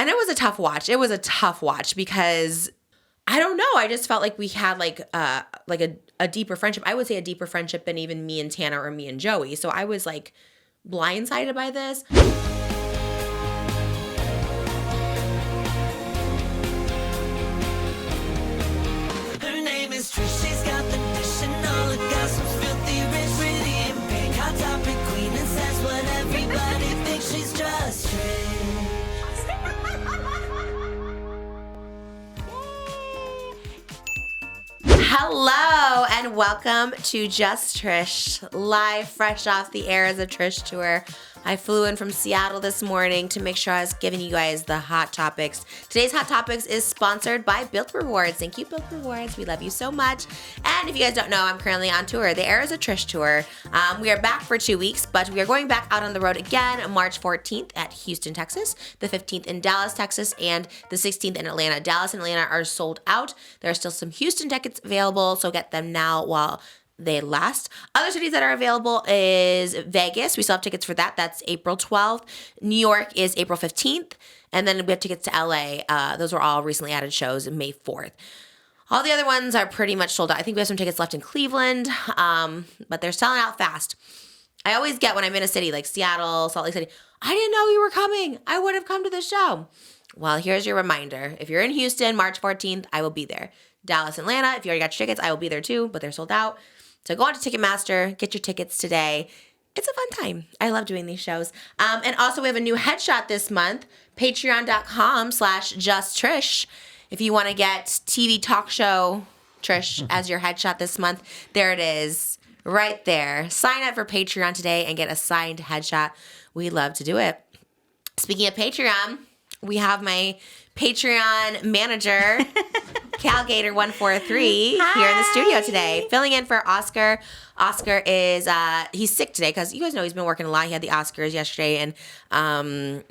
And it was a tough watch. It was a tough watch because I don't know. I just felt like we had like a deeper friendship. I would say a deeper friendship than even me and Tana or me and Joey. So I was like blindsided by this. Her name is Trish. She's got the dish and all the gossip's filthy rich, pretty and pink. Hot topic queen and says what everybody thinks. She's just Trish. Hello and welcome to Just Trish, live fresh off the Eras of Trish tour. I flew in from Seattle this morning to make sure I was giving you guys the hot topics. Today's hot topics is sponsored by Built Rewards. Thank you, Built Rewards. We love you so much. And if you guys don't know, I'm currently on tour, the Eras of Trish tour. We are back for 2 weeks, but we are going back out on the road again March 14th at Houston, Texas, the 15th in Dallas, Texas, and the 16th in Atlanta. Dallas and Atlanta are sold out. There are still some Houston tickets available, so get them now while they last. Other cities that are available is Vegas. We still have tickets for that. That's April 12th. New York is April 15th. And then we have tickets to LA. Those were all recently added shows May 4th. All the other ones are pretty much sold out. I think we have some tickets left in Cleveland, but they're selling out fast. I always get when I'm in a city like Seattle, Salt Lake City, I didn't know you were coming. I would have come to the show. Well, here's your reminder. If you're in Houston, March 14th, I will be there. Dallas, Atlanta, if you already got your tickets, I will be there too, but they're sold out. So go on to Ticketmaster, get your tickets today. It's a fun time. I love doing these shows. And also we have a new headshot this month, patreon.com/justtrish. If you want to get TV talk show Trish as your headshot this month, there it is right there. Sign up for Patreon today and get a signed headshot. We love to do it. Speaking of Patreon, we have my Patreon manager, CalGator143, here in the studio today, filling in for Oscar. Oscar is he's sick today because you guys know he's been working a lot. He had the Oscars yesterday, and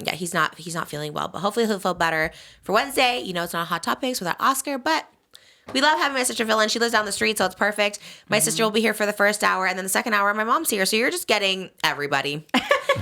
yeah, he's not feeling well. But hopefully he'll feel better for Wednesday. You know, it's not Hot Topics without Oscar, but we love having my sister fill in. She lives down the street, so it's perfect. My sister will be here for the first hour, and then the second hour, my mom's here. So you're just getting everybody.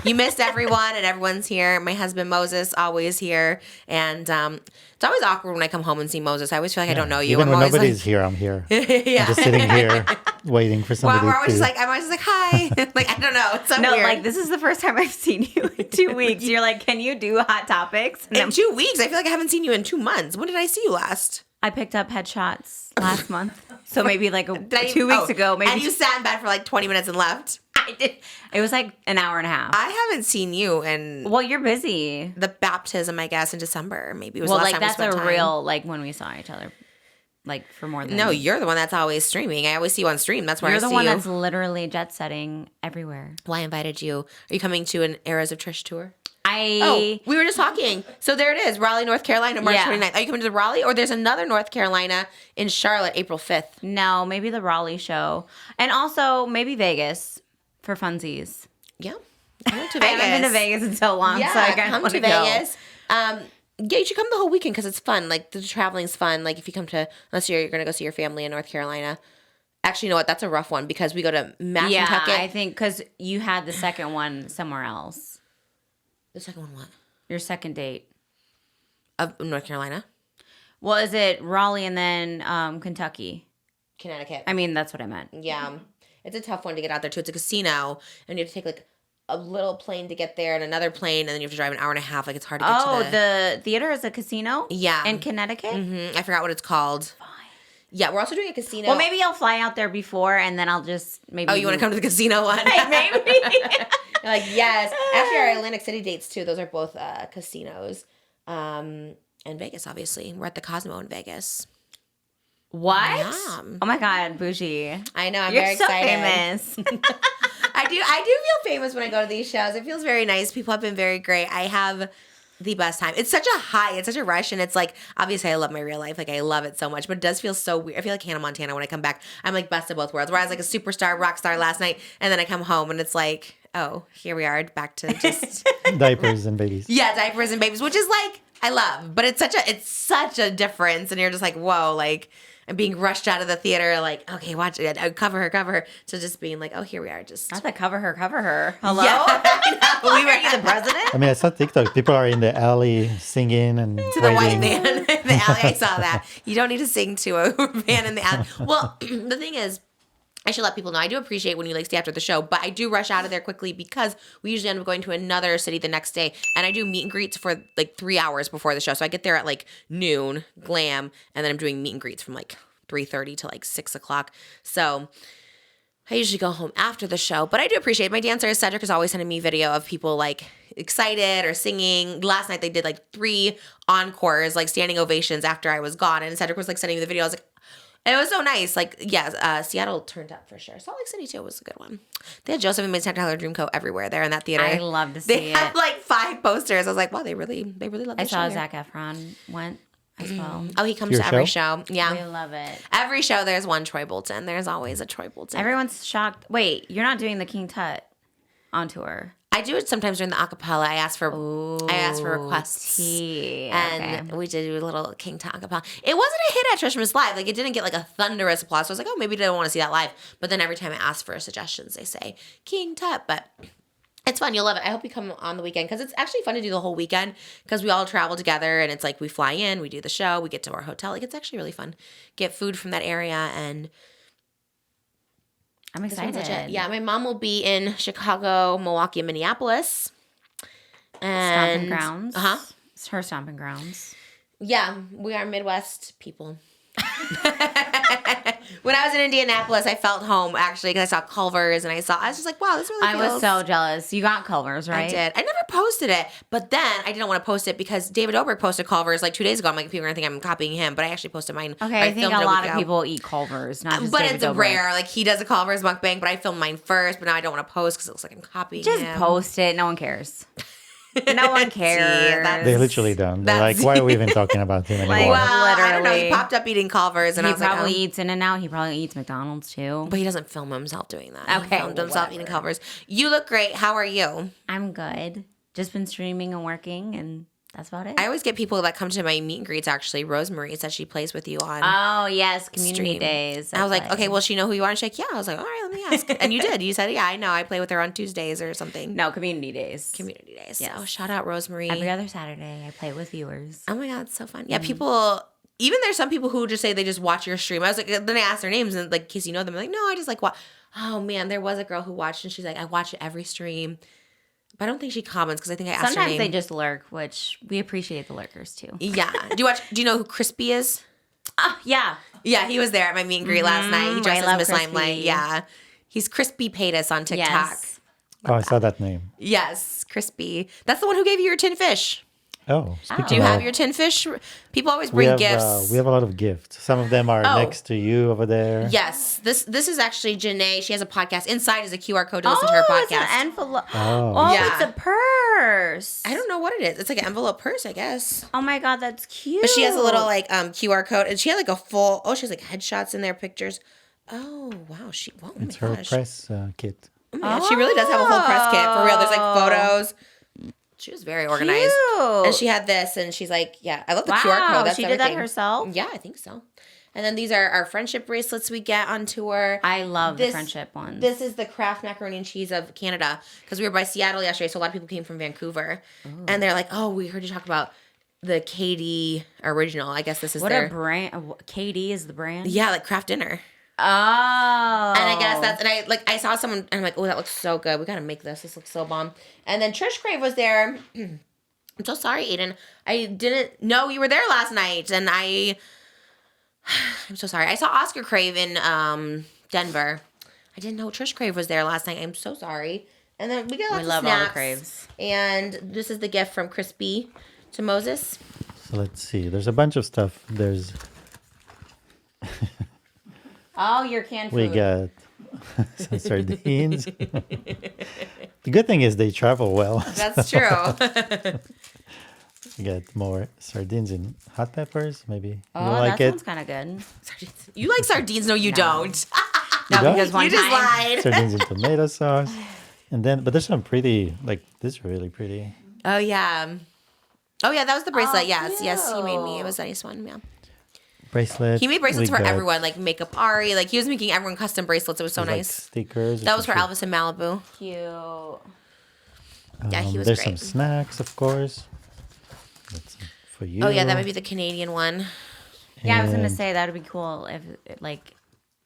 You missed everyone, and everyone's here. My husband, Moses, always here. And it's always awkward when I come home and see Moses. I always feel like I don't know you. Even when nobody's here, I'm here. Yeah. I'm just sitting here waiting for somebody We're always to... just like, I'm always just like, hi. Like, I don't know. It's so No, weird. like, this is the first time I've seen you in 2 weeks. You're like, can you do Hot Topics? And in 2 weeks? I feel like I haven't seen you in 2 months. When did I see you last? I picked up headshots last month. So maybe like 2 2 weeks ago. Maybe. And you sat in bed for like 20 minutes and left. I did. It was like an hour and a half. I haven't seen you in Well, you're busy. the baptism, I guess, in December. Maybe it was Well, the last like time we that's spent a time. real, like when we saw each other, like for more than. No, you're the one that's always streaming. I always see you on stream. That's where You're I the see one you. that's literally jet setting everywhere. Well, I invited you. Are you coming to an Eras of Trish tour? I We were just talking. So there it is, Raleigh, North Carolina, March Yeah. 29th. Are you coming to the Raleigh? Or there's another North Carolina in Charlotte, April 5th. No, maybe the Raleigh show. And also maybe Vegas for funsies. Yeah. I went to I Vegas. haven't been to Vegas in so long, Yeah, so I kind of come want to to go. Vegas. Yeah, you should come the whole weekend because it's fun. Like, the traveling's fun. Like, if you come to, unless you're going to go see your family in North Carolina. Actually, you know what? That's a rough one because we go to Yeah, Mashantucket. I think because you had the second one somewhere else. The second one, what? Your second date. Of North Carolina? Well, is it Raleigh and then Kentucky? Connecticut. I mean, that's what I meant. Yeah. It's a tough one to get out there, too. It's a casino, and you have to take, like, a little plane to get there and another plane, and then you have to drive an hour and a half. Like, it's hard to get Oh, to the theater is a casino? Yeah. In Connecticut? I forgot what it's called. Fine. Yeah, we're also doing a casino. Well, maybe I'll fly out there before, and then I'll just maybe. Oh, you want to come to the casino one? Maybe. You're like, yes. Actually, our Atlantic City dates, too. Those are both casinos. And Vegas, obviously. We're at the Cosmo in Vegas. What? Yeah. Oh my God, bougie. I know. I'm You're very so excited. famous. I do feel famous when I go to these shows. It feels very nice. People have been very great. I have the best time. It's such a high. It's such a rush. And it's like, obviously I love my real life. Like, I love it so much. But it does feel so weird. I feel like Hannah Montana when I come back. I'm like best of both worlds. Where I was like a superstar, rock star last night. And then I come home and it's like, oh, here we are back to just... Diapers and babies. Yeah, diapers and babies, which is like, I love. But it's such a difference. And you're just like, whoa, like... and being rushed out of the theater, like, okay, watch it, cover her, to just being like, oh, here we are, just. Not that cover her. Hello? Yeah, I know. We were you the president? I mean, I saw TikTok. People are in the alley singing and To the white waiting. man in the alley. I saw that. You don't need to sing to a man in the alley. Well, the thing is, I should let people know. I do appreciate when you like stay after the show, but I do rush out of there quickly because we usually end up going to another city the next day, and I do meet and greets for like 3 hours before the show. So I get there at like noon, glam, and then I'm doing meet and greets from like 3:30 to like 6 o'clock. So I usually go home after the show, but I do appreciate my dancer Cedric is always sending me video of people like excited or singing. Last night they did like 3 encores, like standing ovations after I was gone, and Cedric was like sending me the video. I was like, it was so nice. Like, yeah, Seattle turned up for sure. Salt Lake City too was a good one. They had Joseph and Miss Tyler Dreamcoat everywhere there in that theater. I love to see They had like 5 posters. I was like, wow, they really love the I show saw here. Zac Efron went as well. Oh, he comes Your to every show? show. Yeah. We love it. Every show there's one Troy Bolton. There's always a Troy Bolton. Everyone's shocked. Wait, you're not doing the King Tut on tour. I do it sometimes during the acapella. I ask for requests. Tea. And we did do a little King Tut acapella. It wasn't a hit at Trishmas Live. Like, it didn't get like a thunderous applause. So I was like, oh, maybe they don't want to see that live. But then every time I ask for suggestions, they say King Tut. But it's fun. You'll love it. I hope you come on the weekend because it's actually fun to do the whole weekend because we all travel together and it's like we fly in, we do the show, we get to our hotel. Like, it's actually really fun. Get food from that area and I'm this one's legit. excited. Yeah, my mom will be in Chicago, Milwaukee, and Minneapolis. And Stomping grounds. Uh-huh. It's her stomping grounds. Yeah, we are Midwest people. When I was in Indianapolis, I felt home actually because I saw Culver's and I was just like, wow, this really I feels. was so jealous. You got Culver's, right? I did. I never posted it, but then I didn't want to post it because David Dobrik posted Culver's like 2 days ago. I'm like, people are gonna think I'm copying him, but I actually posted mine. Okay, I think filmed a it lot week of ago. people eat Culver's, not just But David it's Dobrik. rare. Like, he does a Culver's mukbang, but I filmed mine first. But now I don't want to post because it looks like I'm copying Just him. post it. No one cares. No one cares. that's- They literally don't. They're like, That's- why are we even talking about him anymore? Like, Well, I don't know. He Literally. popped up eating Culver's, and He I was like, probably oh. eats In-N-Out. He probably eats McDonald's too. But he doesn't film himself doing that. Okay, He filmed himself whatever. eating Culver's. You look great. How are you? I'm good. Just been streaming and working, and that's about it. I always get people that come to my meet and greets, actually. Rosemary said she plays with you on Oh, yes. Community stream. days. I was like, play. okay, well, she know who you are? And she's like, yeah. I was like, all right, let me ask. And you did. You said, yeah, I know. I play with her on Tuesdays or something. No, community days. Community days. Yes. Oh, shout out Rosemary. Every other Saturday, I play with viewers. Oh my God, it's so fun. Yeah, people, even there's some people who just say they just watch your stream. I was like, then I asked their names and like, in case you know them. I'm like, no, I just like watch. Oh man, there was a girl who watched and she's like, I watch every stream. But I don't think she comments because I think I asked her Sometimes name. they just lurk, which we appreciate the lurkers too. Yeah. Do you know who Crispy is? Yeah. Yeah, he was there at my meet and greet last night. He I dressed as love Miss Crispy. Limelight. Yeah. He's Crispy Paytas on TikTok. Yes. Oh, I saw that name. Yes, Crispy. That's the one who gave you your tin fish. Oh, speaking Do you of, have your tin fish? People always we bring have, gifts. we have a lot of gifts. Some of them are Oh. next to you over there. Yes, this is actually Janae. She has a podcast. Inside is a QR code to listen to her it's podcast. an envelope. Oh. Oh, Yeah. it's a purse. I don't know what it is. It's like an envelope purse, I guess. Oh my God, that's cute. But she has a little like QR code, and she had like a full. Oh, she has like headshots in there, pictures. Oh wow, oh my It's her gosh. press kit. Oh my God, she really does have a whole press kit for real. There's like photos. She was very organized. Cute. And she had this, and she's like, yeah, I love the QR Wow, code. That's she did that everything. herself? Yeah, I think so. And then these are our friendship bracelets we get on tour. I love the This- friendship ones. This is the Kraft macaroni and cheese of Canada because we were by Seattle yesterday, so a lot of people came from Vancouver, and they're like, "Oh, we heard you talk about the KD original." I guess this is what their a brand. KD is the brand? yeah, like Kraft dinner. Oh. And I guess that's, and I saw someone, and I'm like, oh, that looks so good. We gotta make this. This looks so bomb. And then Trish Crave was there. I'm so sorry, Aiden. I didn't know you were there last night, and I'm so sorry. I saw Oscar Crave in Denver. I didn't know Trish Crave was there last night. I'm so sorry. And then we got lots We love of all the snacks. Craves. And this is the gift from Crispy to Moses. So let's see. There's a bunch of stuff. There's Oh, your canned we food. got some sardines. The good thing is they travel well. That's true. We got more sardines and hot peppers. Maybe you Oh, like that it. sounds kind of good. Sardines. You like sardines? No, you don't. No, don't? because one You just time. lied. Sardines and tomato sauce. And then, but there's some pretty, like this is really pretty. Oh yeah. Oh yeah, that was the bracelet. Oh, yes, you made me. It cute. was a nice one. Yeah. bracelets. He made bracelets We for got, everyone, like Makeup Ari. Like he was making everyone custom bracelets. It was so like, nice. stickers. That was for Elvis in Malibu. Cute. Yeah, he was There's great. some snacks, of course. That's for you. Oh yeah, that might be the Canadian one. Yeah, I was gonna And say that would be cool if like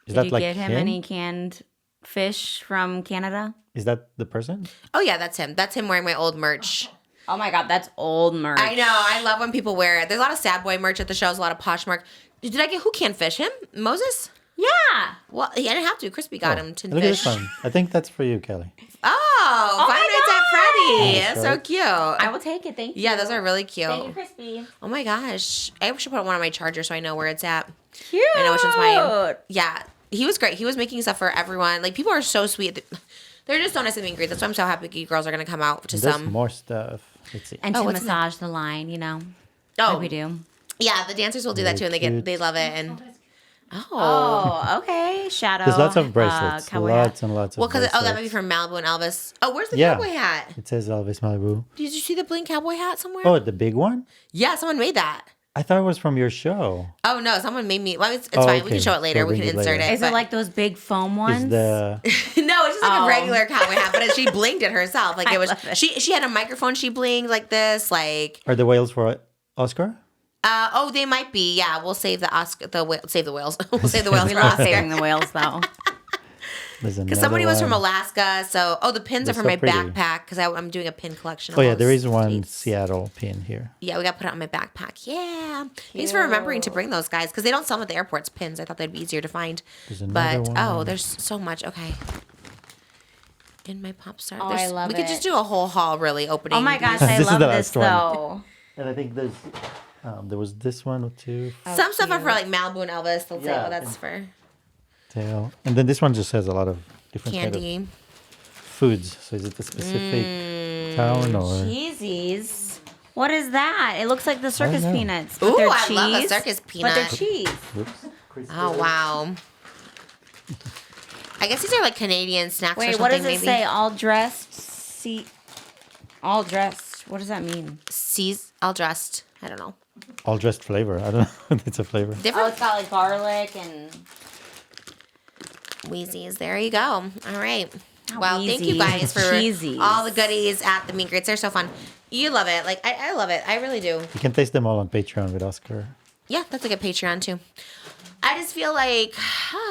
Is did that you like get him him? any canned fish from Canada? Is that the person? Oh yeah, that's him. That's him wearing my old merch. Oh my god, that's old merch. I know. I love when people wear it. There's a lot of sad boy merch at the shows. A lot of posh merch. Did I get who can fish him? Moses? Yeah. Well, he didn't have to. Crispy got him to Look at fish. this one. I think that's for you, Kelly. Oh, Five Nights at Freddy. That's That's so right. cute. I will take it. Thank you. Yeah, those are really cute. Thank you, Crispy. Oh my gosh. I should put one on my charger so I know where it's at. Cute. I know which one's mine. Yeah. He was great. He was making stuff for everyone. Like, people are so sweet. They're just so nice at meet and greet. That's why I'm so happy you girls are going to come out to There's some. more stuff. Let's see. And Oh, to what's in massage the line, you know. Oh, Like we do. yeah. The dancers will do that too, and Very they love it. And Oh, okay. Shadow. There's lots of bracelets. cowboy hat. Lots and lots of well, because bracelets. that might be from Malibu and Elvis. Oh, where's the Yeah. cowboy hat? It says Elvis Malibu. Did you see the bling cowboy hat somewhere? Oh, the big one? Yeah, someone made that. I thought it was from your show. Oh no, someone made me. Well, it's Oh, fine. We okay. can show it later. So we bring can it insert later. it. Is but- it like those big foam ones? Is the no, it's just like Oh. a regular cowboy hat, but she blinged it herself. Like I it was. love it. She had a microphone. She blinged like this. Like are the whales for Oscar? oh, they might be. Yeah, we'll save the Oscar. Save the whales. We'll save the whales We for love Oscar. saving the whales though. There's Because another somebody was from one. Alaska. So the pins They're are from so my pretty. backpack because I'm doing a pin collection. Of Oh yeah, all there the is one states. Seattle pin here. Yeah, we got to put it on my backpack. Yeah. Thanks for remembering to bring those guys because they don't sell them at the airports. Pins. I thought they'd be easier to find. There's another But one. oh, there's so much. Okay. In my pop star. Oh, I love We could it. just do a whole haul really opening. Oh my gosh, these. I This is love the this last one. though. And I think there was this one too. Some stuff are for like Malibu and Elvis. They'll say, Yeah, oh, that's for Tail. And then this one just has a lot of different kind of candy. foods. So is it a specific town or? Cheesies. What is that? It looks like the circus know. peanuts. But Ooh, they're I cheese. love a circus But they're peanut. cheese. Oops. Oh, wow. I guess these are like Canadian snacks or Wait, something. what does it maybe. say? All dressed. See, all dressed. What does that mean? C's all dressed. I don't know. All dressed flavor. I don't know if it's a flavor. Oh, Different it's got like garlic and. Wheezies. There you go. All right. Well, thank you Wheezies. guys for Cheesies. all the goodies at the meet and greets. They're so fun. You love it. Like I love it. I really do. You can taste them all on Patreon with Oscar. Yeah, that's like a Patreon too. I just feel like,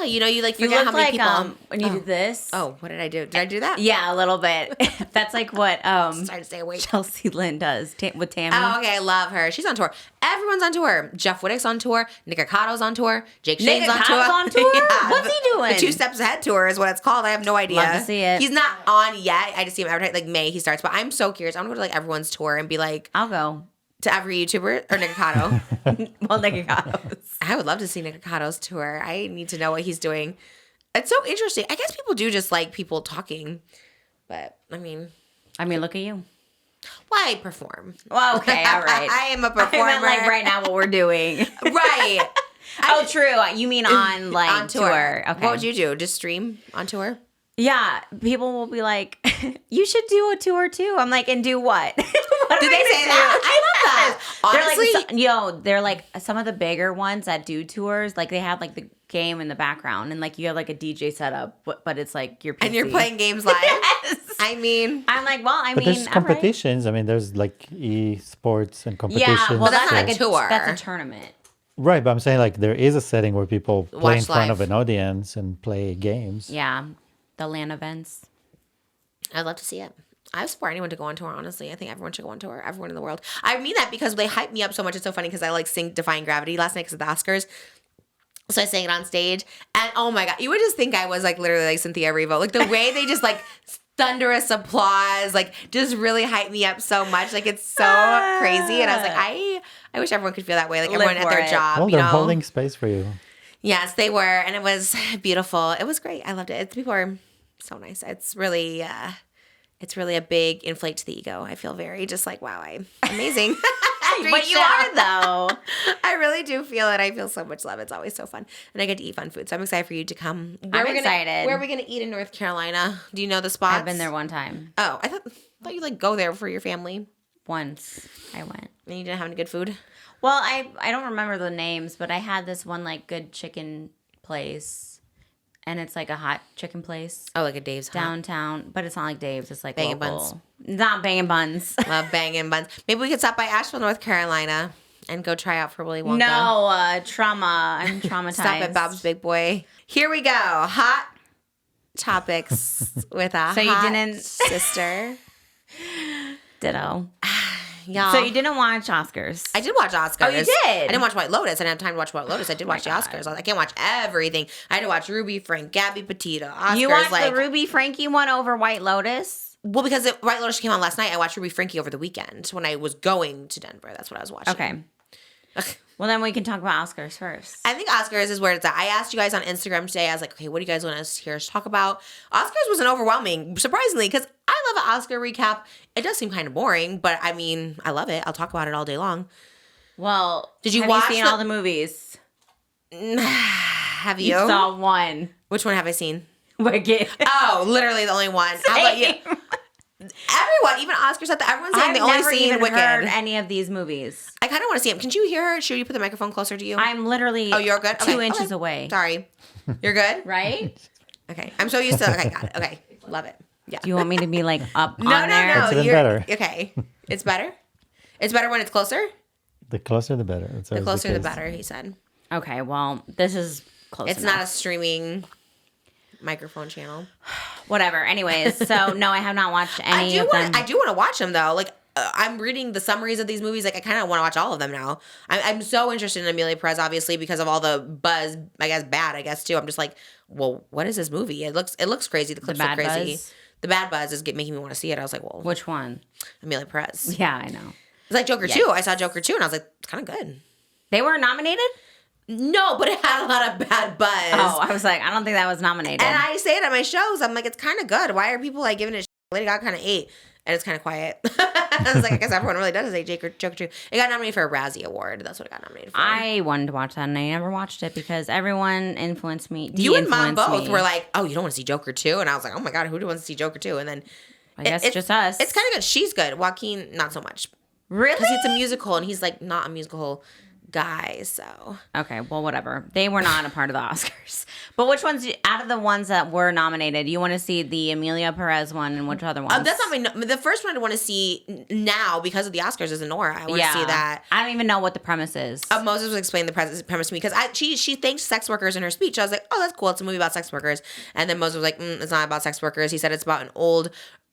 you know, you like You forget look how many like people. when you did this. Oh, what did I do? Did I do that? Yeah, a little bit. That's like what Trying to stay awake. Chelsea Lynn does with Tammy. Oh, okay. I love her. She's on tour. Everyone's on tour. Jeff Wittick's on tour. Nick Ocato's on tour. Jake Shane's on tour. Ocato's on tour? What's he doing? The 2 Steps Ahead tour is what it's called. I have no idea. Love to see it. He's not on yet. I just see him advertise like May he starts. But I'm so curious. I want to go to like everyone's tour and be like I'll go. to every YouTuber or Nick Ocato. Well, Nick Ocato's. I would love to see Nick Ocato's tour. I need to know what he's doing. It's so interesting. I guess people do just like people talking. But I mean, Look at you. why perform? Well, okay, all right. I am a I performer. meant like right now what we're doing. Right. Oh, true. You mean on like on tour. Okay. What would you do? Just stream on tour? Yeah, people will be like, "You should do a tour too." I'm like, "And do what?" What Did am they I say gonna that? do? I love that. Honestly, They're like, they're like some of the bigger ones that do tours. Like they have like the game in the background, and like you have like a DJ setup, but it's like your PC. and you're playing games live. Yes. I mean, I'm like, well, I But mean, there's all right. competitions. I mean, there's like esports and competitions. Yeah, well, that's so- like a tour. That's a tournament. Right, but I'm saying like there is a setting where people play in Watch front live. of an audience and play games. Yeah, the LAN events. I'd love to see it. I support anyone to go on tour, honestly. I think everyone should go on tour. Everyone in the world. I mean that because they hype me up so much. It's so funny because I like sing Defying Gravity last night because of the Oscars. So I sang it on stage. And oh my God, you would just think I was like literally like CYNTHIA ERIVO. Like the way they just like thunderous applause, like just really hype me up so much. Like it's so crazy. And I was like, I wish everyone could feel that way. Like Live everyone at for their it. job, Well, you they're know? holding space for you. Yes, they were. And it was beautiful. It was great. I loved it. People are so nice. It's really a big inflate to the ego. I feel very just like, wow, I'm amazing. But you are though. I really do feel it. I feel so much love. It's always so fun. And I get to eat fun food. So I'm excited for you to come. I'm excited. Where are we going to eat in North Carolina? Do you know the spots? I've been there one time. Oh, I thought you like go there for your family. once I went. And you didn't have any good food? Well, I don't remember the names, but I had this one like good chicken place, and it's like a hot chicken place. Oh, like a Dave's Hot. Downtown, but it's not like Dave's. It's like Bangin' local. Buns. Not Bangin' Buns. Love banging buns. Maybe we could stop by Asheville, North Carolina, and go try out for Willy Wonka. No, trauma. I'm traumatized. Stop at Bob's Big Boy. Here we go. Hot topics with a So you hot didn't- sister. Ditto. Y'all. So you didn't watch Oscars? I did watch Oscars. Oh, you did? I didn't watch White Lotus. I didn't have time to watch White Lotus. I did watch the Oscars. I can't watch everything. I had to watch Ruby, Frank, Gabby, Petito, Oscars. You watched like, the Ruby Frankie one over White Lotus? well, because White Lotus came on last night. I watched Ruby Frankie over the weekend when I was going to Denver. That's what I was watching. Okay. Well, then we can talk about Oscars first. I think Oscars is where it's at. I asked you guys on Instagram today. I was like, okay, what do you guys want us to hear us talk about? Oscars was an overwhelming, surprisingly, because I love an Oscar recap. It does seem kind of boring, but I mean, I love it. I'll talk about it all day long. Well, Did you have watch you seen all the movies? Have you? You saw one. Which one have I seen? Wicked. Oh, literally the only one. How about you? Everyone, even Oscars at the everyone's saying I've they only never seen even Wicked. heard any of these movies. I kind of want to see them. Can you hear her? Should you put the microphone closer to you? I'm literally Oh, you're good? 2 Okay, inches okay. away. Sorry. You're good? Right? Okay. I'm so used to Okay, got it. Okay. Love it. Yeah. Do you want me to be like up No, on there? It's even you're better. Okay. It's better? It's better when it's closer? The closer, the better. That's The always closer the case. better, he said. Okay, well, this is close It's enough. not a streaming microphone channel. Whatever. Anyways, so no, I have not watched any of them. I do want to watch them though. Like I'm reading the summaries of these movies. Like I kind of want to watch all of them now. I'm so interested in Amelia Perez, obviously, because of all the buzz. I guess bad. I guess too. I'm just like, well, what is this movie? It looks crazy. The clips look bad crazy. buzz? The bad buzz is making me want to see it. I was like, well, Which one? Amelia Perez. Yeah, I know. It's like Joker 2. I saw Joker 2 and I was like, it's kind of good. They were nominated? No, but it had a lot of bad buzz. Oh, I was like, I don't think that was nominated. And I say it at my shows. I'm like, it's kind of good. Why are people like giving it shit? Lady Gaga kind of ate. And it's kind of quiet. I was like, I guess everyone really does say Joker 2. It got nominated for a Razzie Award. That's what it got nominated for. I wanted to watch that and I never watched it because everyone influenced me. You and Mom de-influenced both me. were like, oh, you don't want to see Joker 2? And I was like, oh my God, who wants to see Joker 2? And then I guess just us. It's kind of good. She's good. Joaquin, not so much. Really? Because it's a musical and he's like not a musical guy. So Okay, well, whatever. They were not a part of the Oscars. But which ones, out of the ones that were nominated, you want to see the Amelia Perez one and which other ones? that's not the first one I want to see now because of the Oscars is ANORA. I want to see that. I don't even know what the premise is. Moses was explaining the premise to me because she thanked sex workers in her speech. I was like, oh, that's cool. It's a movie about sex workers. And then Moses was like, it's not about sex workers. He said it's about an old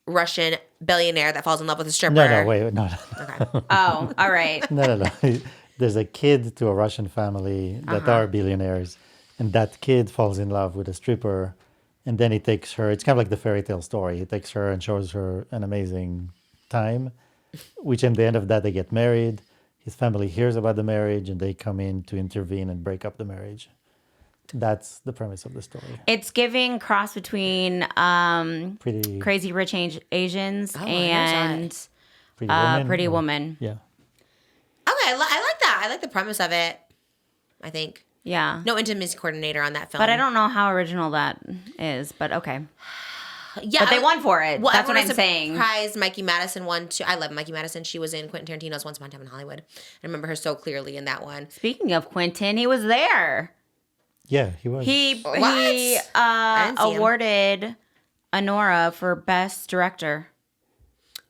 Russian billionaire that falls in love with a stripper. No, wait, no. Okay. Oh, all right. No. There's a kid to a Russian family that are billionaires, and that kid falls in love with a stripper, and then he takes her. It's kind of like the fairy tale story. He takes her and shows her an amazing time, which in the end of that, they get married. His family hears about the marriage, and they come in to intervene and break up the marriage. That's the premise of the story. It's giving cross between Pretty Crazy Rich Asians I never and Woman. Pretty or- Woman. Yeah. Okay, I like that. I like the premise of it. I think Yeah. no intimacy coordinator on that film, But I don't know how original that is, but okay. Yeah, But they won for it. That's what everyone I'm was saying. Surprised Mikey Madison won too. I love Mikey Madison. She was in Quentin Tarantino's Once Upon a Time in Hollywood. I remember her so clearly in that one. Speaking of Quentin, he was there. Yeah, he was. He What? I didn't see him. awarded ANORA for Best Director.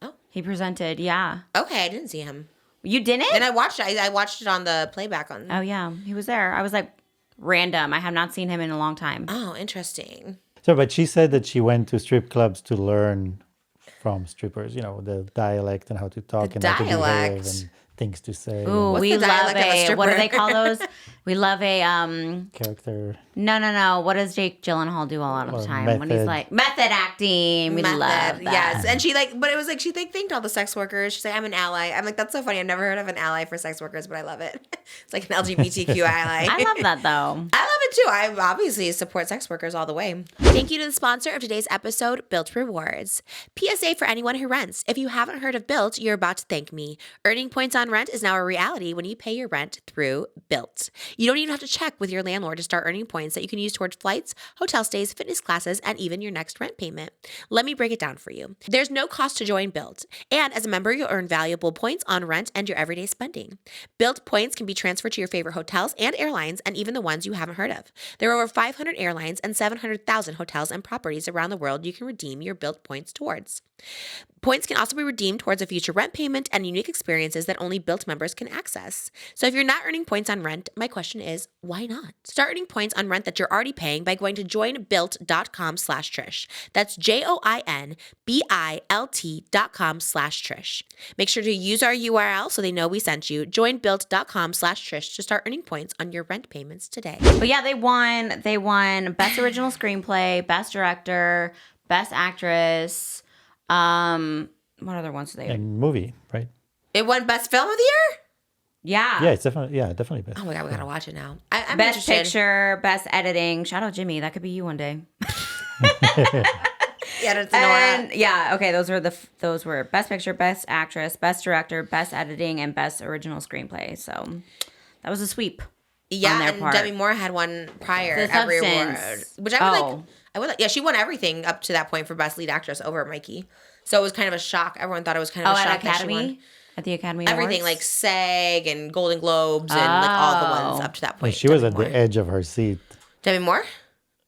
Oh. He presented, yeah. Okay, I didn't see him. You didn't? And I watched it. I watched it on the playback on. Oh, yeah. He was there. I was like, random. I have not seen him in a long time. Oh, interesting. So, but she said that she went to strip clubs to learn from strippers, the dialect and how to talk and how to behave dialect? and things to say. Ooh, and we the love dialect of a a, what do they stripper? call those? We love a, character. no. What does Jake Gyllenhaal do a lot of the Or time? When he's method. like, method acting. We love that. Yes. And she but it was like, she thanked all the sex workers. She's like, I'm an ally. I'm like, that's so funny. I've never heard of an ally for sex workers, but I love it. It's like an LGBTQ ally. I love that, though. I love it too. I obviously support sex workers all the way. Thank you to the sponsor of today's episode, Built Rewards. PSA for anyone who rents. If you haven't heard of Built, you're about to thank me. Earning points on rent is now a reality when you pay your rent through Built. You don't even have to check with your landlord to start earning points points that you can use towards flights, hotel stays, fitness classes, and even your next rent payment. Let me break it down for you. There's no cost to join Built, and as a member, you'll earn valuable points on rent and your everyday spending. Built points can be transferred to your favorite hotels and airlines, and even the ones you haven't heard of. There are over 500 airlines and 700,000 hotels and properties around the world you can redeem your Built points towards. Points can also be redeemed towards a future rent payment and unique experiences that only Built members can access. So if you're not earning points on rent, my question is, why not? Start earning points on rent that you're already paying by going to joinbuilt.com/Trish. That's joinbilt.com/Trish. Make sure to use our URL so they know we sent you. Joinbuilt.com/Trish to start earning points on your rent payments today. But yeah, they won. They won Best Original Screenplay, Best Director, Best Actress. What other ones did they? And movie, right? It won Best Film of the Year? Yeah. Yeah, it's definitely best. Oh my God, we gotta watch it now. I'm Best interested. Picture, Best Editing. Shout out Jimmy. That could be you one day. Yeah, that's ANORA. And yeah, okay, those were Best Picture, Best Actress, Best Director, Best Editing, and Best Original Screenplay. So that was a sweep. Yeah, on their and part. Demi Moore had one prior The every award, Substance. which I would like. Yeah, she won everything up to that point for Best Lead Actress over Mikey. So it was kind of a shock. Everyone thought it was kind of a at shock that she won. Academy? At the Academy Everything Awards? like SAG and Golden Globes and like all the ones up to that point. She was Demi at Moore. the edge of her seat Demi Moore?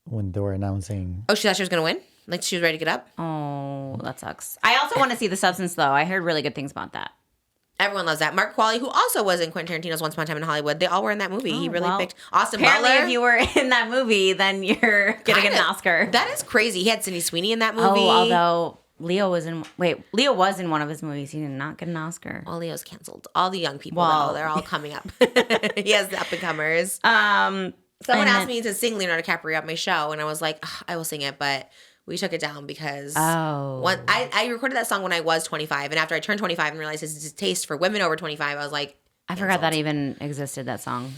when they were announcing. Oh, she thought she was going to win? Like she was ready to get up? Oh, that sucks. I also want to see The Substance, though. I heard really good things about that. Everyone loves that. Mark Qualley, who also was in Quentin Tarantino's Once Upon a Time in Hollywood, they all were in that movie. He really picked Austin Apparently, Butler. if you were in that movie, then you're going to get an Oscar. That is crazy. He had Sydney Sweeney in that movie. Oh, although Leo was in one of his movies. He did not get an Oscar. Well, Leo's canceled. All the young people, Well, though, they're all coming up. He has the up and comers. Someone and asked me to sing Leonardo DiCaprio at my show, and I was like, "Ugh, I will sing it, but we took it down because I recorded that song when I was 25, and after I turned 25 and realized his taste for women over 25, I was like, I forgot that even existed, that song.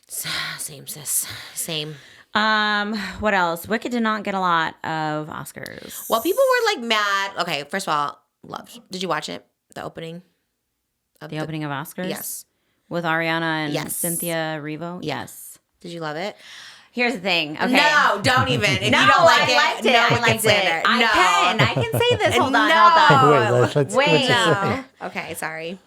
Same, sis. Same. What else? Wicked did not get a lot of Oscars. Well, people were like mad. Okay, first of all, love. Did you watch it? The opening? The opening of Oscars? Yes. With Ariana and Yes. Cynthia Erivo? Yes. Did you love it? Here's the thing. Okay. No, don't even. If No, you don't like I liked it. no I one can liked say it. that. I can say this. Hold on. No. Hold on. Let's Wait. No. Okay, sorry.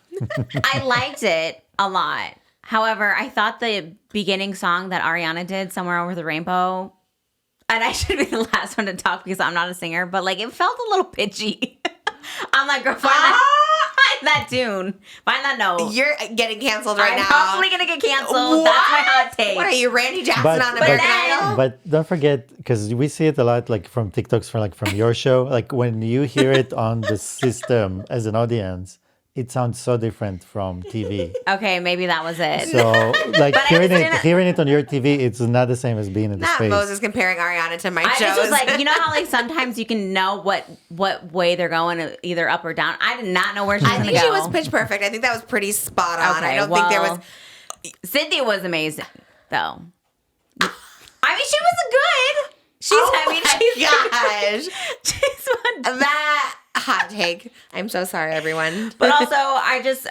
I liked it a lot. However, I thought the beginning song that Ariana did, Somewhere Over the Rainbow, and I should be the last one to talk because I'm not a singer, but like it felt a little pitchy. I'm like, girl, find that tune. Find that note. You're getting canceled right I'm now. probably going to get canceled. That's my hot take. What are you, Randy Jackson on American Idol? But don't forget, because we see it a lot, like from TikToks, from your show. Like when you hear it on the system as an audience, it sounds so different from TV. Okay, maybe that was it. So, like But I hearing it on your TV, it's not the same as being in the Not space. Moses comparing Ariana to my I shows. just was like, you know how like sometimes you can know what way they're going, either up or down. I did not know where she was I going to think go. she was pitch perfect. I think that was pretty spot on. Okay, I don't think there was. Cynthia was amazing, though. I mean, she was good. She's. Oh I mean, my she's, gosh. she's one. That hot take. I'm so sorry, everyone. But also,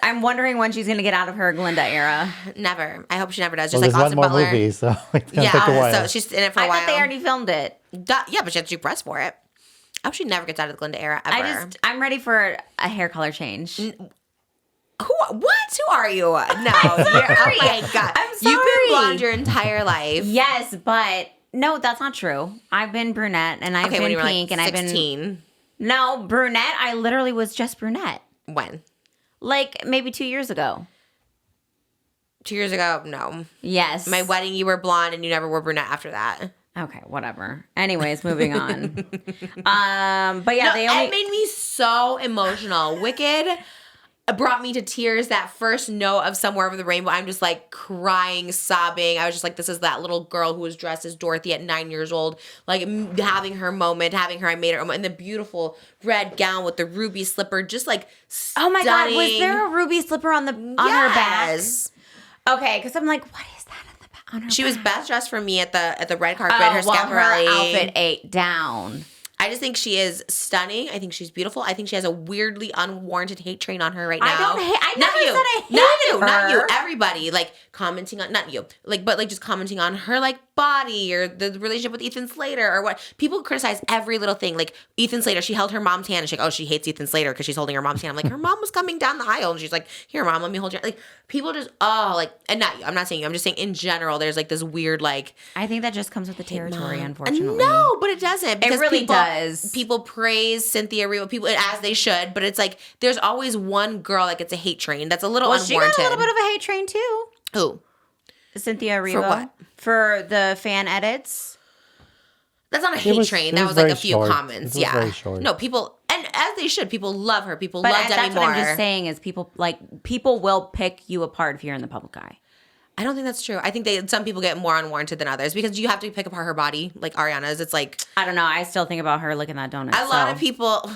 I'm wondering when she's gonna get out of her Glinda era. Never. I hope she never does. Well, Just there's like one Austin more Butler. movie, so it's gonna take a Yeah, while. so she's in it for a I while. thought they already filmed it. Yeah, but she has to do press for it. I hope she never gets out of the Glinda era ever. I'm ready for a hair color change. What? Who are you? No. Oh my God. I'm You've been sorry. blonde your entire life. Yes, but no, that's not true. I've been brunette and I've Okay, been when you were pink like and I've 16. been no brunette. I literally was just brunette. When? Like maybe 2 years ago. 2 years ago? No. Yes. My wedding, you were blonde and you never were brunette after that. Okay, whatever. Anyways, moving on. But yeah, they only It made me so emotional. Wicked brought me to tears. That first note of Somewhere Over the Rainbow, I'm just like crying, sobbing. I was just like, this is that little girl who was dressed as Dorothy at 9 years old, like having her moment, having her I Made Her moment, and the beautiful red gown with the ruby slipper, just like Oh my god, was stunning. there a ruby slipper on her back? Yes. Okay, because I'm like, what is that on the back? On her She was back? best dressed for me at the red carpet. Her well, Schiaparelli her outfit ate down. I just think she is stunning. I think she's beautiful. I think she has a weirdly unwarranted hate train on her right now. I don't hate. I Not never you. said I hated Not you. her. Not you. Everybody like commenting on not you. But just commenting on her like body or the relationship with Ethan Slater or what. People criticize every little thing. Like Ethan Slater, she held her mom's hand and she's like, oh, she hates Ethan Slater because she's holding her mom's hand. I'm like, her mom was coming down the aisle and she's like, here, mom, let me hold your. Like people just and not you. I'm not saying you. I'm just saying in general. There's like this weird like. I think that just comes with the territory, unfortunately. No, but it doesn't. It really does. People praise Cynthia Erivo, people as they should, but it's like there's always one girl that gets a hate train. That's a little unwarranted. She got a little bit of a hate train too. Who? Cynthia Erivo. For what? For the fan edits. That's not a hate train. That was like a few comments. Yeah. Very short. No, people, and as they should, people love her. People But love Demi that's Moore. what I'm just saying is people will pick you apart if you're in the public eye. I don't think that's true. I think some people get more unwarranted than others because you have to pick apart her body, like Ariana's. It's like I don't know. I still think about her licking that donut. a lot of people.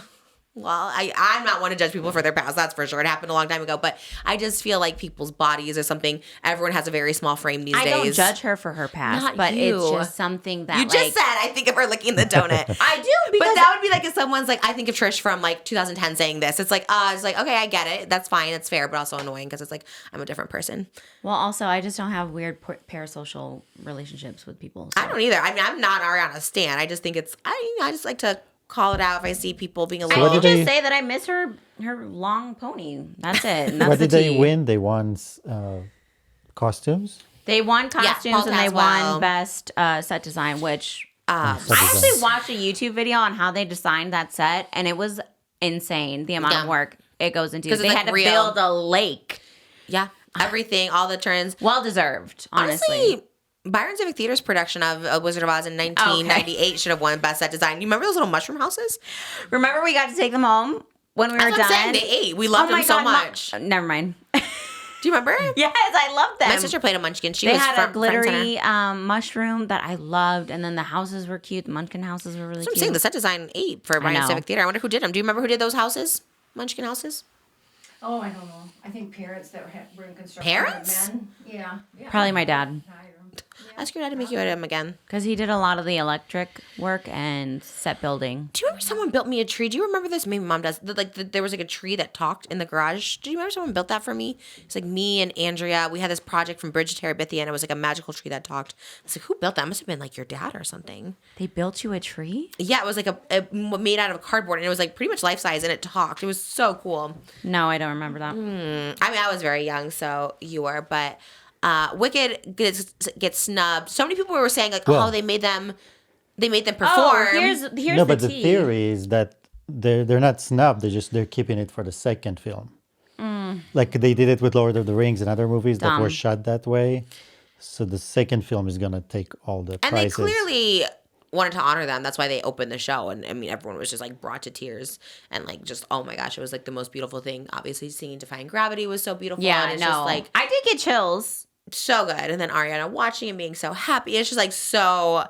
Well, I'm not one to judge people for their past. That's for sure. It happened a long time ago. But I just feel like people's bodies are something. Everyone has a very small frame these days. I don't judge her for her past, Not but you. it's just something that You just said I think of her licking the donut. I do because But that would be like if someone's like, I think of Trish from like 2010 saying this. It's like, okay, I get it. That's fine. It's fair, but also annoying because it's like, I'm a different person. Well, also, I just don't have weird parasocial relationships with people. So. I don't either. I mean, I'm not Ariana stan. I just think I just like to call it out if I see people being a I little. can just say that I miss her long pony. That's it. And that's What the did they tea. win? They won costumes. They won costumes Paul and they Caswell. won best set design, which I actually watched a YouTube video on how they designed that set, and it was insane the amount of work it goes into. 'Cause it's They like had to real. build a lake. Yeah, everything, all the turns. Well deserved, honestly. Honestly, Byron Civic Theater's production of A Wizard of Oz in 1998 should have won Best Set Design. You remember those little mushroom houses? Remember we got to take them home when we were That's what I'm saying. done? They ate. We loved them so much. Never mind. Do you remember? Yes, I loved them. My sister played a munchkin. She They was had front, a glittery front center. mushroom that I loved, and then the houses were cute. The Munchkin houses were really So I'm cute. saying the set design ate for Byron know. Civic Theater. I wonder who did them. Do you remember who did those houses? Munchkin houses? Oh, I don't know. I think parents that were in construction. Parents? Men. Yeah. Probably my dad, Ask your dad to make you at him again. because he did a lot of the electric work and set building. Do you remember someone built me a tree? Do you remember this? Maybe mom does. There was like a tree that talked in the garage. Do you remember someone built that for me? It's like me and Andrea. We had this project from Bridge to Terabithia, and it was like a magical tree that talked. It's like, who built that? It must have been like your dad or something. They built you a tree? Yeah, it was like made out of cardboard, and it was like pretty much life size, and it talked. It was so cool. No, I don't remember that. I mean, I was very young, so you were, but Wicked gets snubbed. So many people were saying like, Well- oh, they made them perform. Oh, here's No, the but the tea. theory is that they're not snubbed. They're keeping it for the second film. Like they did it with Lord of the Rings and other movies that were Dumb. shot that way. So the second film is gonna take all the And prizes. they clearly wanted to honor them. That's why they opened the show. And I mean, everyone was just like brought to tears and like just, oh my gosh, it was like the most beautiful thing. Obviously, singing Defying Gravity was so beautiful. Yeah, and it's no. just like I did get chills. so good. And then Ariana watching and being so happy. It's just like so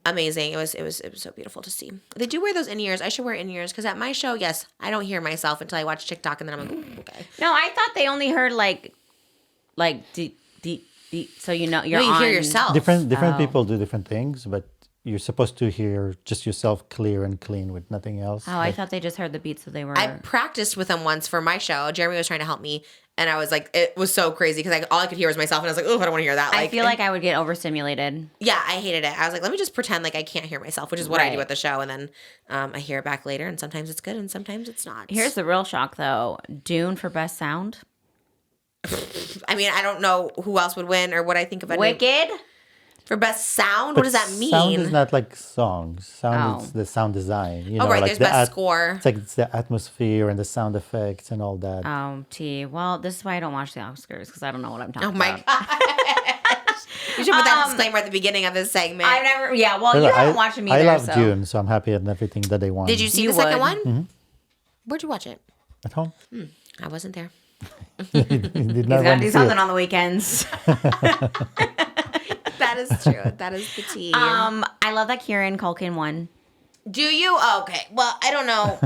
amazing. It was so beautiful to see. They do wear those in-ears. I should wear in-ears because at my show, yes, I don't hear myself until I watch TikTok and then I'm like, ooh, okay. No, I thought they only heard like deep, so you know you're No, you on. hear yourself. different Oh. people do different things, but you're supposed to hear just yourself clear and clean with nothing else. Oh, I Like, thought they just heard the beats, so they were. I practiced with them once for my show. Jeremy was trying to help me, and I was like, it was so crazy because all I could hear was myself, and I was like, oh, I don't want to hear that. I feel like I would get overstimulated. yeah, I hated it. I was like, let me just pretend like I can't hear myself, which is what I do Right. at the show, and then I hear it back later, and sometimes it's good, and sometimes it's not. Here's the real shock, though. Dune for best sound. I mean, I don't know who else would win or what I think of it. Wicked. For best sound, but what does that mean? Sound is not like songs. Sound Oh. is the sound design. You Oh, know, right, like there's the best score. It's like it's the atmosphere and the sound effects and all that. Oh, T. Well, this is why I don't watch the Oscars because I don't know what I'm talking Oh my about. gosh. You should put that disclaimer at the beginning of this segment. I've never. Yeah. Well, But you look, haven't watched them either. I love so. Dune, so I'm happy at everything that they won. Did you see You the second would. one? Where'd you watch it? At home? I wasn't there. You did He's not got want to do to see something it. on the weekends. That is true. That is the tea. I love that Kieran Culkin won. Do you? Oh, okay. Well, I don't know.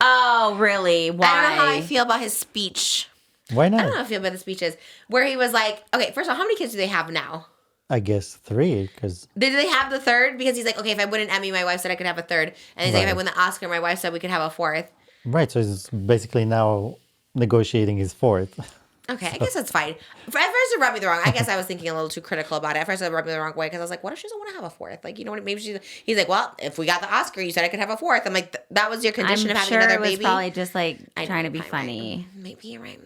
Oh, really? Why? I don't know how I feel about his speech. Why I don't know not? how I feel about the speeches where he was like, okay, first of all, how many kids do they have now? I guess 3, because Did they have the third? Because he's like, okay, if I win an Emmy, my wife said I could have a third. And he's like, if I Right. win the Oscar, my wife said we could have a fourth. right. So he's basically now negotiating his 4th. Okay, I guess that's fine. At first, it rubbed me the wrong. I guess I was thinking a little too critical about it. At first, it rubbed me the wrong way because I was like, "What if she doesn't want to have a fourth? Like, you know what? Maybe she's." He's like, "Well, if we got the Oscar, you said I could have a fourth." I'm like, "That was your condition I'm of having sure another it was baby." probably just like I trying know, to be I'm funny. Right. Maybe you're right.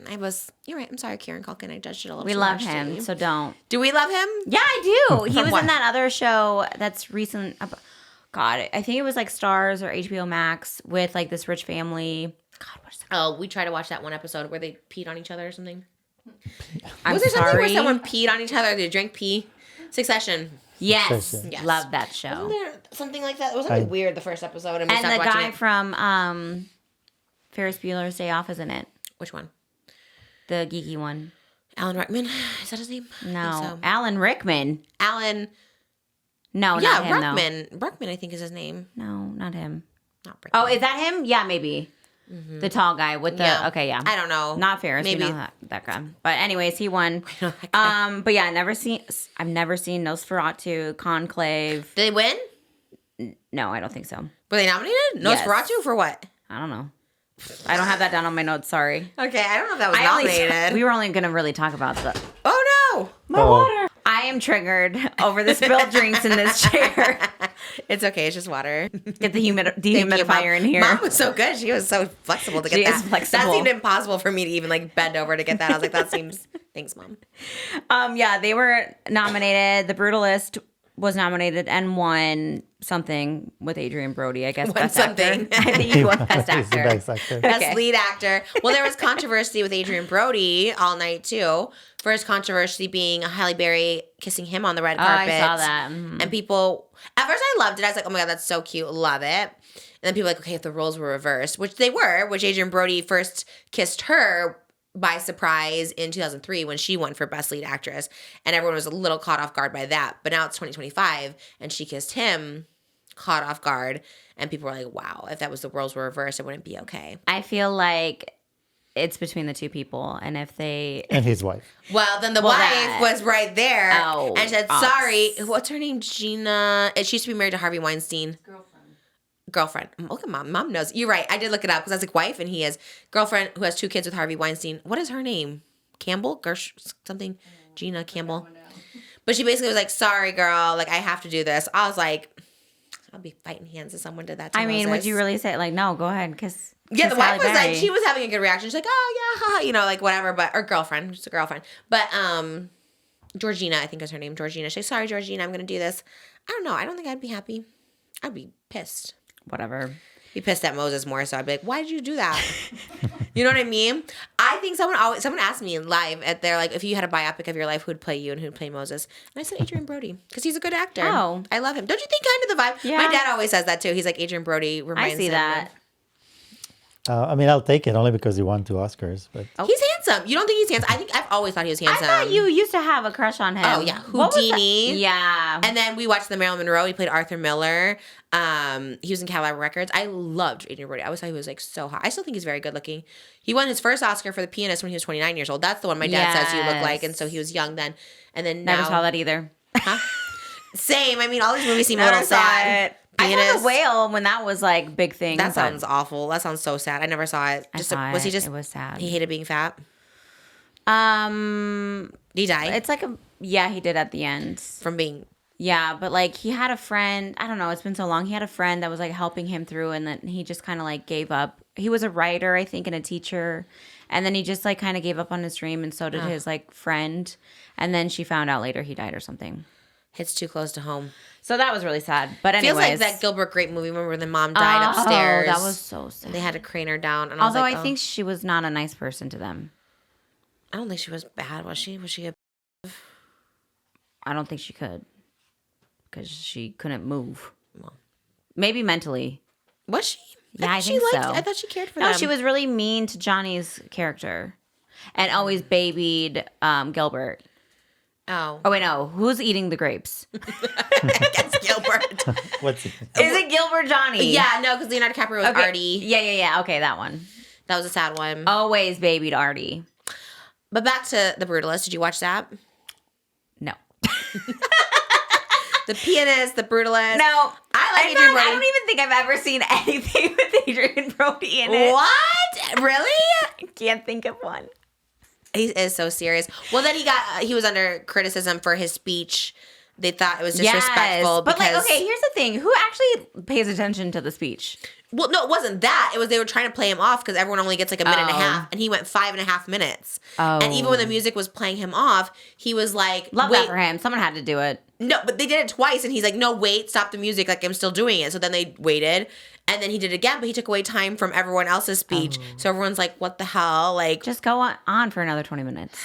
You're right. I'm sorry, Kieran Culkin. I judged it a little. We too love much, him, didn't we? so don't. Do we love him? Yeah, I do. He From was what? in that other show that's recent. God, I think it was like Stars or HBO Max with like this rich family. God, what is it? Oh, we tried to watch that one episode where they peed on each other or something. I'm Was there something where sorry. someone peed on each other? They drank pee. Succession. Yes, Succession. Yes. love that Wasn't show. there something like that? It was something weird the first episode, and we And stopped the watching guy it. from Ferris Bueller's Day Off is in it. Which one? The geeky one. Alan Rickman. Is that his name? I No, think so. Alan Rickman. Alan. No, Yeah, not him Ruckman. Ruckman, I think, is his name. though. No, not him. Not Rickman. Oh, is that him? Yeah, maybe. The tall guy with the Yeah. okay, yeah. I don't know. Not Ferris. Maybe. We know that guy. But anyways, he won. know that guy. But yeah, I've never seen Nosferatu, Conclave. Did they win? No, I don't think so. Were they nominated? Yes. Nosferatu for what? I don't know. I don't have that down on my notes. Sorry. Okay, I don't know if that was I only, nominated. we were only gonna really talk about the. Oh no! Oh, I am triggered over the spilled drinks in this chair. It's okay. It's just water. Get the Thank you, Mom. dehumidifier in here. Mom was so good. She was so flexible to get She that. is flexible. That seemed impossible for me to even like bend over to get that. I was like, that seems. Thanks, Mom. Yeah, they were nominated. The Brutalist was nominated and won something with Adrien Brody, I guess. Won Best something. Actor. I think he won Best he's the Actor. best actor. Best Okay. lead actor. Well, there was controversy with Adrien Brody all night too. First controversy being Halle Berry kissing him on the red Oh, carpet. I saw that. Mhm. And people, at first I loved it. I was like, oh my God, that's so cute. Love it. And then people were like, okay, if the roles were reversed, which they were, which Adrien Brody first kissed her by surprise in 2003 when she won for Best Lead Actress. And everyone was a little caught off guard by that. But now it's 2025 and she kissed him caught off guard. And people were like, wow, if that was the roles were reversed, it wouldn't be okay. I feel like it's between the two people. And if they. And his wife. Well, then the Well, wife that- was right there Oh, and said, ops. sorry. What's her name? Gina. She used to be married to Harvey Weinstein. Girlfriend. Look at Mom. Mom knows. You're right. I did look it up because I was like, wife, and he is girlfriend who has 2 kids with Harvey Weinstein. What is her name? Campbell? Something? Gina Campbell. But she basically was like, sorry, girl. Like, I have to do this. I was like, I'll be fighting hands if someone did that to I mean, Moses. would you really say, like, no, go ahead? Because. Yeah, the wife was like, she was having a good reaction. She's like, oh, yeah, haha, you know, like whatever, but, or girlfriend, just a girlfriend. But, Georgina, I think is her name, Georgina. She's like, sorry, Georgina, I'm going to do this. I don't know. I don't think I'd be happy. I'd be pissed. Whatever. Be pissed at Moses more, so I'd be like, why did you do that? You know what I mean? I think someone asked me live at their, like, if you had a biopic of your life, who'd play you and who'd play Moses? And I said Adrien Brody, because he's a good actor. Oh. I love him. Don't you think kind of the vibe? Yeah. My dad always says that too. He's like, Adrien Brody reminds I see him that. of- I mean, I'll take it only because he won 2 Oscars. But He's handsome. You don't think he's handsome? I think I've always thought he was I handsome. thought you used to have a crush on him. Oh, yeah. What was that? Houdini. Yeah. And then we watched the Marilyn Monroe. He played Arthur Miller. He was in KALLI Records. I loved Adrien Brody. I always thought he was like so hot. I still think he's very good looking. He won his first Oscar for The Pianist when he was 29 years old. That's the one my dad says you look like, and so he was young then. And then Never now, saw that either. Same. I mean, all these movies seem a Never little saw sad. it. I saw Pianist. The Whale when that was like big thing. That but sounds awful. That sounds so sad. I never saw it. I Just saw was he it. just? It was sad. He hated being fat. Um, Did he die it's like yeah, he did at the end. from being? Yeah, but like he had a friend. I don't know. It's been so long. He had a friend that was like helping him through, and then he just kind of like gave up. He was a writer, I think, and a teacher, and then he just like kind of gave up on his dream, and so did his like friend. And then she found out later he died or something. Hits too close to home. So that was really sad. But anyways, Feels like that Gilbert Grape movie. Remember when the mom died upstairs? Oh, that was so sad. They had to crane her down. And I was Although like, I think she was not a nice person to them. I don't think she was bad. Was she? Was she a? I don't think she could, because she couldn't move. Well. Maybe mentally. Was she? Yeah, thought I she think liked, so. I thought she cared for No, them. she was really mean to Johnny's character, and always babied Gilbert. Oh, Oh wait, no, who's eating the grapes? it's Gilbert. what's it? Is it Gilbert Johnny? Yeah, no, because Leonardo DiCaprio was Okay. Artie. Yeah. Okay, that one. That was a sad one. Always babied Artie. But back to The Brutalist. Did you watch that? No. The pianist, the brutalist. No, I like in Adrian fact, I Brody. don't even think I've ever seen anything with Adrian Brody in it. What? Really? I can't think of one. He is so serious. Well, then he was under criticism for his speech. They thought it was disrespectful. But because, like, okay, here's the thing: who actually pays attention to the speech? Well, no, it wasn't that. It was they were trying to play him off because everyone only gets like a minute and a half, and he went 5.5 minutes. Oh. And even when the music was playing him off, he was like, Love wait. that for him. Someone had to do it. No, but they did it twice, and he's like, no, wait, stop the music. Like, I'm still doing it. So then they waited, and then he did it again, but he took away time from everyone else's speech. So everyone's like, what the hell? Like, Just go on for another 20 minutes.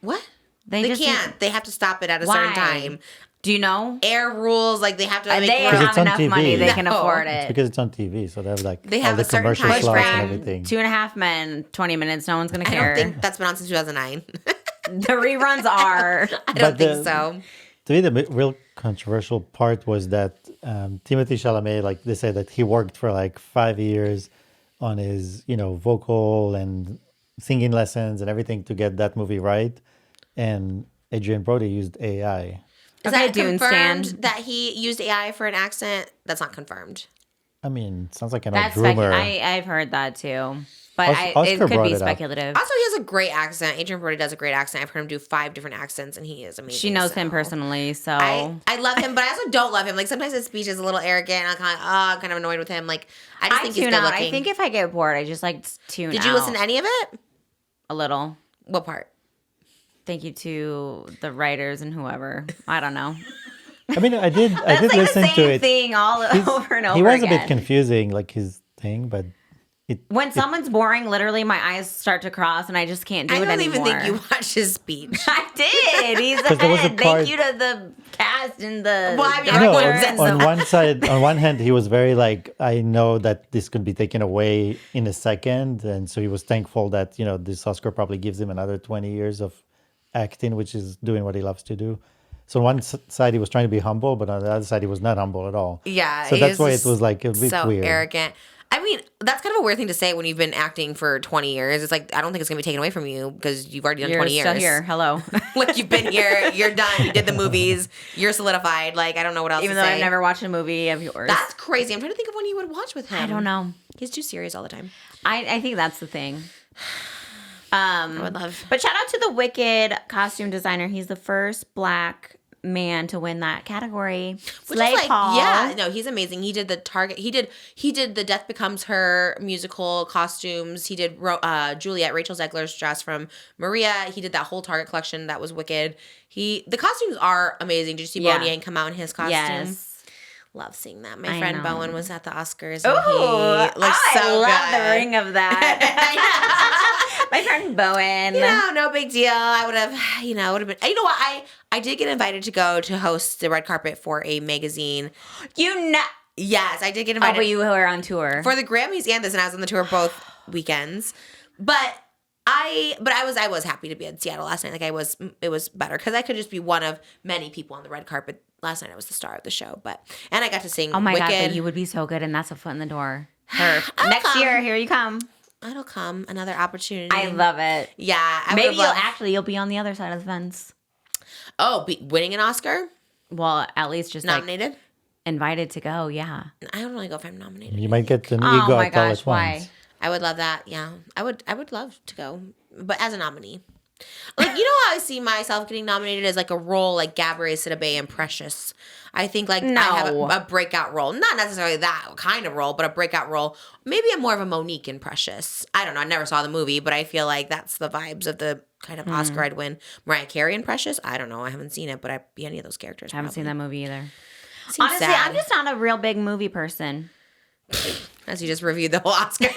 what? They They just can't. They have to stop it at a Why? certain time. Do you know? Air rules, like, they have to make They more. Because have it's on enough TV. money; they can No. afford It's it. because it's on TV, so they have like They all have the a certain commercial time slots frame. and everything. 2.5 Men, 20 minutes. No one's gonna I care. don't think that's been on since 2009. The reruns are. I don't But think so. To me, the real controversial part was that Timothée Chalamet, like they say that he worked for like 5 years on his, vocal and singing lessons and everything to get that movie right. And Adrian Brody used AI. Is Okay, that Dune confirmed Stan. that he used AI for an accent? That's not confirmed. I mean, sounds like an That's old rumor. I've heard that too, but Oscar it could brought be it up. speculative. Also, he has a great accent. Adrian Brody does a great accent. I've heard him do 5 different accents, and he is amazing. She knows him so. personally, so I love him, but I also don't love him. Like, sometimes his speech is a little arrogant. I'm kind of annoyed with him. Like, I just think he's tune good out. looking. I think if I get bored, I just like tune out. Did you listen to any of it? A little? What part? Thank you to the writers and whoever. I don't know. I mean, I did That's like listen the same to it. thing all over and over He was again. a bit confusing, like his thing, but When someone's boring, literally my eyes start to cross and I just can't do I it don't anymore. even think you watched his speech. I did. He's the there was a head. part- Thank you to the cast and the Well, I mean, no, everyone on, says on so. one side, on one hand, he was very like, I know that this could be taken away in a second, and so he was thankful that this Oscar probably gives him another 20 years of acting, which is doing what he loves to do. So on one side, he was trying to be humble, but on the other side, he was not humble at all. Yeah. So he that's why just it was like a bit so weird. arrogant. I mean, that's kind of a weird thing to say when you've been acting for 20 years. It's like, I don't think it's going to be taken away from you because you've already done You're 20 years. still here. Hello. Like, you've been here, you're done, you did the movies, you're solidified. Like, I don't know what else Even to though say. I've never watched a movie of yours. That's crazy. I'm trying to think of when you would watch with him. I don't know. He's too serious all the time. I think that's the thing. I would love. But shout out to the Wicked costume designer. He's the first Black man to win that category. Which Slay is like, Paul. yeah, no, he's amazing. He did the Target. He did the Death Becomes Her musical costumes. He did Juliet, Rachel Zegler's dress from Maria. He did that whole Target collection that was wicked. The costumes are amazing. Did you see Yeah. Bonnie Yang come out in his costume? Yes. Love seeing that. My I friend know. Bowen was at the Oscars. Ooh, And he looks I so love good. the ring of that. My friend Bowen. No big deal. I would have, would have been. You know what? I did get invited to go to host the red carpet for a magazine. You know. Yes, I did get Oh, invited but you were on tour. for the Grammys and this, and I was on the tour both weekends. But I was happy to be in Seattle last night. Like, it was better because I could just be one of many people on the red carpet. Last night I was the star of the show, and I got to sing. Oh my Wicked. God, but you would be so good, and that's a foot in the door. Next come. year, here you come. It'll come, another opportunity. I love it. Yeah, I Maybe would've loved- you'll be on the other side of the fence. winning an Oscar, Well, at least just nominated. like invited to go. Yeah. I don't really go if I'm nominated. You might get an Oh ego my at all gosh, at why? once. I would love that. Yeah, I would love to go, but as a nominee. Like, how I see myself getting nominated as like a role like Gabrielle Sidibe and Precious. I think like I have No. a breakout role. Not necessarily that kind of role, but a breakout role. Maybe I'm more of a Monique in Precious. I don't know. I never saw the movie, but I feel like that's the vibes of the kind of Oscar I'd win. Mariah Carey in Precious? I don't know. I haven't seen it, but I'd be any of those characters. I haven't seen that movie either. Seems Honestly, sad. I'm just not a real big movie person. As you just reviewed the whole Oscar.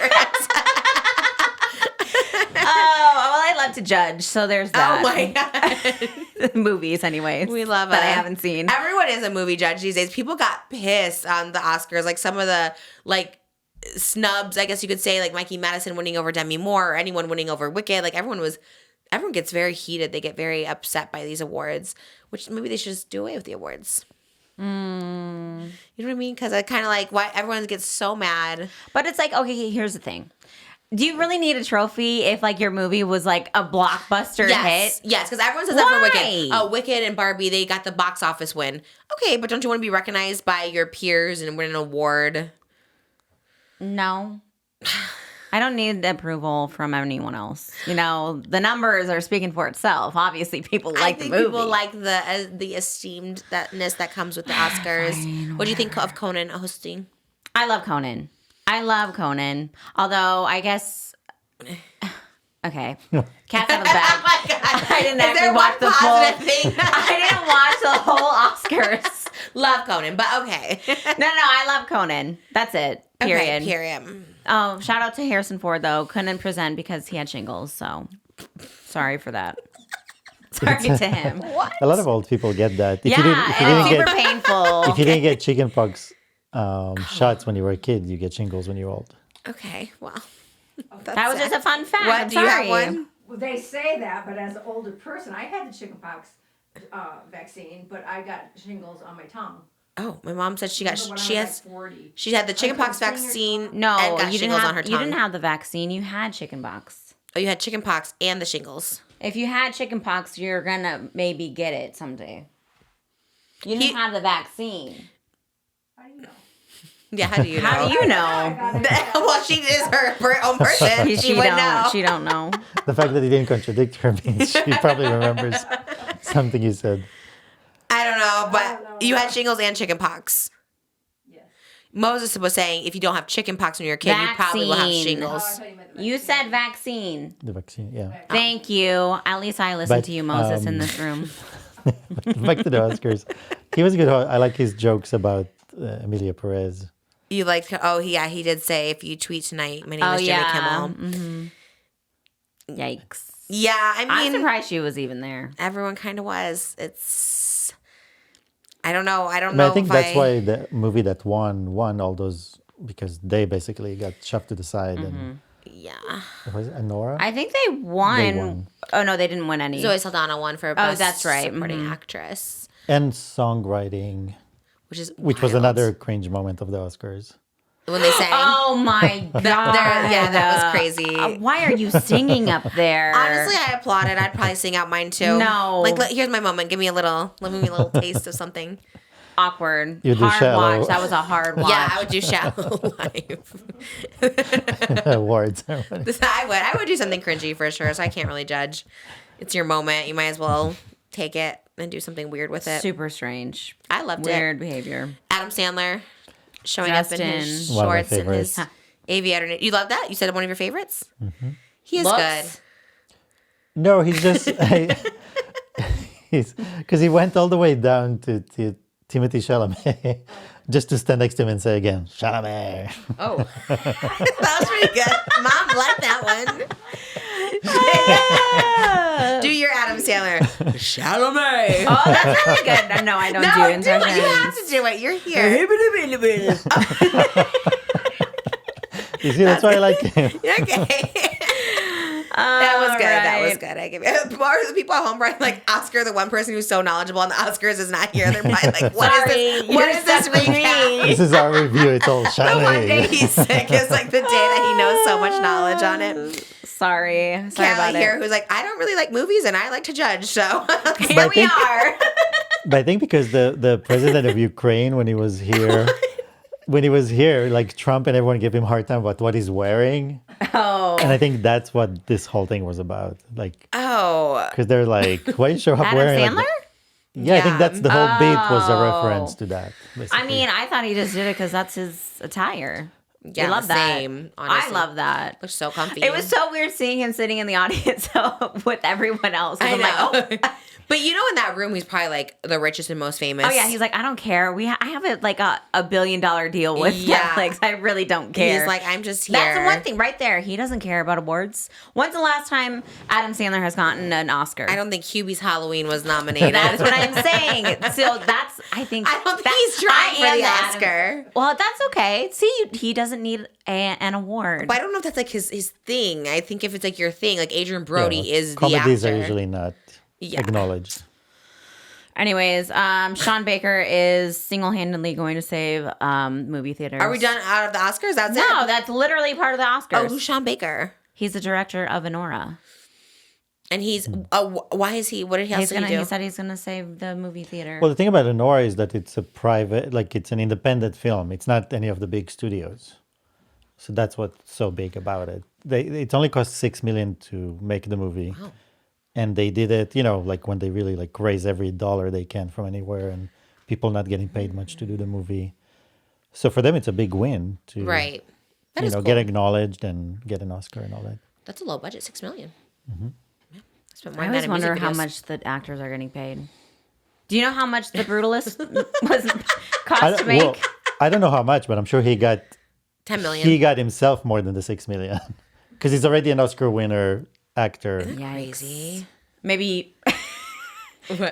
Oh, well, I love to judge, so there's that. Oh my God. Movies, anyways. We love that it. I haven't seen. Everyone is a movie judge these days. People got pissed on the Oscars. Like, some of the snubs, I guess you could say, like Mikey Madison winning over Demi Moore, or anyone winning over Wicked. Like, everyone gets very heated. They get very upset by these awards, which maybe they should just do away with the awards. You know what I mean? Because I kind of like why everyone gets so mad. But it's like, okay, here's the thing. Do you really need a trophy if like your movie was like a blockbuster Yes, hit? yes, because everyone says that for Why? Wicked. Oh, Wicked and Barbie, they got the box office win. Okay, but don't you want to be recognized by your peers and win an award? No. I don't need approval from anyone else. You know, the numbers are speaking for itself. Obviously, people like the I think movie. people like the esteemedness that comes with the Oscars. What do you think of Conan hosting? I love Conan. Although I guess, okay, cat's out of the bag. Oh my God. I didn't Is actually there watch one the full. positive thing? I didn't watch the whole Oscars. Love Conan, but okay. No, I love Conan. That's it. Period. Okay, period. Oh, shout out to Harrison Ford though. Couldn't present because he had shingles. So sorry for that. Sorry to him. A lot of old people get that. If Yeah, you didn't, it's super painful. if you didn't get chickenpox shots when you were a kid, you get shingles when you're old. Okay, well. That was just a fun fact. What, I'm do you have sorry. one? Well, they say that, but as an older person, I had the chickenpox vaccine, but I got shingles on my tongue. Oh, my mom said she got Remember when she I was has like 40. she had the chickenpox couldn't sing or vaccine. talk. No, and got you didn't shingles have. on her tongue. You didn't have the vaccine. You had chickenpox. Oh, you had chickenpox and the shingles. If you had chickenpox, you're gonna maybe get it someday. You didn't have the vaccine. How do you know? Yeah, how do you know? How do you know? I got it. Well, she is her own person. She would know. She don't know. The fact that he didn't contradict her means she probably remembers something you said. I don't know, but I don't know. you had shingles and chickenpox. Yes. Moses was saying if you don't have chickenpox when you're a kid, you probably will have Vaccine. Oh, I shingles. thought you meant the You vaccine. said vaccine. The vaccine, yeah. Thank you. At least I listened But, to you, Moses, in this room. Back to the Oscars. He was good. I like his jokes about Emilia Perez. You like? Oh, yeah, he did say if you tweet tonight, my name Oh is Jimmy yeah. Kimmel. Yikes. Yeah, I I'm mean, surprised she was even there. everyone kind of was. It's. I don't know. I don't But know. I think if that's why the movie that won all those, because they basically got shoved to the side. And Yeah. was it ANORA? I think they won. They won. Oh no, they didn't win any. Zoe Saldana won for best that's right. supporting actress, And songwriting, which was wild. another cringe moment of the Oscars. when they sang. Oh my god. yeah, that was crazy. Why are you singing up there? Honestly, I applauded. I'd probably sing out mine too. No. Like, here's my moment. Give me a little taste of something. Awkward. You do Hard Shallow. watch. That was a hard watch. Yeah, I would do Shallow live. Awards. I would do something cringy for sure, so I can't really judge. It's your moment. You might as well take it and do something weird with it. Super strange. I loved Weird it. behavior. Adam Sandler showing up in his Justin. One of my shorts and his favorites. aviator. You love that? You said one of your favorites? He is Looks. good. No, he's just he's because he went all the way down to Timothy Chalamet just to stand next to him and say again, Chalamet. Oh. That was pretty good. Mom liked that one. Do your Adam Sandler. Chalamet. Oh, that's really good. No, I don't do No, do it. impressions. You have to do it. You're here. You see, that's why I like him. Okay. That was good. That was right. good. I give it. More of the people at home, Brian, like Oscar, the one person who's so knowledgeable on the Oscars, is not here. They're probably like, "What is Sorry, this? What you're is this stuck with recap?" This is our review. It's all The one day Chalamet. he's sick is like the day that he knows so much knowledge on it. Sorry Callie about here, it. who's like, I don't really like movies and I like to judge, so Here But I we think- are. But I think because the president of Ukraine, when he was here, like Trump and everyone gave him a hard time about what he's wearing. Oh. And I think that's what this whole thing was about. Like, oh, because they're like, why you show up Adam wearing Sandler? like Yeah, I think that's the whole beat was a reference to that. I basically. mean, I thought he just did it because that's his attire. Yeah, I love that. same, I honestly. love that. looks so comfy. It was so weird seeing him sitting in the audience with everyone else. 'Cause I I'm know. like, oh. But you know, in that room, he's probably like the richest and most famous. Oh yeah, he's like, I don't care. I have a $1 billion deal with Yeah. Netflix. I really don't care. He's like, I'm just here. That's the one thing right there. He doesn't care about awards. When's the last time Adam Sandler has gotten an Oscar? I don't think Hubie's Halloween was nominated. That's what I'm saying. So that's, I think. I don't think that's- he's trying I for am the Adam- Oscar. Well, that's okay. See, he doesn't need an award. But I don't know if that's like his thing. I think if it's like your thing, like Adrian Brody Yeah, is the comedies actor. are usually not Yeah. acknowledged. Anyways, Sean Baker is single-handedly going to save movie theaters. Are we done out of the Oscars? That's it? No, that's literally part of the Oscars. Oh, who's Sean Baker? He's the director of ANORA. And he's, why is he, what did he else do? He said he's going to save the movie theater. Well, the thing about ANORA is that it's a private, like it's an independent film. It's not any of the big studios. So that's what's so big about it. It only cost $6 million to make the movie. Wow. And they did it, like when they really like raise every dollar they can from anywhere and people not getting paid much to do the movie. So for them, it's a big win to, Right. That is cool. get acknowledged and get an Oscar and all that. That's a low budget, $6 million. Mm-hmm. Yeah. Spent more I on always that in wonder music how videos. much the actors are getting paid. Do you know how much The Brutalist was cost to make? Well, I don't know how much, but I'm sure he got $10 million. He got himself more than the $6 million because he's already an Oscar winner actor. Crazy. Maybe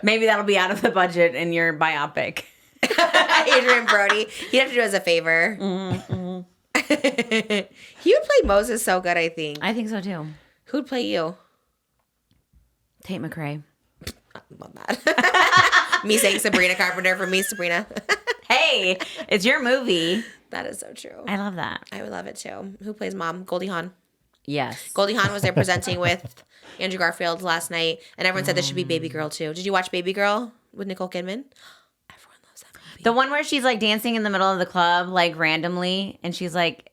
that'll be out of the budget in your biopic. Adrian Brody. He'd have to do it as a favor. He would play Moses so good, I think. I think so too. Who'd play you? Tate McRae. Love that. Me saying Sabrina Carpenter for me, Sabrina. Hey, it's your movie. That is so true. I love that. I would love it too. Who plays mom? Goldie Hawn. Yes. Goldie Hawn was there presenting with Andrew Garfield last night, and everyone said this should be Baby Girl too. Did you watch Baby Girl with Nicole Kidman? Everyone loves that movie. The one where she's like dancing in the middle of the club, like randomly, and she's like,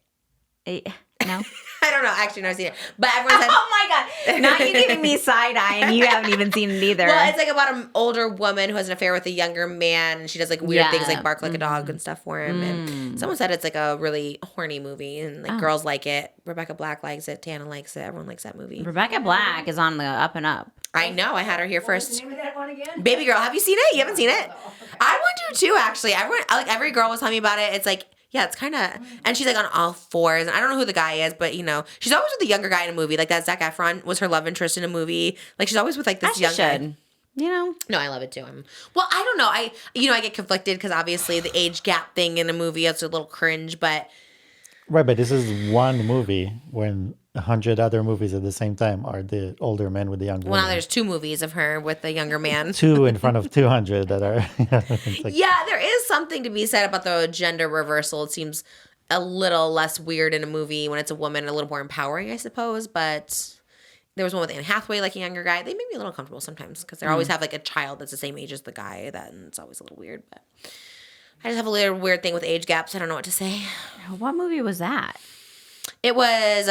no. I don't know. Actually, no, I've seen it. But everyone said, Oh my God. Now you're giving me side eye and you haven't even seen it either. well, it's like about an older woman who has an affair with a younger man, and she does like weird Yeah. things like bark like a dog and stuff for him. And someone said it's like a really horny movie, and like girls like it. Rebecca Black likes it. Tana likes it. Everyone likes that movie. Rebecca Black is on the up and up. I know. I had her here What's the first. name of that one again? Baby Girl. Have you seen it? You haven't seen it? I want to too. Actually, everyone like every girl was telling me about it. It's like. Yeah, it's kind of, and she's like on all fours. And I don't know who the guy is, but she's always with the younger guy in a movie. Like that Zac Efron was her love interest in a movie. Like she's always with like this young guy. No, I love it too. Well, I don't know. I get conflicted because obviously the age gap thing in a movie is a little cringe, but. Right, but this is one movie when 100 other movies at the same time are the older men with the younger Well, now women. there's 2 movies of her with the younger man. 2 in front of 200 that are. It's like, Yeah, there is something to be said about the gender reversal. It seems a little less weird in a movie when it's a woman, a little more empowering, I suppose. But there was one with Anne Hathaway, like a younger guy. They make me a little uncomfortable sometimes because they always have like a child that's the same age as the guy. And it's always a little weird. But I just have a little weird thing with age gaps. I don't know what to say. What movie was that? It was,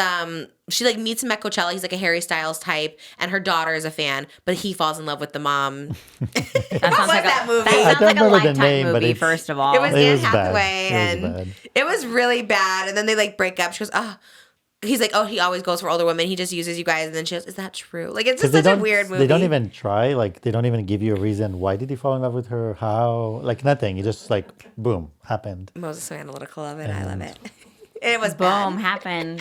she like meets him at Coachella. He's like a Harry Styles type, and her daughter is a fan, but he falls in love with the mom. That What sounds was like that movie? That I sounds don't like a remember the Lifetime name, but movie, it's- first of all. It was It Anne was bad. Hathaway, It was and bad. it was really bad. And then they like break up. She goes, "Oh." He's like, "Oh, he always goes for older women. He just uses you guys." And then she goes, "Is that true?" Like it's just 'Cause such a weird movie. They don't even try. Like, they don't even give you a reason. Why did he fall in love with her? How? Like, nothing. It just, like, boom, happened. Moses so analytical of it. I love it. It was Boom, bad. happened.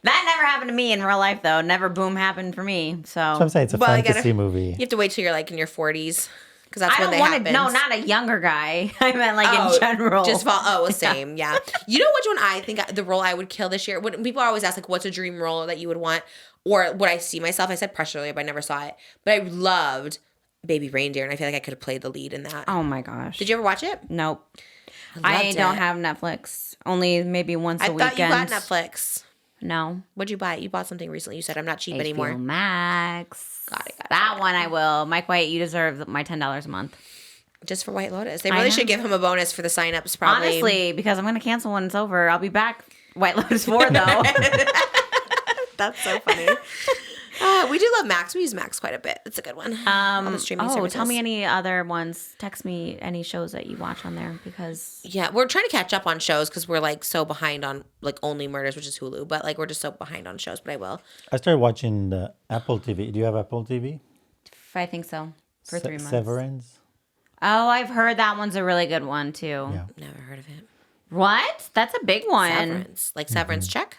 That never happened to me in real life, though. Never boom happened for me. So I'm saying it's a Well, you fantasy gotta- movie. You have to wait till you're like in your 40s because that's I when don't they want happen. to. No, not a younger guy. I meant like in general. Just fall. Oh, well, same. Yeah. You know which one I think the role I would kill this year? When people always ask like, "What's a dream role that you would want?" Or would I see myself? I said Pressure earlier, but I never saw it. But I loved Baby Reindeer, and I feel like I could have played the lead in that. Oh my gosh. Did you ever watch it? Nope. I loved don't it. have Netflix. Only maybe once I a weekend. thought you got Netflix. No. What'd you buy? You bought something recently. You said I'm not cheap HBO anymore. Max. Got it. That one I will. Mike White, you deserve my $10 a month. Just for White Lotus. They I really know. should give him a bonus for the signups, probably. Honestly, because I'm going to cancel when it's over. I'll be back White Lotus 4, though. That's so funny. We do love Max. We use Max quite a bit. It's a good one. All the streaming services. Tell me any other ones. Text me any shows that you watch on there because Yeah, we're trying to catch up on shows because we're like so behind on like Only Murders, which is Hulu, but like we're just so behind on shows. But I will. I started watching the Apple TV. Do you have Apple TV? I think so for 3 months. Severance. Oh, I've heard that one's a really good one too. Yeah. Never heard of it. What? That's a big one. Severance, like Severance check.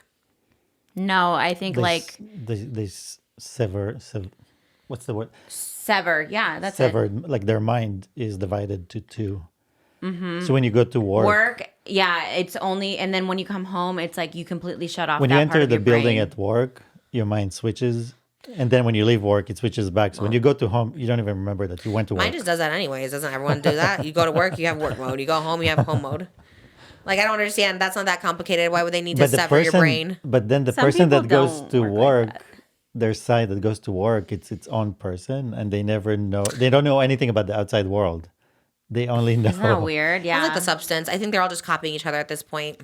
No, I think like They sever. What's the word? sever. Yeah, that's Severed. Like their mind is divided to 2. Mm-hmm. So when you go to work, Work. Yeah, it's only, and then when you come home, it's like you completely shut off. when that you part enter of the your building brain. at work, your mind switches, And then when you leave work, it switches back. So when you go to home, you don't even remember that you went to work. Mine just does that anyways. Doesn't everyone do that? You go to work, you have work mode. You go home, you have home mode. Like, I don't understand. That's not that complicated. Why would they need to sever your brain? But then the Some person that people goes don't to work like work, that. their side that goes to work, it's its own person, and they never know. They don't know anything about the outside world. They only know. Isn't that weird? I like Yeah. the substance. I think they're all just copying each other at this point.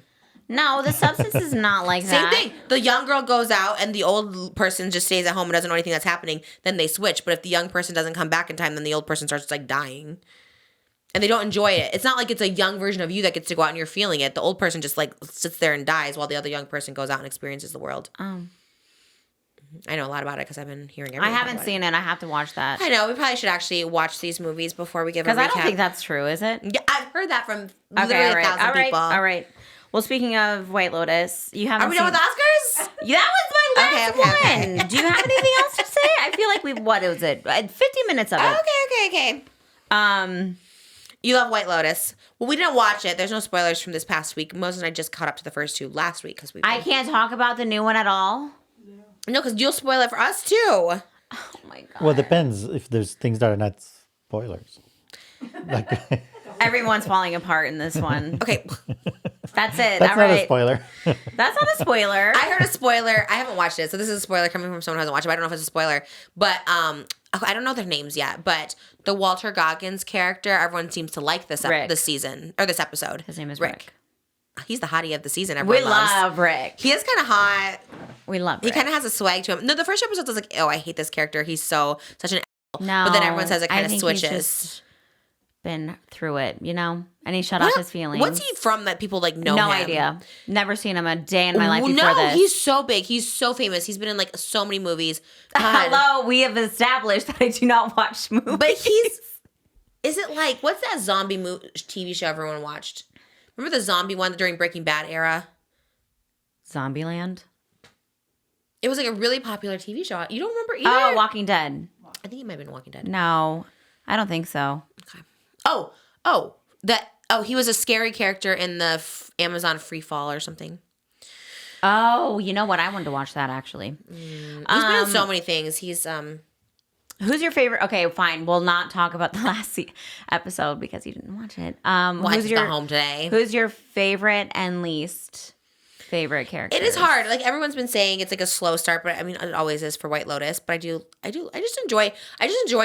No, the substance is not like Same that. thing. The young girl goes out and the old person just stays at home and doesn't know anything that's happening. Then they switch. But if the young person doesn't come back in time, then the old person starts like dying. And they don't enjoy it. It's not like it's a young version of you that gets to go out and you're feeling it. The old person just like sits there and dies while the other young person goes out and experiences the world. I know a lot about it because I've been hearing I everything. haven't seen it. I have to watch that. I know. We probably should actually watch these movies before we give a recap. Because I don't think that's true, is it? Yeah, I've heard that from Okay, literally all right. 1,000 All right. people. All right. Well, speaking of White Lotus, you haven't Are we done with Oscars? That was my last Okay. one. Do you have anything else to say? I feel like what is it? 50 minutes of it. Okay. Um, You love White Lotus. Well, we didn't watch it. There's no spoilers from this past week. Moses and I just caught up to the first two last week because we. I can't talk about the new one at all. No, because you'll spoil it for us too. Oh my god. Well, it depends if there's things that are not spoilers. Like, Everyone's falling apart in this one. Okay, That's it. that's all not right. a spoiler. That's not a spoiler. I heard a spoiler. I haven't watched it, so this is a spoiler coming from someone who hasn't watched it. But I don't know if it's a spoiler, but I don't know their names yet. But the Walter Goggins character, everyone seems to like this Rick. this season or this episode. His name is Rick. He's the hottie of the season. Everyone We loves. love Rick. He is kind of hot. We love He Rick. kind of has a swag to him. No, the first episode was like, oh, I hate this character. He's such an. No. But then everyone says it I kind of think switches. He's just been through it, and he shut off his feelings. What's he from that people like know No him? idea. Never seen him a day in my life before No, this. he's so big. He's so famous. He's been in like so many movies. God. Hello, we have established that I do not watch movies. But is it like, what's that zombie TV show everyone watched? Remember the zombie one during Breaking Bad era? Zombieland? It was like a really popular TV show. You don't remember either? Oh, Walking Dead. I think it might have been Walking Dead. No, I don't think so. He was a scary character in the Amazon Free Fall or something. Oh, you know what? I wanted to watch that actually. He's been in so many things. He's Who's your favorite? Okay, fine. We'll not talk about the last episode because you didn't watch it. I just got home today. Who's your favorite and least favorite character? It is hard. Like everyone's been saying, it's like a slow start, but I mean, it always is for White Lotus. But I just enjoy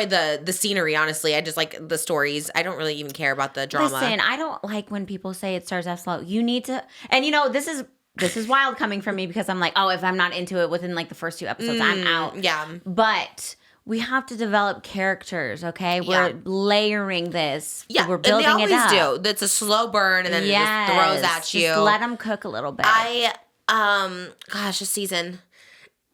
the scenery. Honestly, I just like the stories. I don't really even care about the drama. Listen, I don't like when people say it starts off slow. You need to, and this is wild coming from me because I'm like, oh, if I'm not into it within like the first 2 episodes, I'm out. Yeah. But we have to develop characters, okay? We're layering this. Yeah, We're building and they it up. always do. It's a slow burn, and then it just throws at you. Just let them cook a little bit. This season,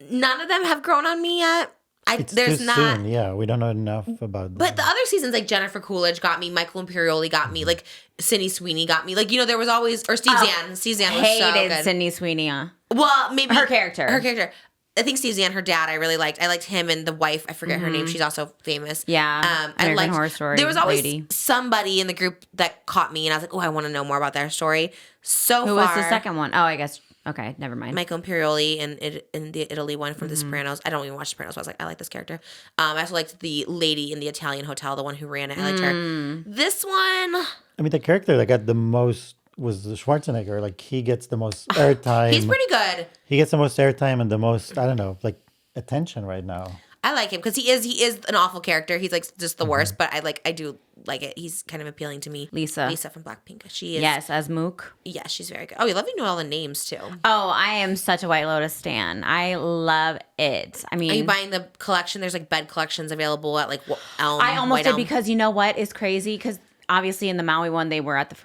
none of them have grown on me yet. It's too soon. Yeah, we don't know enough about them. But the other seasons, like Jennifer Coolidge got me, Michael Imperioli got me, like Sydney Sweeney got me. Like, there was always, or Steve Zahn. Steve Zahn was so hated good. Sydney Sweeney. Well, maybe Her character. I think Steve Zahn, her dad, I really liked. I liked him and the wife. I forget her name. She's also famous. Yeah. American Horror Story There was always lady. somebody in the group that caught me, and I was like, oh, I want to know more about their story. So Who far, was the second one? Oh, I guess. Okay, never mind. Michael Imperioli in the Italy one from The Sopranos. I don't even watch Sopranos, but I was like, I like this character. I also liked the lady in the Italian hotel, the one who ran it. I liked her. This one, I mean, the character that got the most was Schwarzenegger. Like, he gets the most airtime. he's pretty good. He gets the most airtime and the most, I don't know, like, attention right now. I like him because he is an awful character. He's like just the worst, but I do like it. He's kind of appealing to me. Lisa from Blackpink. She is. Yes, as Mook. Yeah, she's very good. Oh, you love you know all the names too. Oh, I am such a White Lotus stan. I love it. I mean, Are you buying the collection? There's like bed collections available at like Elm. I almost White did Elm. because you know what is crazy? Because obviously in the Maui one, they were at the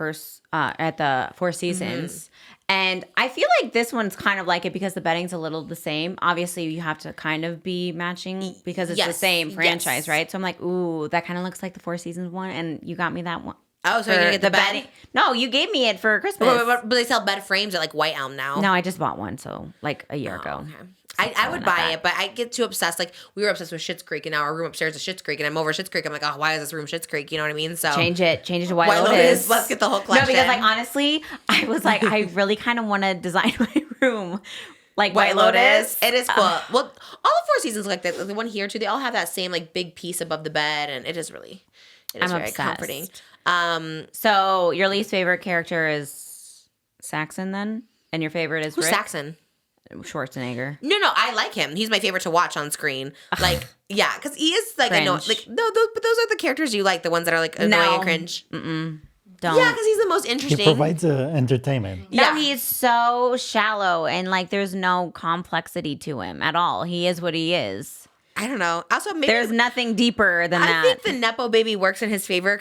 Four Seasons. And I feel like this one's kind of like it because the bedding's a little the same. Obviously, you have to kind of be matching because it's the same franchise, right? So I'm like, ooh, that kind of looks like the Four Seasons one. And you got me that one. Oh, so you're gonna get the bed? No, you gave me it for Christmas. But they sell bed frames at like White Elm now. No, I just bought one, so like a year ago. Okay. I would buy it, but I get too obsessed. Like, we were obsessed with Schitt's Creek, and now our room upstairs is Schitt's Creek, and I'm over Schitt's Creek. I'm like, oh, why is this room Schitt's Creek? You know what I mean? So Change it to White Lotus. Let's get the whole collection. No, because like honestly, I was like, I really kind of want to design my room Like White Lotus. It is cool. Well, all the 4 seasons like that. The one here too. They all have that same like big piece above the bed, and it is very obsessed. comforting. So your least favorite character is Saxon then, and your favorite is Who's Rick? Saxon? Schwarzenegger. No, I like him. He's my favorite to watch on screen. Like, yeah, because he is like Cringe. but those are the characters you like, the ones that are like annoying and cringe. Don't. Yeah, because he's the most He interesting. provides entertainment. No, Yeah. he is so shallow and like there's no complexity to him at all. He is what he is. I don't know. Also, maybe There's nothing deeper than I that. think the Nepo baby works in his favor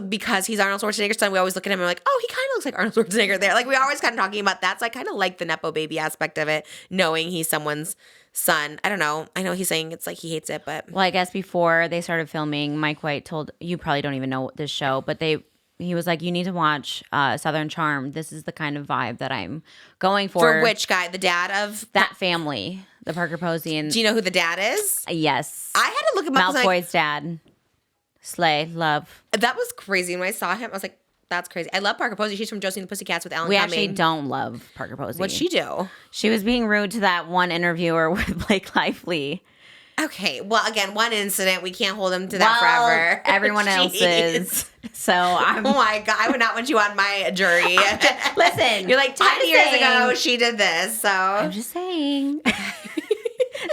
because he's Arnold Schwarzenegger's son, we always look at him and we're like, oh, he kind of looks like Arnold Schwarzenegger there. Like, we always kind of talking about that. So I kind of like the Nepo baby aspect of it, knowing he's someone's son. I don't know. I know he's saying it's like he hates it, but Well, I guess before they started filming, Mike White told, you probably don't even know this show, but he was like, you need to watch Southern Charm. This is the kind of vibe that I'm going for which guy? The dad of that family, the Parker Posey and Do you know who the dad is? yes, I had to look him up. 'Cause I'm like, Malfoy's dad, Slay, love. that was crazy. And when I saw him, I was like, that's crazy. I love Parker Posey. She's from Josie and the Pussycats with Alan We Cumming. actually don't love Parker Posey. What'd she do? She was being rude to that one interviewer with Blake Lively. Okay, well, again, one incident. We can't hold him to that forever. Everyone else Jeez. is. So I'm. Oh my God, I would not want you on my jury. Listen, You're like, 10 I'm years saying- ago, she did this. So I'm just saying.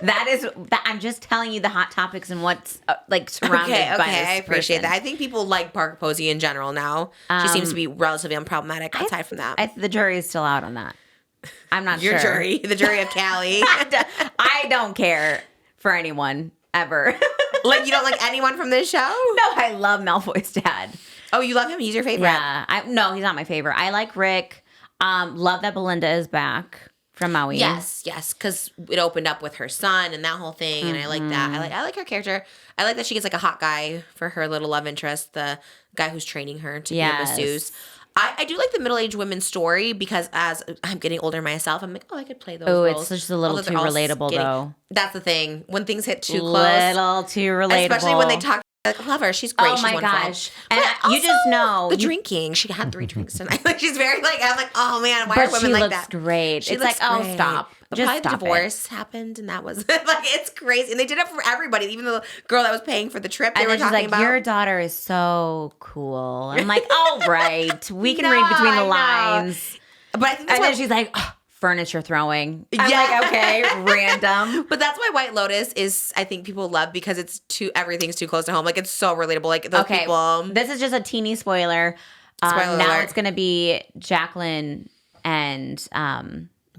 I'm just telling you the hot topics and what's like surrounded okay, by this I appreciate person. that. I think people like Parker Posey in general now. She seems to be relatively unproblematic aside from that. The jury is still out on that. I'm not Your sure. jury, the jury of KALLI. I don't care for anyone ever. Like, you don't like anyone from this show? No, I love Malfoy's dad. Oh, you love him? He's your favorite? Yeah, no, he's not my favorite. I like Rick. Love that Belinda is back from Maui. Yes, because it opened up with her son and that whole thing, and I like that. I like her character. I like that she gets like a hot guy for her little love interest, the guy who's training her to be a masseuse. I do like the middle-aged women's story because as I'm getting older myself, I'm like, oh, I could play those roles. It's just a little Although too they're all relatable, skinny. though. That's the thing. When things hit too close. Little too relatable. Especially when they talk. Like, love her. She's great. Oh She's my wonderful. gosh. But And you just know. the drinking. She had 3 drinks tonight. Like, she's very like, I'm like, oh man, why are But women she like looks that? great. She It's looks like, oh, great. stop. But Just probably stop the divorce happened, and that was like, it's crazy. And they did it for everybody, even the girl that was paying for the trip. They And were then she's talking like, about. your daughter is so cool. I'm like, all right. We can No, read between I the know. lines. But I think that's And why then she's like, oh, furniture throwing. I'm Yeah. like, okay, random. But that's why White Lotus is, I think people love because it's everything's too close to home. Like, it's so relatable. Like, those Okay, people. this is just a teeny spoiler. Spoiler now alert. it's going to be Jacqueline and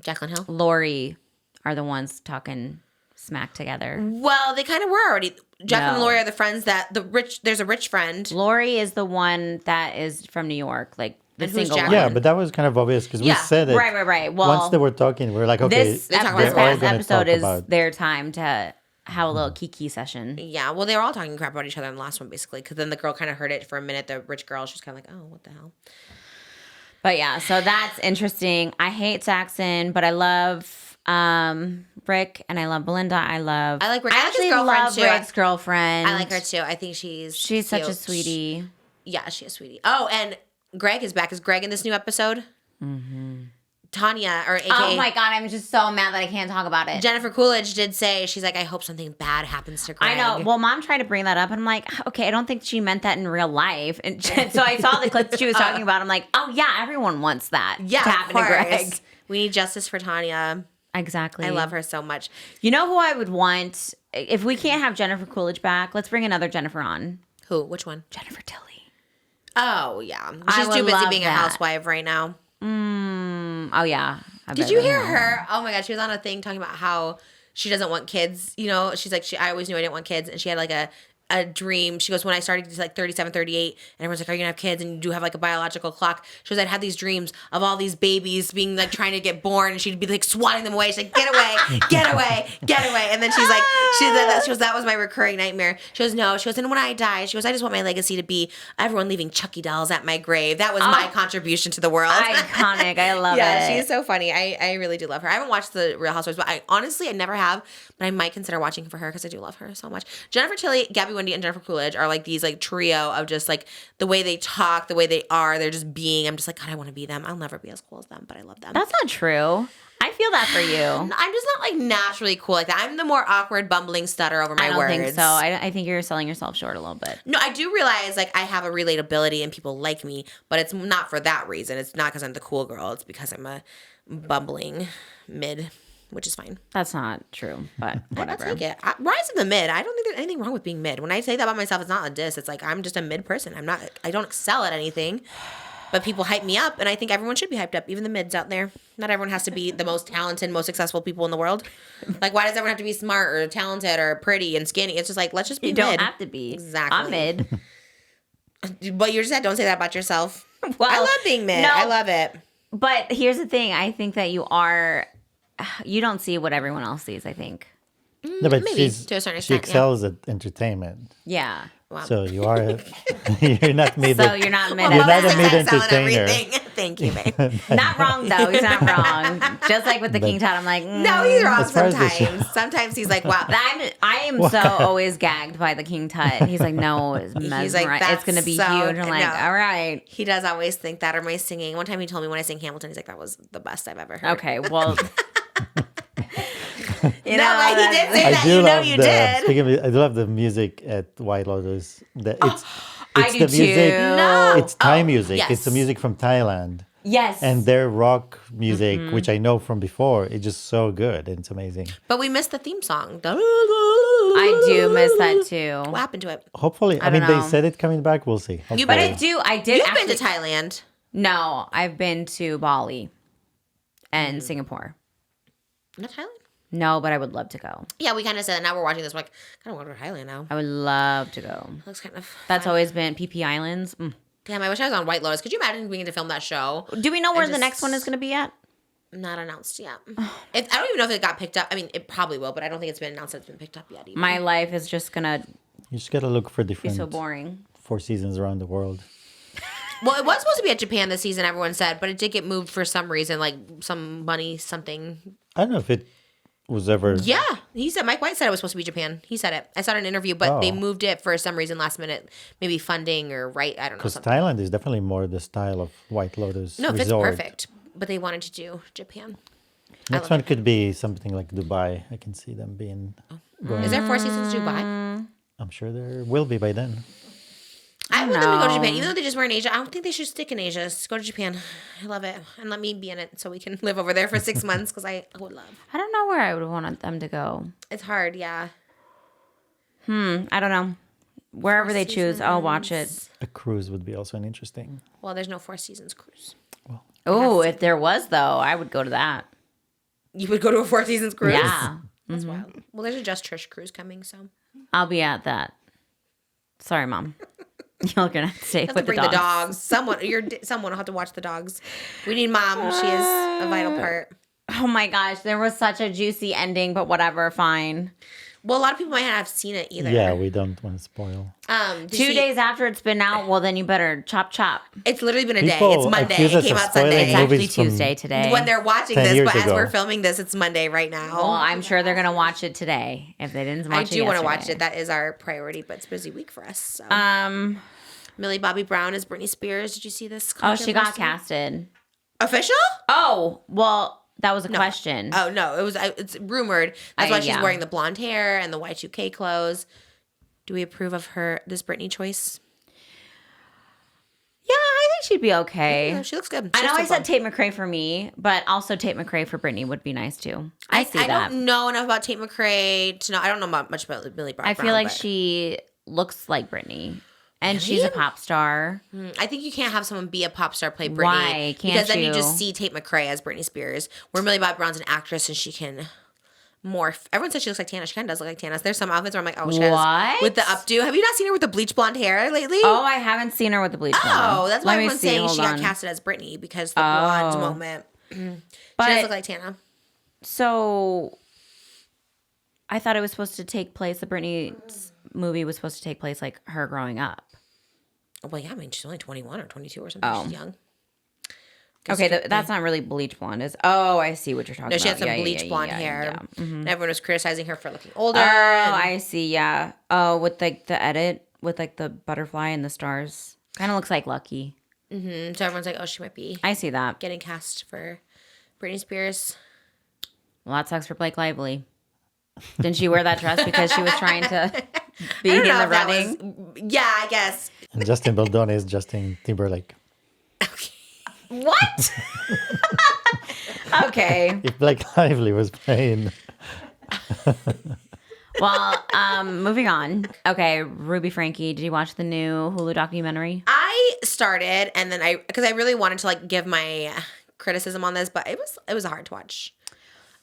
Jacqueline Hill. Lori are the ones talking smack together. Well, they kind of were already. Jacqueline and No. Lori are the friends that there's a rich friend. Lori is the one that is from New York, like the And who's single one. Jacqueline? Yeah, but that was kind of obvious because we Yeah, said it. Right. Well, Once they were talking, we were like, okay, this They talk about they're this all past gonna episode talk is about. their time to have a little kiki session. Yeah, well, they were all talking crap about each other in the last one, basically. Because then the girl kind of heard it for a minute. The rich girl, she's kind of like, oh, what the hell? But yeah, so that's interesting. I hate Saxon, but I love Rick and I love Belinda. I like Rick. I like his actually girlfriend, love too. Rick's girlfriend. I like her too. I think she's She's such a cute. sweetie. Yeah, she's a sweetie. Oh, and Greg is back. Is Greg in this new episode? Mm-hmm. Tanya, or AKA Oh my god, I'm just so mad that I can't talk about it. Jennifer Coolidge did say, she's like, I hope something bad happens to Greg. I know. Well, mom tried to bring that up, and I'm like, okay, I don't think she meant that in real life. And so I saw the clips she was talking about. I'm like, oh yeah, everyone wants that Yeah, to of happen to Greg. course. We need justice for Tanya. Exactly. I love her so much. You know who I would want if we can't have Jennifer Coolidge back? Let's bring another Jennifer on. Who? Which one? Jennifer Tilly. Oh, yeah. I She's would too busy love being a that. housewife right now. Oh yeah. Did you hear her? Oh my God, she was on a thing talking about how she doesn't want kids. You know, she's like, I always knew I didn't want kids. And she had like a dream. She goes, when I started to like 37, 38, and everyone's like, are you gonna have kids? And you do have like a biological clock. She goes, I'd had these dreams of all these babies being like trying to get born, and she'd be like swatting them away. She's like, get away, get away, get away. And then she's like, she goes, that was my recurring nightmare. She goes, no. She goes, and when I die, she goes, I just want my legacy to be everyone leaving Chucky dolls at my grave. That was my contribution to the world. Iconic. I love Yeah, it. she's so funny. I really do love her. I haven't watched the Real Housewives, but I never have. But I might consider watching for her because I do love her so much. Jennifer Tilly, Gabby Wendy, and Jennifer Coolidge are like these like trio of just like the way they talk, the way they are. They're just being. I'm just like, God, I want to be them. I'll never be as cool as them, but I love them. That's not true. I feel that for you. I'm just not like naturally cool like that. I'm the more awkward, bumbling stutter over my I don't words. think so. I think you're selling yourself short a little bit. No, I do realize like I have a relatability and people like me, but it's not for that reason. It's not because I'm the cool girl. It's because I'm a bumbling mid, which is fine. That's not true, but I'll whatever. take it. Rise in the mid. I don't think there's anything wrong with being mid. When I say that about myself, it's not a diss. It's like I'm just a mid person. I don't excel at anything. But people hype me up, and I think everyone should be hyped up, even the mids out there. Not everyone has to be the most talented, most successful people in the world. Like, why does everyone have to be smart or talented or pretty and skinny? It's just like, let's just be You mid. don't have to be. Exactly. I'm mid. But you just said don't say that about yourself. Well, I love being mid. no. I love it. But here's the thing. I think that you don't see what everyone else sees, I think. No, but Maybe, to a certain she extent, yeah. excels at entertainment. Yeah. Wow. So you are, you're not mid. So you're not mid. You're Well, not that's a mid excel at entertainer. everything. Thank you, babe. Not wrong, though. He's not wrong. Just like with the King Tut, I'm like, No, he's wrong As far as the sometimes. Sometimes he's like, wow. I am so always gagged by the King Tut. He's like, no, it's He's mesmerizing. like, It's going to be that's so- huge. I'm like, no. all right. He does always think that, or my singing. One time he told me when I sang Hamilton, he's like, that was the best I've ever heard. Okay, well. You No, like he did say I that. do You know love you the. did. Speaking of, I do love the music at White Lotus. It's I do the music. too. No. It's Thai music. yes. It's the music from Thailand. Yes. And their rock music, Mm-hmm. which I know from before, it's just so good. It's amazing. But we missed the theme song. I do miss that too. What happened to it? Hopefully, I don't mean, know. they said it coming back. We'll see. You- But Hopefully. I did You've actually. been to Thailand. No, I've been to Bali and Singapore. Not Thailand? No, but I would love to go. Yeah, we kind of said that. Now we're watching this. We're like, I don't want to go to Thailand now. I would love to go. Looks kind of. That's always been PP Islands. Mm. Damn, I wish I was on White Lotus. Could you imagine being to film that show? Do we know where the just- next one is going to be at? Not announced yet. I don't even know if it got picked up. I mean, it probably will, but I don't think it's been announced that it's been picked up yet either. My life is just going to You just gotta look for be different so boring. Four Seasons around the world. Well, it was supposed to be at Japan this season, everyone said, but it did get moved for some reason, like some money, something. I don't know if it was ever. Yeah, he said, Mike White said it was supposed to be Japan. He said it. I saw it in an interview, but they Oh. moved it for some reason last minute, maybe funding or I don't know. Because Something. Thailand is definitely more the style of White Lotus No, it fits resort. perfect, but they wanted to do Japan. Next one could be something like Dubai. I can see them being. Going. Is there 4 seasons Dubai? I'm sure there will be by then. I want them to go to No. Japan, even though they just were in Asia. I don't think they should stick in Asia. Just go to Japan. I love it, and let me be in it so we can live over there for 6 months because I would love. I don't know where I would want them to go. It's hard, yeah. I don't know. Wherever they choose, I'll watch it. A cruise would be also an interesting. Well, there's no 4 seasons cruise. Oh, if there was, though, I would go to that. You would go to a 4 seasons cruise? Yeah. That's wild. Well, there's a Just Trish cruise coming, so. I'll be at that. Sorry, Mom. You're going to have to stay You have with to bring the the dogs. dogs. Someone will have to watch the dogs. We need Mom. She is a vital part. Oh my gosh, there was such a juicy ending, but whatever, fine. Well, a lot of people might not have seen it either. Yeah, we don't want to spoil. Did 2 you see- days after it's been out, well, then you better chop. It's literally been a day. People It's Monday. accuse It us came of out spoiling Sunday. It's actually movies from- Tuesday today. When they're watching 10 this, years but as ago. we're filming this, it's Monday right now. Well, I'm sure they're going to watch it today if they didn't watch I it do want to watch yesterday. it. That is our priority, but it's a busy week for us. So. Um, Millie Bobby Brown is Britney Spears. Did you see this? oh, she got controversy? casted. Official? Oh, well, that was a question. Oh no, it's rumored. That's why she's yeah. wearing the blonde hair and the Y2K clothes. Do we approve of this Britney choice? Yeah, I think she'd be okay. Yeah, she looks good. I She know looks I said good. Tate McRae for me, but also Tate McRae for Britney would be nice too. I see I that. don't know enough about Tate McRae to know. I don't know much about Millie Bobby I Brown. feel like but- she looks like Britney. And she's a pop star. I think you can't have someone be a pop star play Britney. Why can't because then you you? just see Tate McRae as Britney Spears, where Millie Bobby Brown's an actress and she can morph. Everyone says she looks like Tana. She kind of does look like Tana. There's some outfits where I'm like, oh, she has What? with the updo. Have you not seen her with the bleach blonde hair lately? Oh, I haven't seen her with the bleach blonde. Oh, that's why Let me everyone's see, saying hold she got on. casted as Britney because the blonde moment. She But does look like Tana. so I thought it was supposed to take place, the Britney movie was supposed to take place like her growing up. Well, yeah, I mean, she's only 21 or 22 or something. Oh. She's young. Okay, that's not really bleach blonde. Oh, I see what you're talking No, about. she had some Yeah, bleach yeah, blonde yeah, hair. yeah. And everyone was criticizing her for looking older. Oh, and- I see. Yeah. Oh, with like the edit with like the butterfly and the stars. Kind of looks like Lucky. So everyone's like, oh, she might be I see that. getting cast for Britney Spears. Well, that sucks for Blake Lively. Didn't she wear that dress because she was trying to be I in don't know the if that running? was, yeah, I guess. And Justin Baldoni is Justin Timberlake. What? Okay. If Blake Lively was playing, Well, moving on. Okay, Ruby Frankie, did you watch the new Hulu documentary? I started, and then because I really wanted to like give my criticism on this, but it was hard to watch.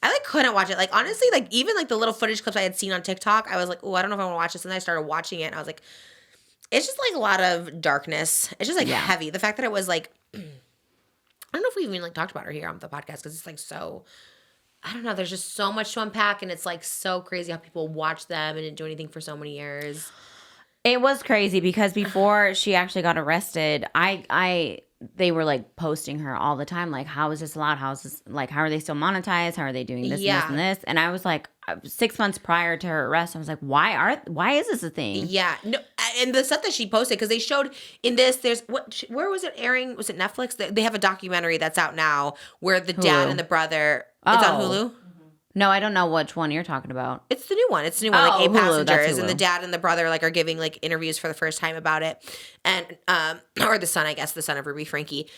I like couldn't watch it. Like honestly, like even like the little footage clips I had seen on TikTok, I was like, oh, I don't know if I want to watch this. And then I started watching it, and I was like, it's just like a lot of darkness. It's just like heavy. The fact that it was like, I don't know if we even like talked about her here on the podcast because it's like so. I don't know. There's just so much to unpack, and it's like so crazy how people watch them and didn't do anything for so many years. It was crazy because before she actually got arrested, they were like posting her all the time, like, how is this allowed? How is this, like, how are they still monetized? How are they doing this and this and this? And I was like, 6 months prior to her arrest, I was like, why is this a thing? Yeah, no, and the stuff that she posted, because they showed in this, where was it airing? Was it Netflix? They have a documentary that's out now where the dad and the brother, it's on Hulu. No, I don't know which one you're talking about. It's the new one. It's the new one, like Hulu, Eight that's Passengers, and Hulu. the dad and the brother like are giving like interviews for the first time about it, and or the son, I guess, the son of Ruby Frankie,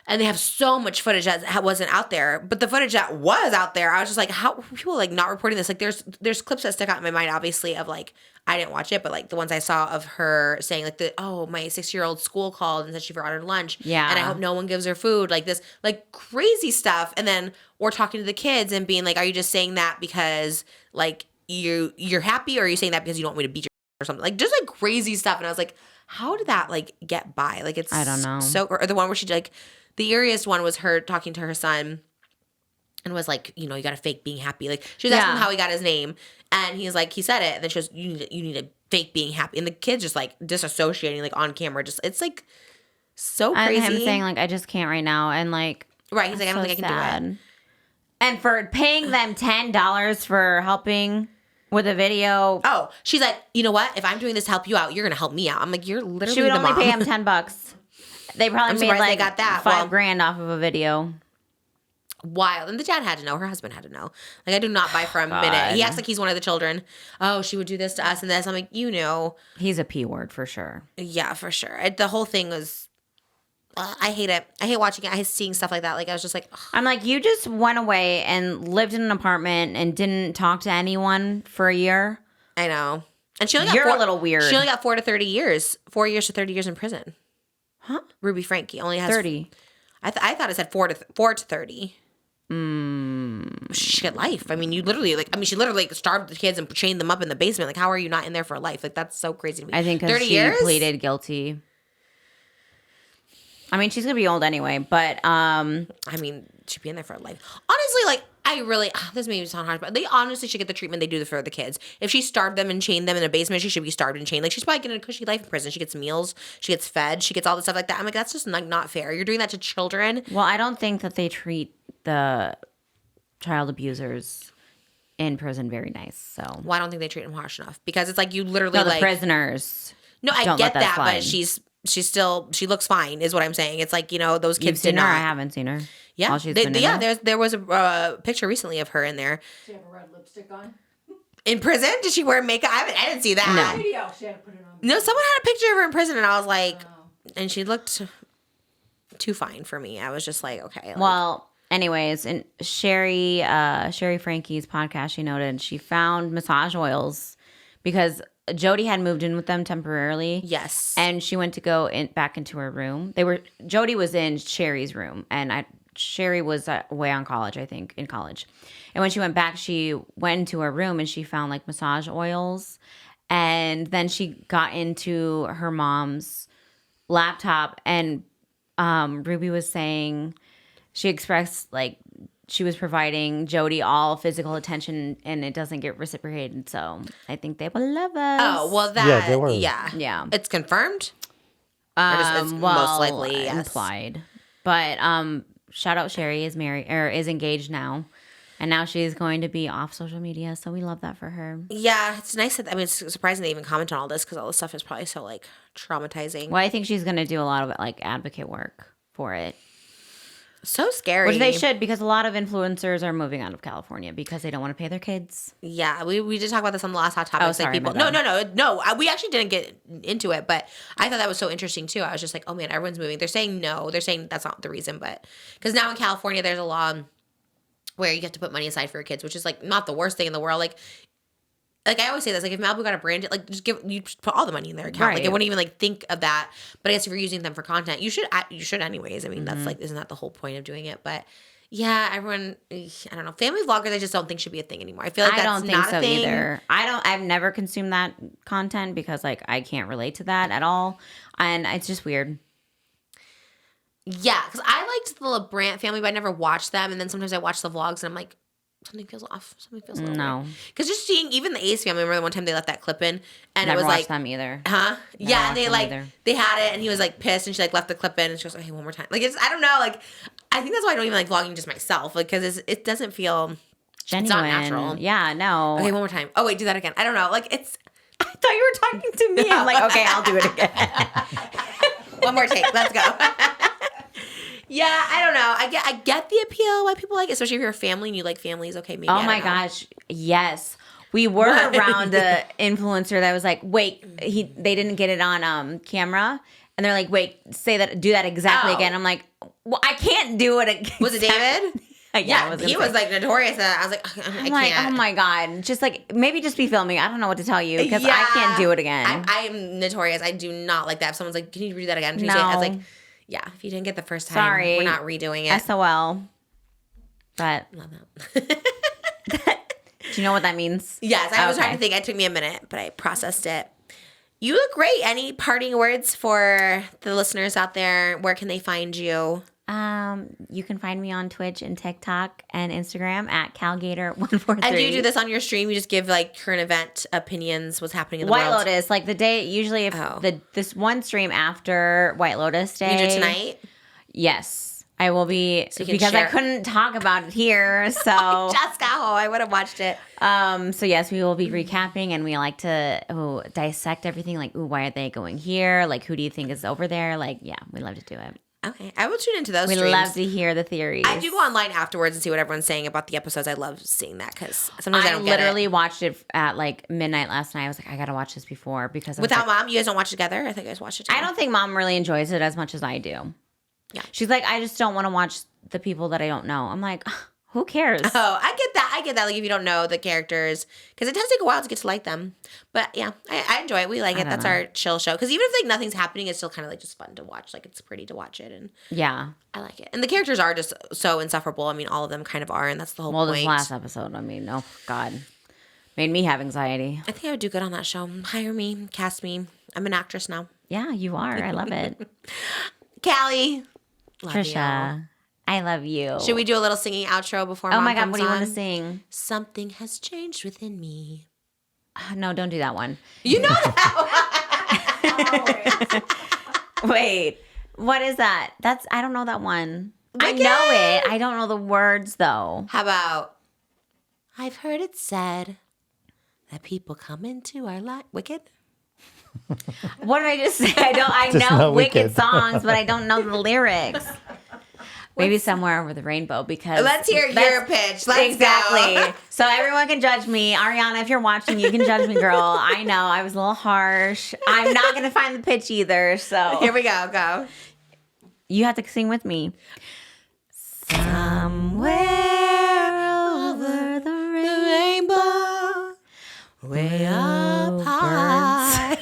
and they have so much footage that wasn't out there, but the footage that was out there, I was just like, how are people like not reporting this? Like, there's clips that stick out in my mind, obviously, of like I didn't watch it, but like the ones I saw of her saying like my 6-year-old school called and said she forgot her lunch, and I hope no one gives her food, like this, like crazy stuff, and then or talking to the kids and being like, are you just saying that because like you're happy, or are you saying that because you don't want me to beat you or something, like just like crazy stuff, and I was like, how did that like get by? Like it's I don't know. So or the one where she like the eeriest one was her talking to her son. And was like, you got to fake being happy. Like she was asking him how he got his name, and he's like, he said it, and then she goes, you need to fake being happy, and the kid's just like disassociating, like on camera, just it's like so crazy. And him saying like, I just can't right now, and like, right, he's like, I don't think I can do it. And for paying them $10 for helping with a video. Oh, she's like, you know what? If I'm doing this to help you out, you're gonna help me out. I'm like, you're literally. She would the only mom. pay him $10. They probably made surprised like they got that. $5,000 off of a video. Wild. And the dad had to know. Her husband had to know. Like, I do not buy for a minute. He acts like he's one of the children. Oh, she would do this to us and this. I'm like, He's a P word for sure. Yeah, for sure. The whole thing was, I hate it. I hate watching it. I hate seeing stuff like that. Like, I was just like, ugh. I'm like, you just went away and lived in an apartment and didn't talk to anyone for a year. I know. And she only got You're a little weird. She only got 4 to 30 years. 4 years to 30 years in prison. Huh? Ruby Frankie only has 30. I thought it said 4 to 30. Shit, life. I mean, she literally starved the kids and chained them up in the basement. Like, how are you not in there for life? Like, that's so crazy to me. I think because she pleaded guilty. I mean, she's gonna be old anyway, but I mean, she'd be in there for life. Honestly, like, this may sound harsh, but they honestly should get the treatment they do for the kids. If she starved them and chained them in a basement, she should be starved and chained. Like, she's probably getting a cushy life in prison. She gets meals, she gets fed, she gets all this stuff like that. I'm like, that's just like not fair. You're doing that to children. well, I don't think that they treat the child abusers in prison very nice. So Well, I don't think they treat them harsh enough because it's like you literally no, the like prisoners. No, I don't get let that that, slide. but she looks fine, is what I'm saying. It's like, those You've kids did seen her? not. I haven't seen her. Yeah, While she's been in there? there was a picture recently of her in there She had a red lipstick on. in prison. Did she wear makeup? I didn't see that. Video. She had to put it on. No, someone had a picture of her in prison, and I was like, and she looked too fine for me. I was just like, okay. Like, Well, anyways, in Sherry Frankie's podcast, she noted she found massage oils because Jody had moved in with them temporarily. yes, And she went to go back into her room. Jody was in Sherry's room, and Sherry was away on college, I think, in college. And when she went back, she went into her room and she found like massage oils. And then she got into her mom's laptop, and Ruby was saying she expressed like she was providing Jody all physical attention and it doesn't get reciprocated. So I think they will love us. Oh well, that Yeah, they were. Yeah. it's confirmed. It's most likely yes. implied. But shout out Sherry is married or is engaged now. And now she's going to be off social media, so we love that for her. Yeah, it's nice that it's surprising they even comment on all this because all this stuff is probably so like traumatizing. Well, I think she's going to do a lot of like advocate work for it. So scary. Which they should, because a lot of influencers are moving out of California because they don't want to pay their kids. Yeah, we did talk about this on the last Hot Topics. Oh, sorry, like people, my no. We actually didn't get into it, but I thought that was so interesting too. I was just like, oh man, everyone's moving. They're saying no. They're saying that's not the reason, but because now in California there's a law where you have to put money aside for your kids, which is like not the worst thing in the world. Like I always say this, like if Malibu got a brand, like just put all the money in their account. Right. Like I wouldn't even like think of that. But I guess if you're using them for content, you should anyways. I mean, that's like, isn't that the whole point of doing it? But yeah, everyone, I don't know. Family vloggers, I just don't think should be a thing anymore. I feel like that's I don't think not so a thing. either. I've never consumed that content because like I can't relate to that at all. And it's just weird. Yeah, because I liked the LeBrant family, but I never watched them. And then sometimes I watch the vlogs and I'm like, something feels off. Something feels a little No. Because just seeing even the Ace family, I remember the one time they left that clip in and Never it was watched like, them either. huh? Never Yeah, and watched they them like either. they had it and he was like pissed and she like left the clip in and she goes, okay, one more time. Like it's I don't know, like I think that's why I don't even like vlogging just myself, like because it doesn't feel Genuine. It's not natural. Yeah, no. Okay, one more time. Oh wait, do that again. I don't know. Like it's I thought you were talking to me. I'm like, okay, I'll do it again. one more take. Let's go. Yeah, I don't know. I get the appeal why people like it, especially if you're a family and you like families. Okay, maybe. Oh I my don't know. gosh, yes. We were around a influencer that was like, wait, they didn't get it on camera. And they're like, wait, do that exactly Oh. again. I'm like, well, I can't do it again. Was it David? Yeah, he was like notorious. I was like, I I'm like, can't. oh my God. Just like, maybe just be filming. I don't know what to tell you because I can't do it again. I am notorious. I do not like that. If someone's like, can you redo that again? Can you No. say it? I was like, yeah, if you didn't get the first time, Sorry. we're not redoing it. SOL. But Love that. do you know what that means? Yes, I was Okay. trying to think. It took me a minute, but I processed it. You look great. Any parting words for the listeners out there? Where can they find you? You can find me on Twitch and TikTok and Instagram at CalGator143. And do you do this on your stream? You just give like current event opinions, what's happening in the White world? Lotus, like the day, usually if Oh. this one stream after White Lotus Day. You do tonight? Yes. I will be, So you can because share. I couldn't talk about it here, so. Just got home. I would have watched it. So yes, we will be recapping and we like to dissect everything, like, ooh, why are they going here? Like, who do you think is over there? Like, yeah, we love to do it. Okay, I will tune into those We streams. love to hear the theories. I do go online afterwards and see what everyone's saying about the episodes. I love seeing that because sometimes I I don't get literally it. watched it at like midnight last night. I was like, I gotta watch this before because I was Without like, mom, you guys don't watch it together? I think you guys watched it together. I don't think mom really enjoys it as much as I do. Yeah. She's like, I just don't want to watch the people that I don't know. I'm like, who cares? Oh, I get that. Like if you don't know the characters, because it does take a while to get to like them. But yeah, I enjoy it. We like it. don't That's know. our chill show. Because even if like nothing's happening, it's still kind of like just fun to watch. Like it's pretty to watch it, and Yeah. I like it. And the characters are just so insufferable. I mean, all of them kind of are, and that's the whole Well, point. this last episode, I mean, oh God, made me have anxiety. I think I would do good on that show. Hire me, cast me. I'm an actress now. Yeah, you are. I love it. KALLI, love Trisha, I love you. you. Should we do a little singing outro before? Oh Mom my God, comes what do you want to on? sing? Something has changed within me. No, don't do that one. You know that. Wait, what is that? I don't know that one. I Wicked. know it. I don't know the words though. How about? I've heard it said that people come into our life. Wicked. What did I just say? I Just know not wicked Wicked. songs, but I don't know the lyrics. Maybe Somewhere Over the Rainbow because Let's hear your pitch. Let's exactly. go. So everyone can judge me. Ariana, if you're watching, you can judge me, girl. I know I was a little harsh. I'm not gonna find the pitch either. So Here we go. Go. you have to sing with me. Somewhere over the Rainbow, way up high.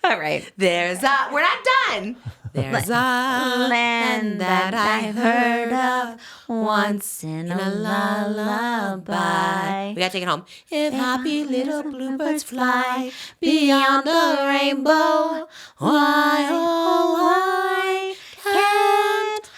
All right. There's a. We're not done. There's a Land that I heard of once in a lullaby. We gotta take it home. If happy little bluebirds fly beyond the rainbow, why, oh, why can't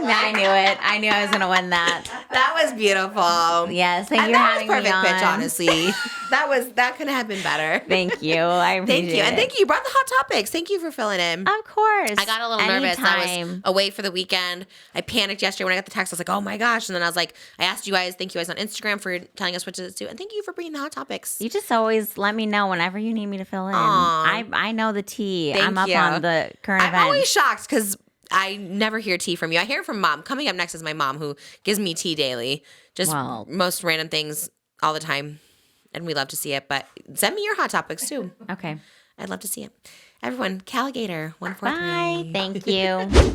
I knew it. I knew I was gonna win that. That was beautiful. Yes, thank And you for that was having me perfect on. pitch, honestly. That could have been better. Thank you. I appreciate Thank you. And it. thank you. You brought the hot topics. Thank you for filling in. Of course. I got a little nervous. I was Anytime. away for the weekend. I panicked yesterday when I got the text. I was like, oh my gosh. And then I was like, I asked you guys, thank you guys on Instagram for telling us what to do. And thank you for bringing the hot topics. You just always let me know whenever you need me to fill in. Aw. I know the tea. Thank I'm up you. on the current I'm events. always shocked because I never hear tea from you. I hear from mom. Coming up next is my mom who gives me tea daily. Just Well. most random things all the time. And we love to see it. But send me your hot topics too. Okay. I'd love to see it. Everyone, Calligator 143. Bye. Thank you.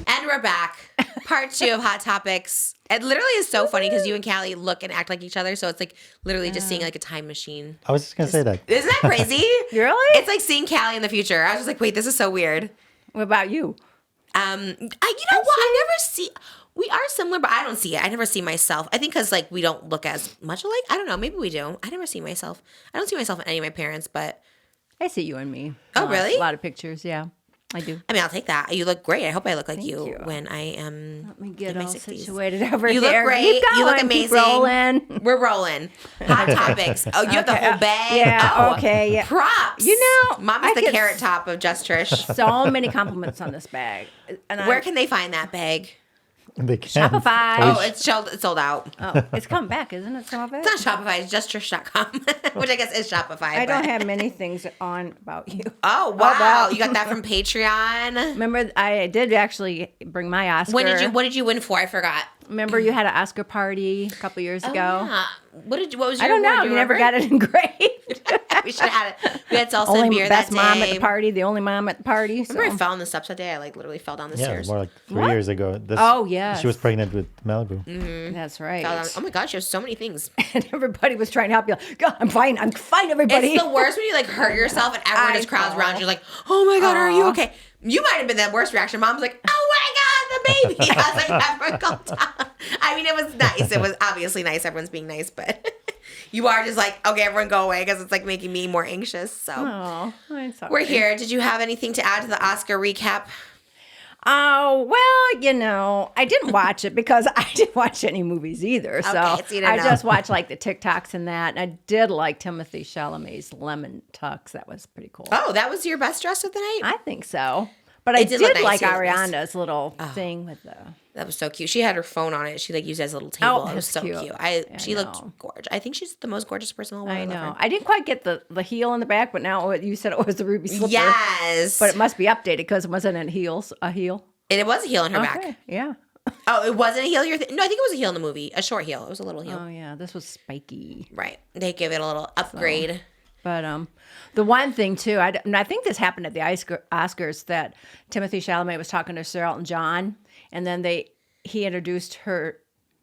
And we're back. Part 2 of Hot Topics. It literally is so funny because you and Callie look and act like each other. So it's like literally just seeing like a time machine. I was just gonna say that. Isn't that crazy? Really? It's like seeing Callie in the future. I was just like, wait, this is so weird. What about you? You know what? I never see. We are similar, but I don't see it. I never see myself. I think because like we don't look as much alike. I don't know. Maybe we do. I never see myself. I don't see myself in any of my parents, but I see you and me. Oh, really? A lot of pictures, yeah. I do. I mean, I'll take that. You look great. I hope I look like you, you. when I am. Let me get in my all 60s. situated over You look here. great. Keep You look going, amazing. Keep rolling. We're rolling. Hot topics. Oh, you have the whole bag. Yeah, Oh, okay, yeah. Props. You know, Mom I is the get carrot top of Just Trish. So many compliments on this bag. And Where can they find that bag? They can. Shopify. Oh, it's sold out. Oh, it's come back, isn't it? Some of it? It's not Shopify. It's justtrish.com, which I guess is Shopify. I don't but- have many things on about you. Oh, wow. wow. You got that from Patreon. Remember, I did actually bring my Oscar. What did you win for? I forgot. Remember, you had an Oscar party a couple years ago. Yeah. What was your I don't know. award? Do You never remember? got it engraved. We should have had it. We had salsa and Only beer best that mom day. at the party. The only mom at the party. So. Remember I fell on the steps that day? I like literally fell down the Yeah, stairs. more like 3 years ago. Oh, yes. She was pregnant with Malibu. That's right. Fell down. Oh my gosh, you have so many things. And everybody was trying to help you. God, I'm fine. I'm fine, everybody. It's the worst when you like hurt yourself and everyone I just crowds know. around you like, oh my God, are you Aw. okay? You might have been that worst reaction. Mom's like, oh my God, the baby. I was like, everyone calm down. I mean, it was nice. It was obviously nice. Everyone's being nice, but you are just like, okay, everyone go away because it's like making me more anxious. So Oh, I'm sorry. we're here. Did you have anything to add to the Oscar recap? Oh, well, you know, I didn't watch it because I didn't watch any movies either. So Okay, so you didn't I know. just watched like the TikToks and that. And I did like Timothée Chalamet's lemon tux. That was pretty cool. Oh, that was your best dress of the night? I think so. But I It did look did nice, like too, at least. Ariana's little thing with the. That was so cute. She had her phone on it. She like used it as a little table. Oh, It was that's so cute. cute. She I looked know. gorgeous. I think she's the most gorgeous person in the world. I love know. her. I didn't quite get the heel in the back, but now you said it was the ruby slipper. Yes. But it must be updated because it wasn't a heel. It was a heel in her back. Okay, yeah. Oh, it wasn't a heel? No, I think it was a heel in the movie. A short heel. It was a little heel. Oh, yeah. This was spiky. Right. They gave it a little upgrade. But the one thing too, and I think this happened at the Oscars that Timothée Chalamet was talking to Sir Elton John, and then he introduced him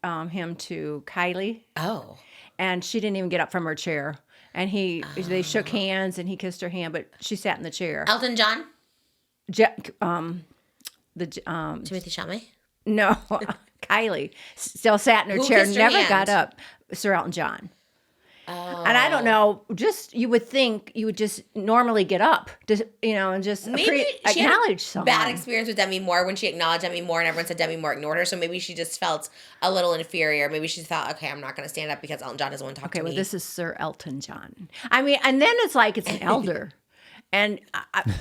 to KYLIE, Oh. and she didn't even get up from her chair, and they shook hands and he kissed her hand, but she sat in the chair. Elton John? Timothée Chalamet? No, KYLIE still sat in her Who chair, kissed her never got hand? up. Sir Elton John. And I don't know, you would think you would just normally get up, and just Maybe she had acknowledge a someone. bad experience with Demi Moore when she acknowledged Demi Moore and everyone said Demi Moore ignored her. So maybe she just felt a little inferior. Maybe she thought, okay, I'm not going to stand up because Elton John doesn't want to talk Okay, to well, me. this is Sir Elton John. I mean, and then it's like it's an elder. And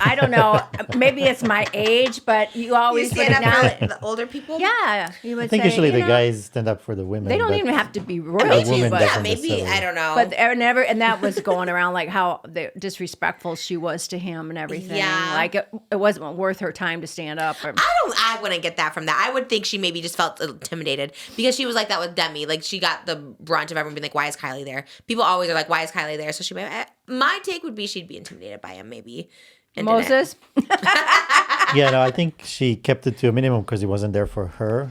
I don't know, maybe it's my age, but you you always would stand up acknowledge. for the older people? Yeah, you would I think say, usually you the know, guys stand up for the women. They don't but even have to be Maybe, royalty, woman but, yeah, doesn't maybe. necessarily. I don't know. but and that was going around like how disrespectful she was to him and everything. Yeah. Like it wasn't worth her time to stand up. I wouldn't get that from that. I would think she maybe just felt intimidated because she was like that with Demi. Like she got the brunt of everyone being like, why is KYLIE there? People always are like, why is KYLIE there? So my take would be she'd be intimidated by him maybe. and didn't. Moses? Yeah, no, I think she kept it to a minimum because he wasn't there for her.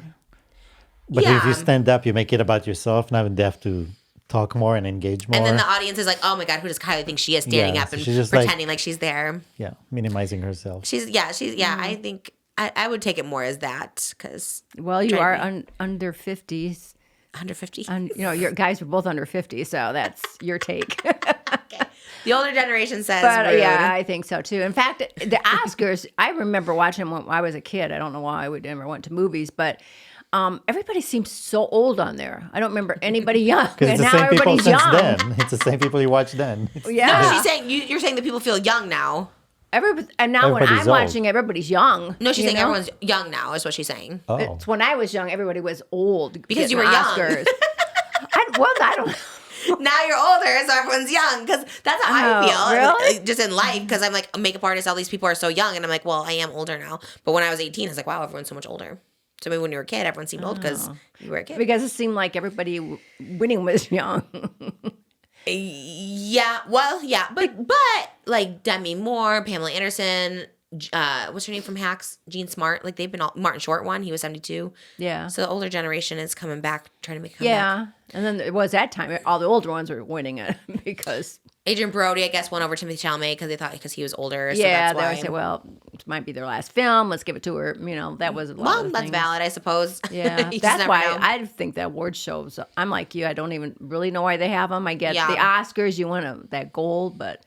But if Yeah. you stand up, you make it about yourself. Now they have to talk more and engage more. And then the audience is like, oh my God, who does KYLIE think she is standing Yeah, up so and she's just pretending like she's there? yeah, minimizing herself. I think I would take it more as that because Well, you are under 50s. 150. Your guys were both under 50, so that's your take. The older generation says But rude. yeah, I think so too. In fact, the Oscars, I remember watching them when I was a kid. I don't know why I would ever went to movies, but everybody seems so old on there. I don't remember anybody young. Because And it's the now same people everybody's since young. then. It's the same people you watched then. It's- Yeah. No, she's saying you're saying that people feel young now. And now when Everybody's I'm old. watching, everybody's young. No, she's you saying know? everyone's young now. Is what she's saying. Oh. It's when I was young, everybody was old Because you getting were young. Oscars. I don't know. Now you're older, so everyone's young. Because that's how I feel. really? Just in life, because I'm like a makeup artist. All these people are so young, and I'm like, well, I am older now. But when I was 18, I was like, wow, everyone's so much older. So maybe when you were a kid, everyone seemed old because you were a kid. Because it seemed like everybody winning was young. Yeah, well, yeah, but like Demi Moore, Pamela Anderson, what's her name from Hacks? Jean Smart, like they've been all. Martin Short won. He was 72. Yeah. So the older generation is coming back, trying to make a comeback. Yeah. And then it was that time, all the older ones were winning it because. Adrian Brody, I guess, won over Timothée Chalamet because he was older. So Yeah, that's why. they would say, well, it might be their last film. Let's give it to her. You know, that was a lot Well, of that's things. valid, I suppose. Yeah, You just that's never why know. I think that award shows. I'm like you. I don't even really know why they have them. I get Yeah. the Oscars. You want that gold, but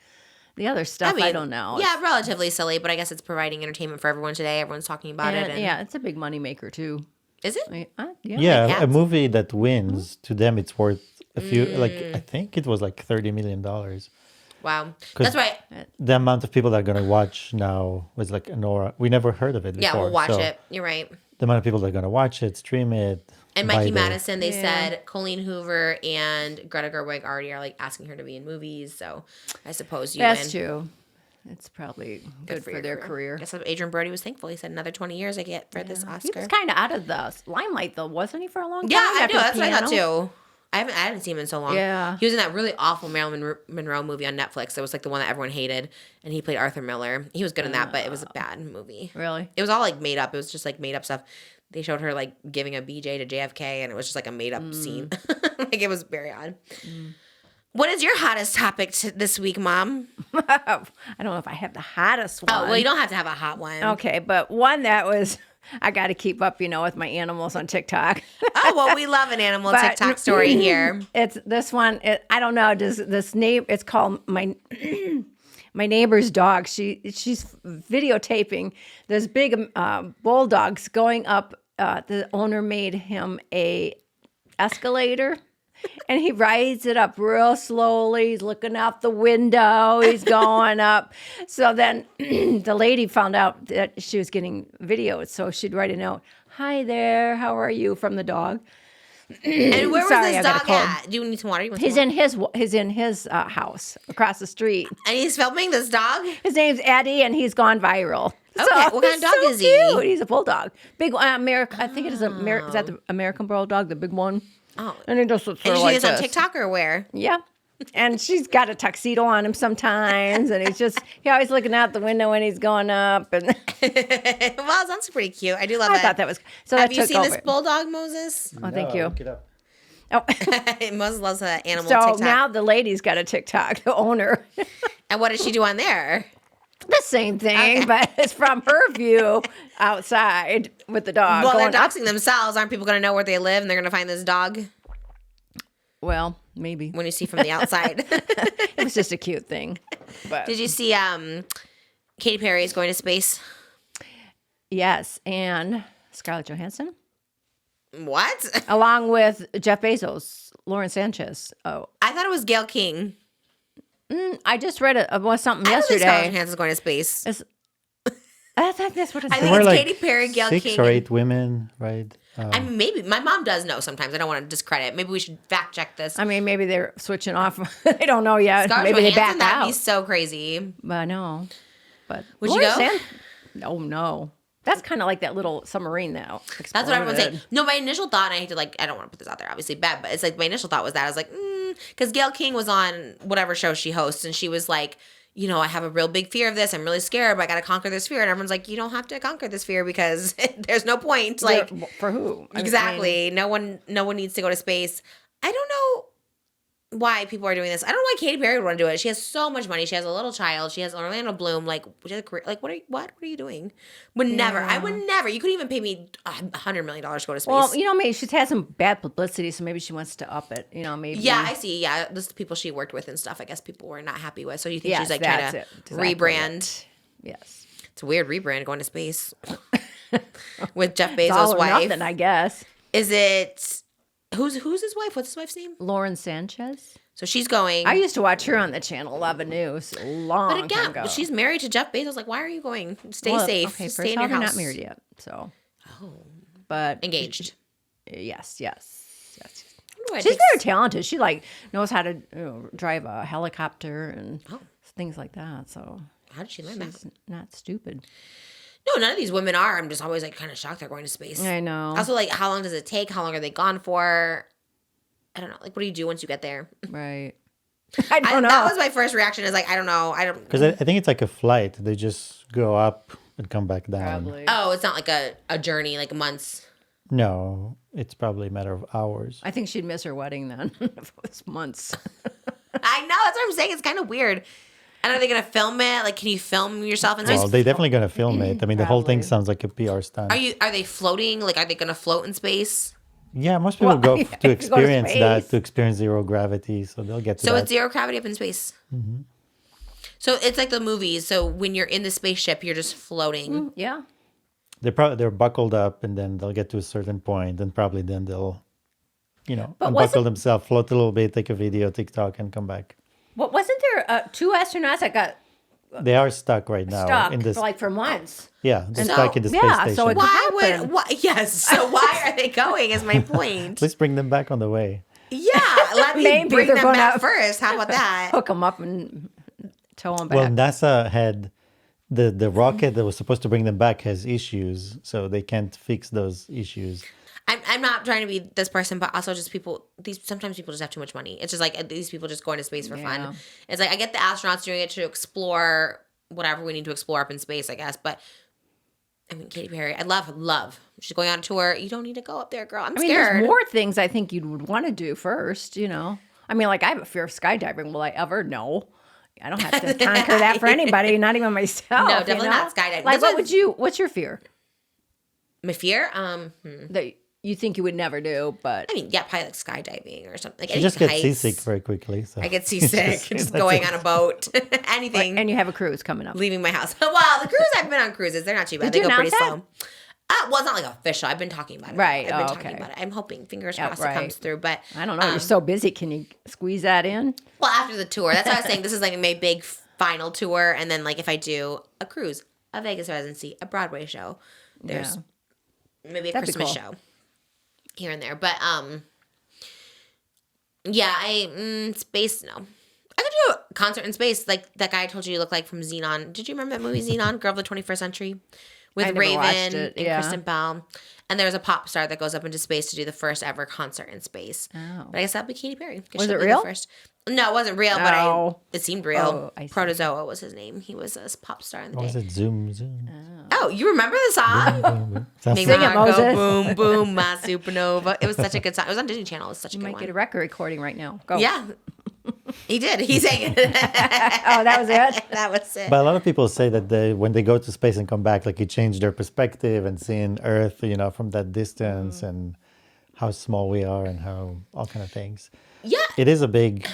the other stuff, I don't know. Yeah, relatively silly, but I guess it's providing entertainment for everyone today. Everyone's talking about it. And yeah, it's a big money maker too. Is it? Yeah. Yeah, Like a ads. movie that wins, to them, it's worth a few, like, I think it was like $30 million. Wow. 'Cause- That's right. The amount of people that are going to watch now was like ANORA. We never heard of it before. Yeah, we'll watch so it. You're right. The amount of people that are going to watch it, stream it. And buy Mikey the- Madison, they said Colleen Hoover and Greta Gerwig already are like asking her to be in movies. So I suppose you That's win. true. It's probably good for your their career. I guess Adrian Brody was thankful. He said another 20 years I get for this He Oscar. was kind of out of the limelight though, wasn't he, for a long time? Yeah, I after know. That's what I thought Piano? too. I haven't seen him in so long. Yeah. He was in that really awful Marilyn Monroe movie on Netflix. That was like the one that everyone hated. And he played Arthur Miller. He was good in that, but it was a bad movie. Really? It was all like made up. It was just like made up stuff. They showed her like giving a BJ to JFK and it was just like a made up scene. Like it was very odd. What is your hottest topic this week, Mom? I don't know if I have the hottest one. Oh, well, you don't have to have a hot one. Okay, but one that was, I got to keep up, with my animals on TikTok. Oh, well, we love an animal But- TikTok story here. It's this one. I don't know. Does this name? It's called my my neighbor's dog. She's videotaping this big bulldogs going up. The owner made him a escalator. And he rides it up real slowly. He's looking out the window. He's going up. So then the lady found out that she was getting videoed. So she'd write a note, "Hi there, how are you?" from the dog. And where was Sorry, this I got a dog cold. at? Do you need some water? You want some He's water? in his house across the street. And he's filming this dog? His name's Eddie, and he's gone viral. Okay, what kind of dog is he? Cute. He's a bulldog, big American. I think it is Is that the American bulldog, the big one? Oh. And he just looks And sort you of see like this on this. TikTok or where? Yeah. And she's got a tuxedo on him sometimes, and he's always looking out the window when he's going up. And Well, it sounds pretty cute. I do love I it. thought that was so. Have that you took seen over. this bulldog, Moses? Oh, thank you. Look it up. Oh. Moses loves the animal So TikTok. now the lady's got a TikTok, the owner. And what does she do on there? The same thing, but it's from her view outside with the dog. Well, they're going up. doxing themselves. Aren't people going to know where they live and they're going to find this dog Well, maybe. when you see from the outside? It was just a cute thing. But Did you see Katy Perry is going to space? yes, and Scarlett Johansson, What? along with Jeff Bezos, Lauren Sanchez. Oh, I thought it was Gail King. I just read something I don't think Scarlett yesterday. Johansson's going to space. I thought that's what it I said. think There were it's like Katy Perry, Gail 6 King. or 8 women, right? I mean, maybe. My mom does know sometimes. I don't want to discredit. Maybe we should fact check this. I mean, maybe they're switching off. They don't know yet. Scarlett Maybe they Johansson, back that'd be out. so crazy. But no. But Would you Lauren go? No, no. That's kind of like that little submarine now. That's what everyone's saying. Exploded. No, my initial thought, and I hate to I don't want to put this out there, obviously bad, but it's like my initial thought was that I was like, because Gail King was on whatever show she hosts, and she was like, I have a real big fear of this. I'm really scared, but I got to conquer this fear. And everyone's like, you don't have to conquer this fear because there's no point. Like, For who? I mean, exactly. No one needs to go to space. I don't know why people are doing this. I don't know why Katy Perry would want to do it. She has so much money. She has a little child. She has Orlando Bloom. Like, she has a career. Like, what are you doing? Would never. I would never. You couldn't even pay me $100 million to go to space. Well, maybe she's had some bad publicity, so maybe she wants to up it. Maybe. Yeah, I see. Yeah, this is the people she worked with and stuff. I guess people were not happy with. So you think Yes, she's like trying that's to it. Exactly rebrand? Yes. It's a weird rebrand going to space with Jeff It's Bezos' all or wife. nothing, I guess. Is it who's his wife? What's his wife's name? Lauren Sanchez. So she's going. I used to watch her on the Channel 11 News a long but time again, ago. she's married to Jeff Bezos. Like, why are you going? Stay safe. Okay, Stay first in of all, your they're house. not married yet, so. But Engaged. Yes. Ooh, She's very talented. She like knows how to drive a helicopter and things like that. So How did she learn that? she's not stupid. No, none of these women are. I'm just always like kind of shocked they're going to space. I know. Also, like, how long does it take? How long are they gone for? I don't know. Like, what do you do once you get there? Right. I don't know. That was my first reaction. Is like, I don't know. Because I think it's like a flight. They just go up and come back down. Probably. Oh, it's not like a journey, like months. No, it's probably a matter of hours. I think she'd miss her wedding then. If it was months. I know. That's what I'm saying. It's kind of weird. And are they going to film it? Like, can you film yourself in space? Well, they're definitely going to film it. I mean, the whole thing Probably. sounds like a PR stunt. Are they floating? Like, are they going to float in space? Yeah, most people Well, go yeah, to if you go to experience that, space. to experience zero gravity. So they'll get to So that. it's zero gravity up in space. Mm-hmm. So it's like the movies. So when you're in the spaceship, you're just floating. Yeah. They're buckled up, and then they'll get to a certain point, and probably then they'll, But unbuckle themselves, float a little bit, take a video, TikTok, and come back. What wasn't there 2 astronauts that got They are stuck right now stuck in this. for months? Yeah, they're So- stuck in the space yeah, station. so it- Why happen? would? Why, yes. So why are they going? Is my point. Please bring them back on the way. Yeah. Let me Maybe bring they're them going back out- first. How about that? Hook them up and tow them back. Well, NASA had the rocket that was supposed to bring them back has issues, so they can't fix those issues. I'm not trying to be this person, but also just people. Sometimes people just have too much money. It's just like these people just go into space for Yeah. fun. It's like I get the astronauts doing it to explore whatever we need to explore up in space, I guess. But I mean, Katy Perry, I love. She's going on a tour. You don't need to go up there, girl. I'm I mean, scared. there's more things I think you would want to do first, I mean, like, I have a fear of skydiving. Will I ever? No. I don't have to conquer that for anybody, not even myself. No, definitely not skydiving. Like, That's what's your fear My fear? that you think you would never do, but I mean, yeah, probably like skydiving or something. Like She just any gets heights. seasick very quickly. So. I get seasick just going on a boat. Anything. and you have a cruise coming up. Leaving my house. Well, the cruise, I've been on cruises. They're not too bad. Did They you go pretty announce slow. Well, it's not like official. I've been talking about it. Right. I've been Oh, talking okay. about it. I'm hoping, fingers Yeah, crossed, it right. comes through. But I don't know. You're so busy. Can you squeeze that in? well, after the tour, that's what I was saying. This is like my big final tour, and then like if I do a cruise, a Vegas residency, a Broadway show, there's maybe a That'd be Christmas cool. show here and there. But yeah, space. No, I could do a concert in space, like that guy I told you you look like from Xenon. Did you remember that movie Xenon, Girl of the 21st Century, with I never watched Raven it, and yeah. Kristen Bell? And there's a pop star that goes up into space to do the first ever concert in space. Oh. But I guess that'd be Katy Perry. 'cause Was she'll it be the real? First. No, it wasn't real, but Oh. it seemed real. Oh, I see. Protozoa was his name. He was a pop star in the What was day. it? Zoom. Oh, you remember the song? Sounds Make Sing my it, heart go Moses. boom, boom, my supernova. It was such a good song. It was on Disney Channel. It was such a You good might one. get a record recording right now. Go. Yeah. He did. He sang it. Oh, that was it? That was it. But a lot of people say that when they go to space and come back, like it changed their perspective and seeing Earth, from that distance and how small we are and how all kind of things. Yeah. It is a big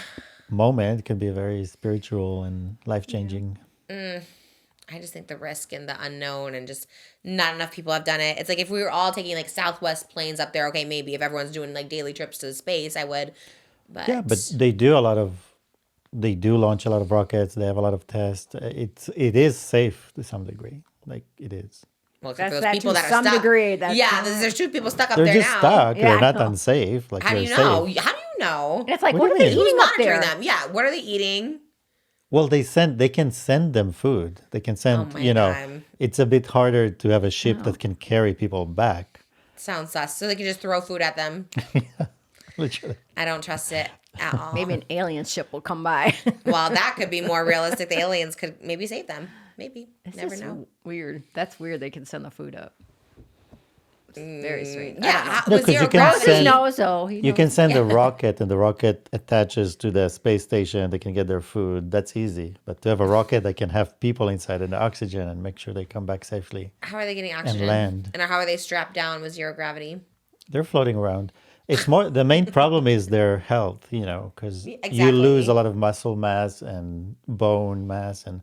moment. It can be very spiritual and life-changing. I just think the risk and the unknown and just not enough people have done it. It's like if we were all taking like Southwest planes up there, okay, maybe if everyone's doing like daily trips to space, I would. But Yeah, but they do launch a lot of rockets. They have a lot of tests. It is safe to some degree. Like it is. well, except for That's those people to that are some stuck. degree, that's- Yeah, there's 2 people stuck up They're there just now. stuck. Yeah, They're I not know. unsafe. Like How do they're you know? safe. How do you know? And it's like, What what do are you they mean? Who's eating up monitoring there? them? Yeah, what are they eating? Well, they can send them food. They can send, Oh my God. it's a bit harder to have a ship that can carry people back. Sounds sus. So they can just throw food at them. Literally. I don't trust it at all. Maybe an alien ship will come by. Well, that could be more realistic. The aliens could maybe save them. Maybe. It's Never just know. weird. That's weird. They can send the food up. It's very strange. I Yeah, don't know. how- No, with 'cause zero you can gravity. send- Moses knows, though. He You knows. can send a rocket and the rocket attaches to the space station. They can get their food. That's easy. But to have a rocket that can have people inside and the oxygen and make sure they come back safely. How are they getting oxygen? land. And how are they strapped down with zero gravity? They're floating around. It's more, the main problem is their health, because you Exactly. lose a lot of muscle mass and bone mass. And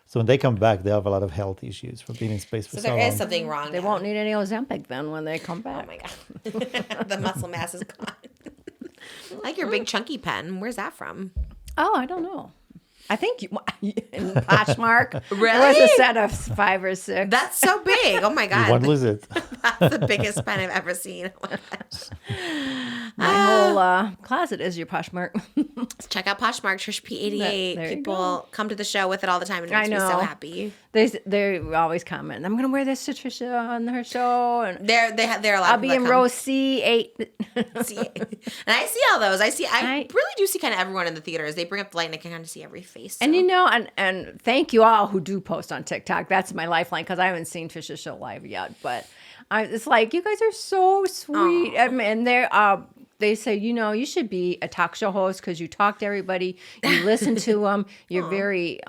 So when they come back, they have a lot of health issues from being in space for So so there long. is something wrong. They now. won't need any Ozempic then when they come back. Oh my god, the muscle mass is gone. I like your big chunky pen. Where's that from? Oh, I don't know. I think in Poshmark, Really? it was a set of 5 or 6. That's so big. Oh my You god, won't lose it. that's the biggest pen I've ever seen. Oh my gosh. My whole closet is your Poshmark. Check out Poshmark, Trish P88. There you People come to the show with it all the time, and it makes me so know. happy. They always comment, I'm going to wear this to Trisha on her show. And They're a lot. I'll of be people in that row come. C8. And I see all those. I really do see kind of everyone in the theaters. They bring up the light, and I can kind of see every face. And so. you know, and thank you all who do post on TikTok. That's my lifeline because I haven't seen Trisha's show live yet. But it's like, you guys are so sweet. I mean, and they say, you know, you should be a talk show host because you talk to everybody, you listen to them, you're very,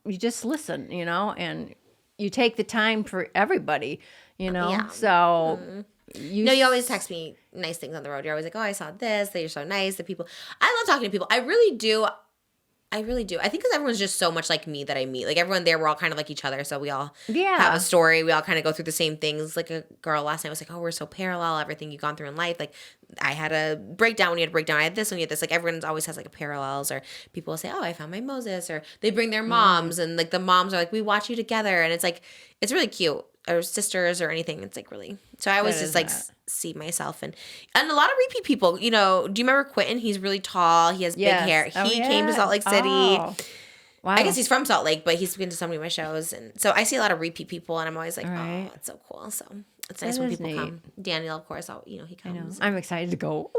you just listen, you know, and you take the time for everybody, you know. Yeah. So you always text me nice things on the road. You're always like, oh, I saw this. That you're so nice. The people. I love talking to people. I really do. I think because everyone's just so much like me that I meet. Like everyone there, we're all kind of like each other. So we all have a story. We all kind of go through the same things. Like a girl last night was like, oh, we're so parallel. Everything you've gone through in life. Like I had a breakdown when you had a breakdown. I had this when you had this. Like everyone always has like a parallels. Or people will say, oh, I found my Moses. Or they bring their moms. And like the moms are like, we watch you together. And it's like, it's really cute. Or sisters or anything. It's like really. So I always just like see myself and a lot of repeat people. You know, do you remember Quentin? He's really tall. He has big hair. He came to Salt Lake City. Oh. Wow. I guess he's from Salt Lake, but he's been to so many of my shows, and so I see a lot of repeat people, and I'm always like, Right. oh, it's so cool. So it's nice That when is people neat. come. Daniel, of course, he comes. I'm excited to go.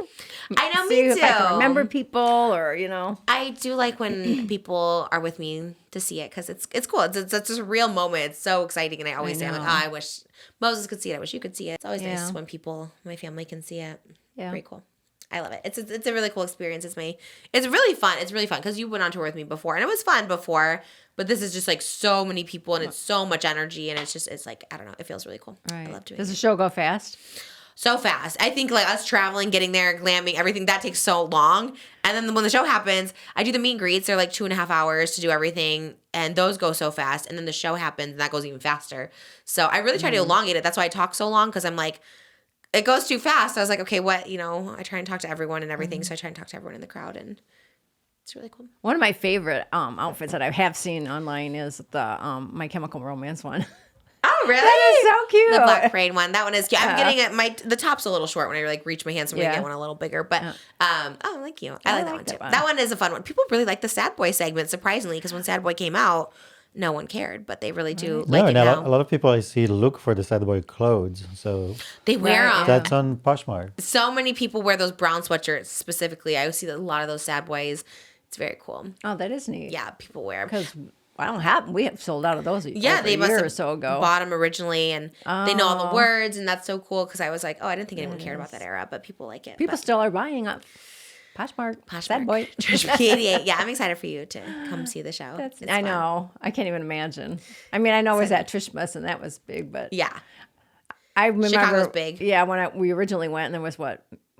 I know, See me if I can too. remember people or, you know. I do like when people are with me to see it because it's cool. It's just a real moment. It's so exciting, and I always say, I'm like, know. oh, I wish Moses could see it. I wish you could see it. It's always nice Yeah. when people, my family, can see it. Yeah. Very cool. I love it. It's a really cool experience. It's really fun. It's really fun because you went on tour with me before, and it was fun before. But this is just like so many people, and it's so much energy, and it's like I don't know. It feels really cool. Right. I love doing Does it. the show go fast? So fast. I think like us traveling, getting there, glamming, everything that takes so long. And then when the show happens, I do the meet and greets. They're like 2.5 hours to do everything, and those go so fast. And then the show happens, and that goes even faster. So I really try to elongate it. That's why I talk so long because I'm like, it goes too fast. I was like, okay, what? You know, I try and talk to everyone and everything. So I try and talk to everyone in the crowd, and it's really cool. One of my favorite outfits that I have seen online is the My Chemical Romance one. Oh, really? That is so cute. The Black Parade one. That one is cute. I'm getting it. The top's a little short when I like reach my hand, so I'm gonna get one a little bigger. But oh, thank you. I like that one too. That one is a fun one. People really like the Sad Boy segment, surprisingly, because when Sad Boy came out, no one cared, but they really do like No, it and now. a lot of people I see look for the sad boy clothes. So They wear them. that's on Poshmark. So many people wear those brown sweatshirts specifically. I see a lot of those Sad Boys. It's very cool. Oh, that is neat. Yeah, people wear 'em. Because we have sold out of those Yeah, over they a must year have or so ago. bought them originally, and they know all the words, and that's so cool because I was like, oh, I didn't think anyone cared about that era, but people like it. People But still are buying up. Poshmark. Sad boy. Trish P88. Yeah, I'm excited for you to come see the show. It's I fun. know. I can't even imagine. I mean, I know it was at Trishmas, and that was big, but Yeah. I remember Chicago's big. Yeah, when we originally went, and there was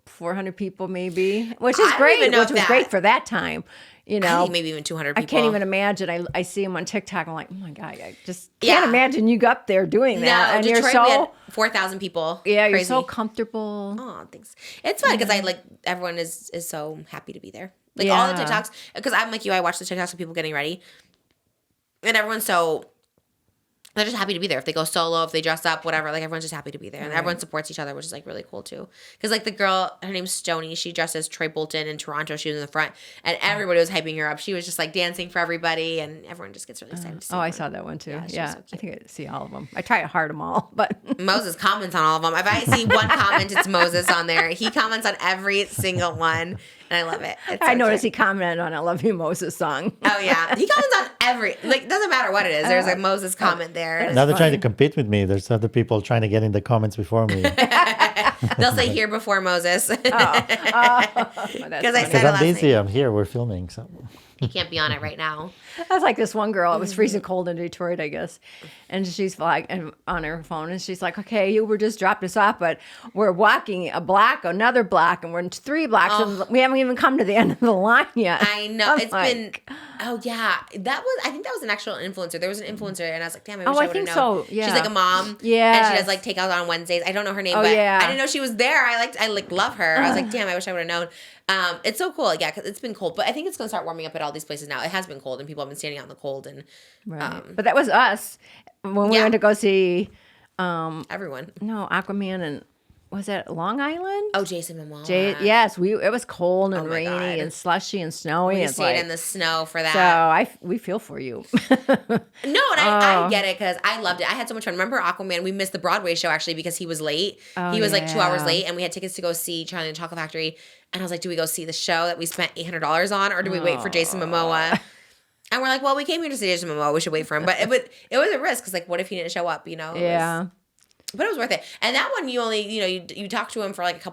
400 people maybe, which I is don't great. even know Which if was that- great for that time. You I know, think maybe even 200 I people. can't even imagine. I see him on TikTok. I'm like, oh my god, I just can't Yeah. imagine you up there doing No, that, and Detroit, you're we had so 4,000 people. yeah, you're Crazy. so comfortable. Oh, thanks. It's fun because I like everyone is so happy to be there. Like all the Yeah. TikToks, because I'm like you, I watch the TikToks of people getting ready, and everyone's so they're just happy to be there. If they go solo, if they dress up, whatever, like everyone's just happy to be there, and everyone supports each other, which is like really cool too. Because like the girl, her name's Stoney, she dressed as Troy Bolton in Toronto. She was in the front, and everybody was hyping her up. She was just like dancing for everybody, and everyone just gets really excited to see Oh, I her. saw that one too. Yeah, she Yeah, was so I cute. think I see all of them. I try to heart them all, but Moses comments on all of them. If I see one comment, it's Moses on there. He comments on every single one, and I love it. It's I so noticed cute. he commented on "I Love You, Moses" song. Oh yeah, he comments on every like. Doesn't matter what it is. There's a Moses comment there. Now they're trying to compete with me. There's other people trying to get in the comments before me. They'll say here before Moses. That's Because I funny. said Because it I'm last busy. night. I'm here. We're filming. So You can't be on it right now. That's like this one girl. It was freezing cold in Detroit, I guess. And she's like, and on her phone, and she's like, okay, Uber just dropped us off, but we're walking a block, another block, and we're in 3 blocks, and we haven't even come to the end of the line yet. I know. I'm It's been, oh yeah. I think that was an actual influencer. There was an influencer, and I was like, damn, I wish I I would have think known. so, yeah. She's like a mom. Yeah. And she does like takeout on Wednesdays. I don't know her name, Oh, but yeah. I didn't know she was there. I love her. I was like, damn, I wish I would have known. It's so cool. Yeah, because it's been cold. But I think it's going to start warming up at all these places now. It has been cold, and people have been standing out in the cold. And But that was us when we went to go see everyone. Aquaman, and was that Long Island? Oh, Jason Momoa. Yes, it was cold and Oh my rainy God. and slushy and snowy. We It's stayed like, in the snow for that. so we feel for you. No, and I get it because I loved it. I had so much fun. Remember Aquaman? We missed the Broadway show actually because he was late. He was like 2 hours late, and we had tickets to go see Charlie and the Chocolate Factory. And I was like, do we go see the show that we spent $800 on, or do we wait for Jason Momoa? And we're like, well, we came here to see Jason Momoa. We should wait for him. But it was a risk because like, what if he didn't show up? You know? But it was worth it. And that one, you only, you talk to him for like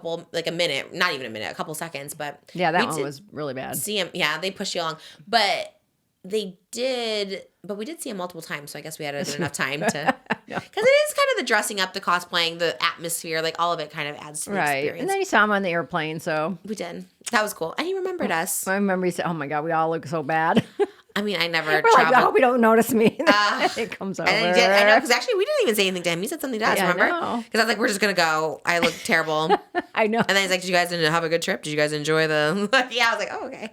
a minute, not even a minute, a couple seconds. But Yeah, that one was really bad. see him. Yeah, they pushed you along. But we did see him multiple times. So I guess we had enough time to, because it is kind of the dressing up, the cosplaying, the atmosphere, like all of it kind of adds to the experience. And then you saw him on the airplane, so. We did. That was cool. And he remembered us. I remember he said, oh my God, we all look so bad. I mean, I never We're like, I traveled. hope he don't notice me. It comes over. And then he did, I know, because actually we didn't even say anything to him. He said something to us, Yeah, I remember? know. Because I was like, we're just going to go. I look terrible. I know. And then he's like, did you guys have a good trip? Did you guys enjoy the... Yeah, I was like, oh, okay.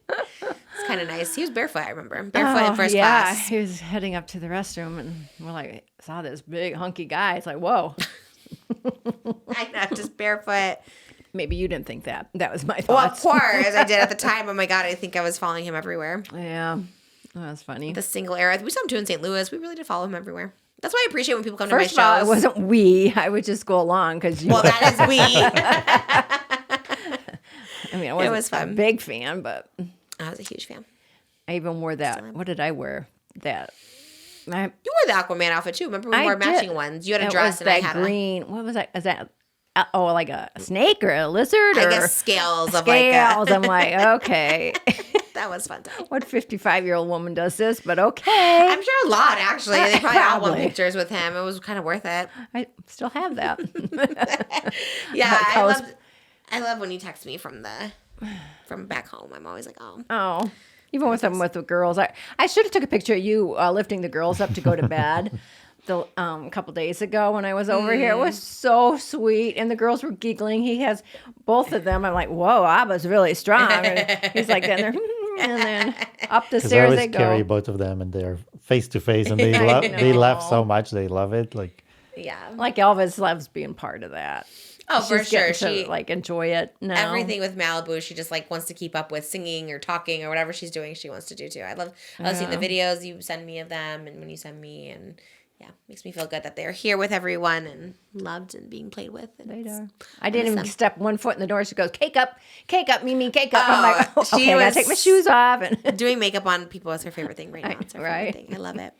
It's kind of nice. He was barefoot, I remember. Barefoot in first class. He was heading up to the restroom, and we're like, saw this big hunky guy. It's like, whoa. I know, just barefoot. Maybe you didn't think that. That was my Well, of thoughts. course, I did at the time. Oh, my God, I think I was following him everywhere. Yeah. That was funny. The single era. We saw him too in St. Louis. We really did follow him everywhere. That's why I appreciate when people come First to my of all, shows. it wasn't we. I would just go along because you. Well, that is we. I mean, I wasn't was fun. a big fan, but I was a huge fan. I even wore that. What did I wear? That. You wore the Aquaman outfit too. Remember we wore matching ones. You had a dress and I had green. What was that? Is that? Oh, like a snake or a lizard? I or guess scales of scales. like I'm like, okay. that was fun. What 55-year-old woman does this? But okay. I'm sure a lot actually. They probably all want Probably. pictures with him. It was kind of worth it. I still have that. Yeah, Like, I love when you text me from back home. I'm always like, oh. Oh, even with them with the girls. I should have took a picture of you lifting the girls up to go to bed. A couple days ago when I was over here. It was so sweet, and the girls were giggling. He has both of them. I'm like, whoa, Abba's really strong. And he's like, then they're, and then up the Because I stairs always they go. carry both of them, and they're face to face, and they they laugh so much. They love it. Like, Yeah. Like Elvis loves being part of that. Oh, for She's sure. getting to, She like enjoy it now. everything with Malibu, she just like wants to keep up with singing or talking or whatever she's doing. She wants to do too. I love seeing the videos you send me of them, and when you send me, and yeah, makes me feel good that they're here with everyone and loved and being played with. And They are. I didn't even them. step one foot in the door. She goes, cake up, Mimi, cake up. I'm like, Oh, okay, she I gotta was- take my shoes off. And doing makeup on people is her favorite thing right now. It's her Right. favorite thing. I love it.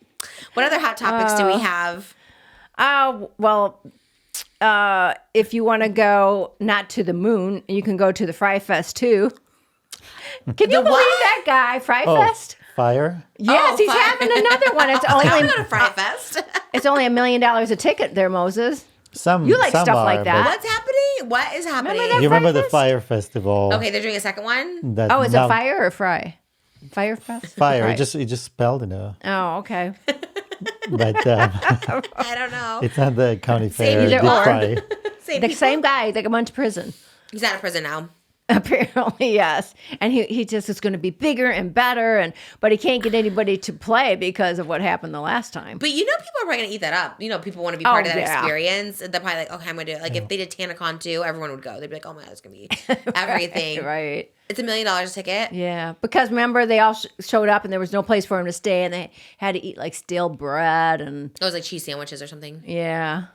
What other hot topics do we have? Well, if you want to go not to the moon, you can go to the Fry Fest too. Can you believe that guy, Fry Fest? fire. Yes, he's Fire. having another one. It's I'm only going to Fry Fest. it's only $1 million a ticket there, Moses. Some You like some stuff are, like that. but What's happening? What is happening? Remember that You remember Fry the Fest? Fire Festival? Okay, they're doing a second one. That Oh, is now- it Fire or Fry? Fire Fest? Fire? Fry. It just spelled in a. Oh, okay. But I don't know. it's not the county fair. either Good or. Fry. The same guy that went to prison. He's out of prison now. Apparently, yes. And he just is going to be bigger and better, but he can't get anybody to play because of what happened the last time. But you know, people are probably going to eat that up. You know, people want to be part of that yeah. experience. They're probably like, okay, I'm going to do it. Like, if they did TanaCon too, everyone would go. They'd be like, oh my God, it's going to be everything. Right. It's $1 million a ticket. Yeah. Because remember, they all showed up and there was no place for him to stay, and they had to eat like stale bread and It was like cheese sandwiches or something. yeah.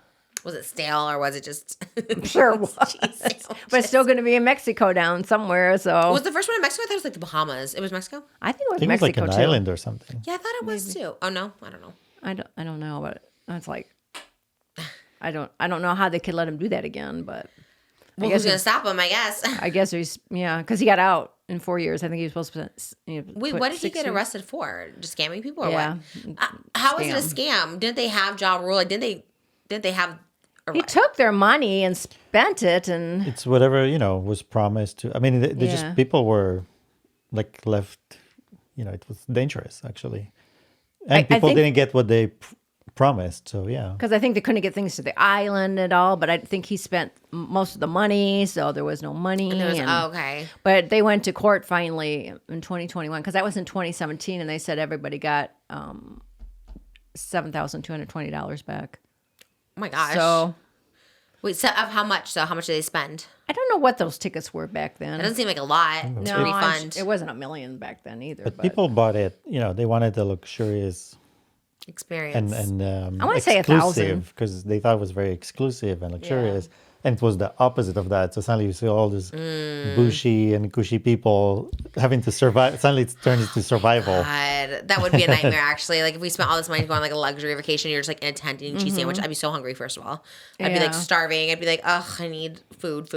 Was it stale or was it just Sure was. cheese sandwiches? But it's still going to be in Mexico down somewhere. So Was the first one in Mexico? I thought it was like the Bahamas. It was Mexico? I think it was I think it was like Mexico an too. island or something. Yeah, I thought it was too. Oh no, I don't know. I don't know, but it's like I don't know how they could let him do that again, but Well, who's going to stop him, I guess? I guess he's because he got out in 4 years. I think he was supposed to. Wait, put what did he 6 get years. arrested for? Just scamming people or Yeah. what? How was it a scam? Didn't they have Ja Rule? Like, didn't they have? He took their money and spent it, and It's whatever, was promised to. I mean, they just, people were like left, it was dangerous actually. And I people think- didn't get what they promised. So, yeah. because I think they couldn't get things to the island at all. But I think he spent most of the money, so there was no money. Okay. But they went to court finally in 2021 because that was in 2017, and they said everybody got $7,220 back. Oh my gosh. So Wait, so of how much? So how much did they spend? I don't know what those tickets were back then. It doesn't seem like a lot to No, refund. it wasn't $1 million back then either. But people bought it, they wanted the luxurious Experience. and I wanna say 1,000. exclusive because they thought it was very exclusive and luxurious. And it was the opposite of that. So suddenly you see all these bushy and cushy people having to survive. Suddenly it turns into survival. God, that would be a nightmare, actually. Like, if we spent all this money to go on, like, a luxury vacation, you're just, like, in a tent eating cheese sandwich, I'd be so hungry, first of all. I'd be, like, Yeah. starving. I'd be like, ugh, I need food.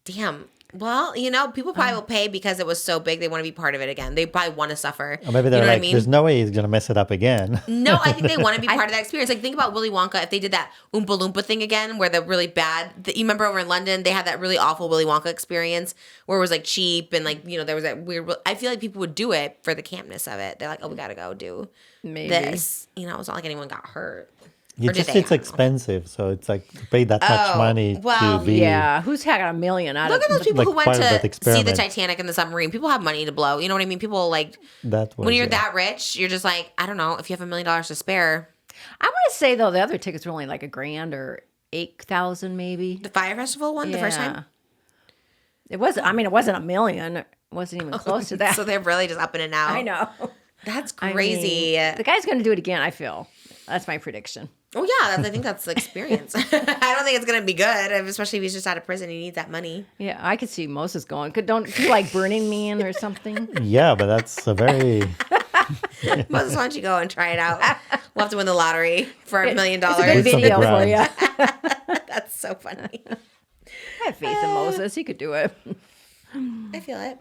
Damn. Well, people probably will pay because it was so big. They want to be part of it again. They probably want to suffer. Or maybe they're you know like, what I mean? there's no way he's going to mess it up again. No, I think they want to be part of that experience. Like, think about Willy Wonka. If they did that Oompa Loompa thing again, where the really bad, you remember over in London, they had that really awful Willy Wonka experience where it was like cheap and like, there was that weird, I feel like people would do it for the campness of it. They're like, oh, we got to go do Maybe. this. It's not like anyone got hurt. Or did It's they? expensive. So it's like to pay that much money well, to be. Yeah, who's got $1 million out Look at of those people Like who went part of that to see the experiment. Titanic and the submarine. People have money to blow. You know what I mean? People like, That was, when you're yeah. that rich, you're just like, I don't know, if you have $1 million to spare. I want to say though the other tickets were only like $1,000 or 8,000 maybe. The Fire Festival one, the first time? It wasn't. I mean, it wasn't $1 million. It wasn't even close to that. So they're really just upping it now. I know. That's I mean, crazy. the guy's going to do it again. I feel that's my prediction. Oh yeah, I think that's the experience. I don't think it's gonna be good, especially if he's just out of prison. He needs that money. Yeah, I could see Moses going. Don't you like Burning Man or something? Yeah, but that's a very. Moses, why don't you go and try it out? We'll have to win the lottery for $1 million. It's a good It's a video for brand. you. That's so funny. I have faith in Moses. He could do it. I feel it.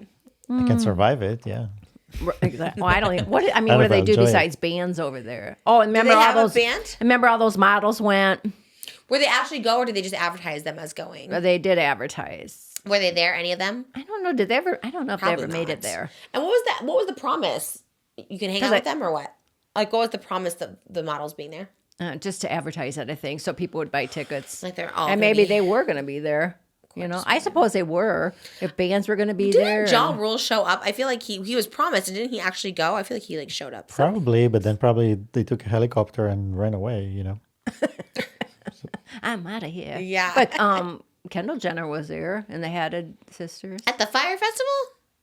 I can survive it. Yeah. Exactly. Well, I don't even. What do know they if I'll do enjoy it. besides bands over there? Oh, and remember they all have a those band? Remember all those models went. Where they actually go, or did they just advertise them as going? They did advertise. Were they there? Any of them? I don't know. Did they ever? I don't know if they ever Probably made not. it there. And what was that? What was the promise? You can hang out 'Cause with them, or what? Like, what was the promise of the models being there? Just to advertise it, I think, so people would buy tickets. Like they're all and gonna maybe be- they were going to be there. I suppose they were. If bands were going to be there. Didn't Ja Rule show up? I feel like he was promised, and didn't he actually go? I feel like he showed up. So. Probably, but then probably they took a helicopter and ran away. I'm out of here. Yeah. But Kendall Jenner was there, and the Haddad sisters. At the Fire Festival?